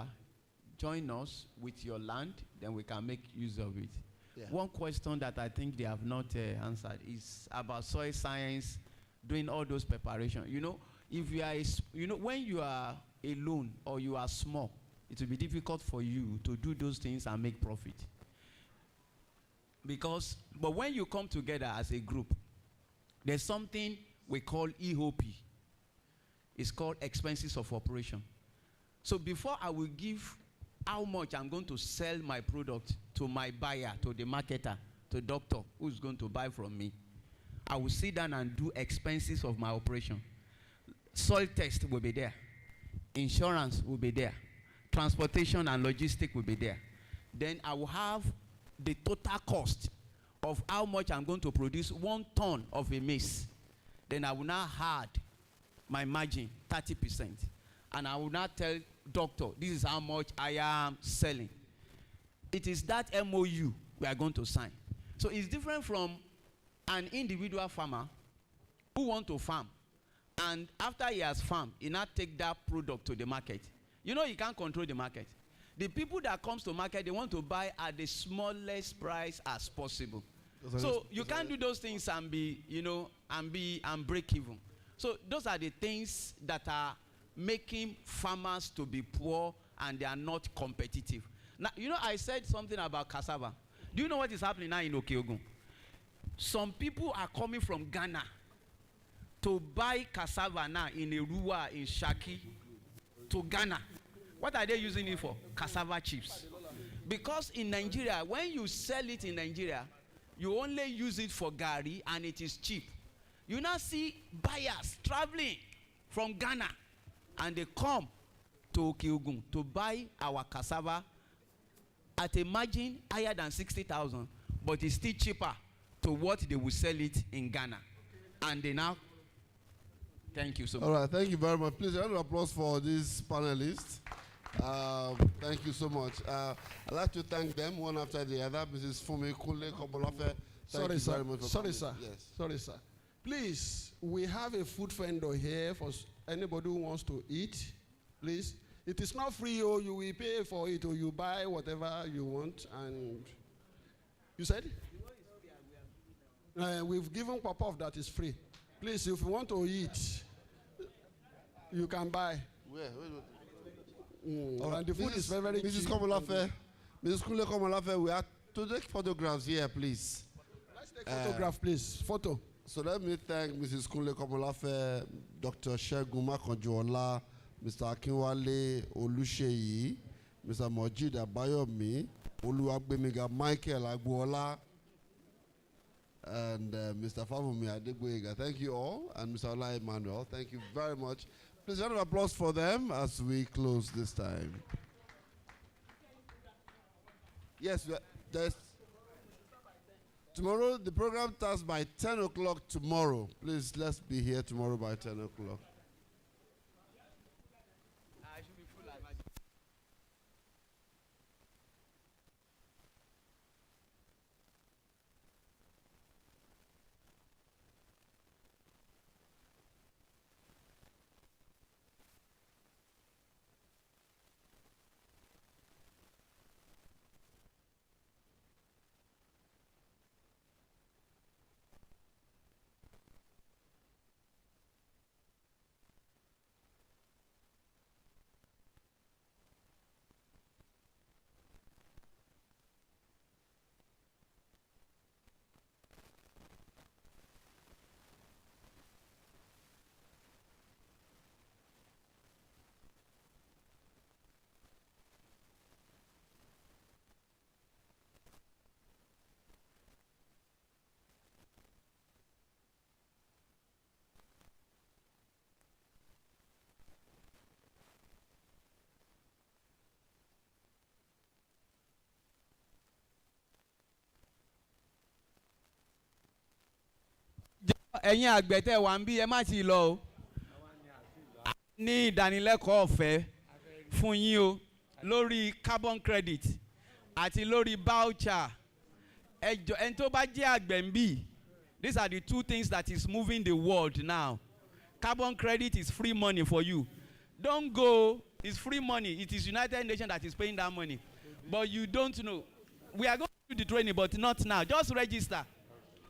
join us with your land, then we can make use of it. Yeah. One question that I think they have not answered is about soil science, doing all those preparations. If you are, when you are alone or you are small, it will be difficult for you to do those things and make profit. But when you come together as a group, there's something we call EOP. It's called expenses of operation. So before I will give how much I'm going to sell my product to my buyer, to the marketer, to the doctor who's going to buy from me, I will sit down and do expenses of my operation. Soil test will be there. Insurance will be there. Transportation and logistics will be there. Then I will have the total cost of how much I'm going to produce 1 ton of a maize, then I will now add my margin 30%. And I will now tell doctor, this is how much I am selling. It is that MOU we are going to sign. So it's different from an individual farmer who want to farm. And after he has farmed, he now take that product to the market. You know, he can't control the market. The people that comes to market, they want to buy at the smallest price as possible. So you can't do those things and be, you know, and break even. So those are the things that are making farmers to be poor, and they are not competitive. Now, you know, I said something about cassava. Do you know what is happening now in Okeogun? Some people are coming from Ghana to buy cassava now in Erua, in Shaki, to Ghana. What are they using it for? Cassava chips. Because in Nigeria, when you sell it in Nigeria, you only use it for gari, and it is cheap. You now see buyers traveling from Ghana, and they come to Okeogun to buy our cassava at a margin higher than 60,000, but it's still cheaper to what they will sell it in Ghana. And they now, thank you so much. All right, thank you very much. Please, a round of applause for these panelists. Thank you so much. I'd like to thank them one after the other. Mrs. Fumi Kule Kobolafe. Sorry, sir. Very much for Sorry, coming. sir. Yes. Sorry, sir. Please, we have a food vendor here for anybody who wants to eat. Please, it is not free, or you will pay for it, or you buy whatever you want. And you said we've given pop-off that is free. Please, if you want to eat, you can buy. Where? And the food is very, very Mrs. cheap. Komolafe, Mrs. Kule Komolafe, we are to take photographs here, please. Let's take photograph, please. Photo. So let me thank Mrs. Kule Komolafe, Dr. Sheguma Konjola, Mr. Akinwale Olusheyi, Mr. Mojid Abayomi, Oluwagbemiga Michael Agbuola, and Mr. Favumi Adegboyega. Thank you all, and Mr. Ola Emmanuel. Thank you very much. Please, a round of applause for them as we close this time. Yes, there's tomorrow, the program starts by 10 o'clock tomorrow. Please, let's be here tomorrow by 10 o'clock. ẹ̀yin àgbẹ̀ tẹ́ wà ń bí ẹ má ti lọ o. Ní ìdánilẹ́kọ̀ọ́ ọ̀fẹ́ fún yín o lórí carbon credit àti lórí voucher. Ẹni tó bá jẹ́ àgbẹ̀ ń bí, these are the two things that is moving the world now. Carbon credit is free money for you. Don't go, it's free money. It is United Nations that is paying that money. But you don't know. We are going to do the training, but not now. Just register.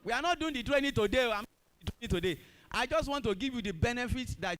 We are not doing the training today. I'm not doing the training today. I just want to give you the benefits that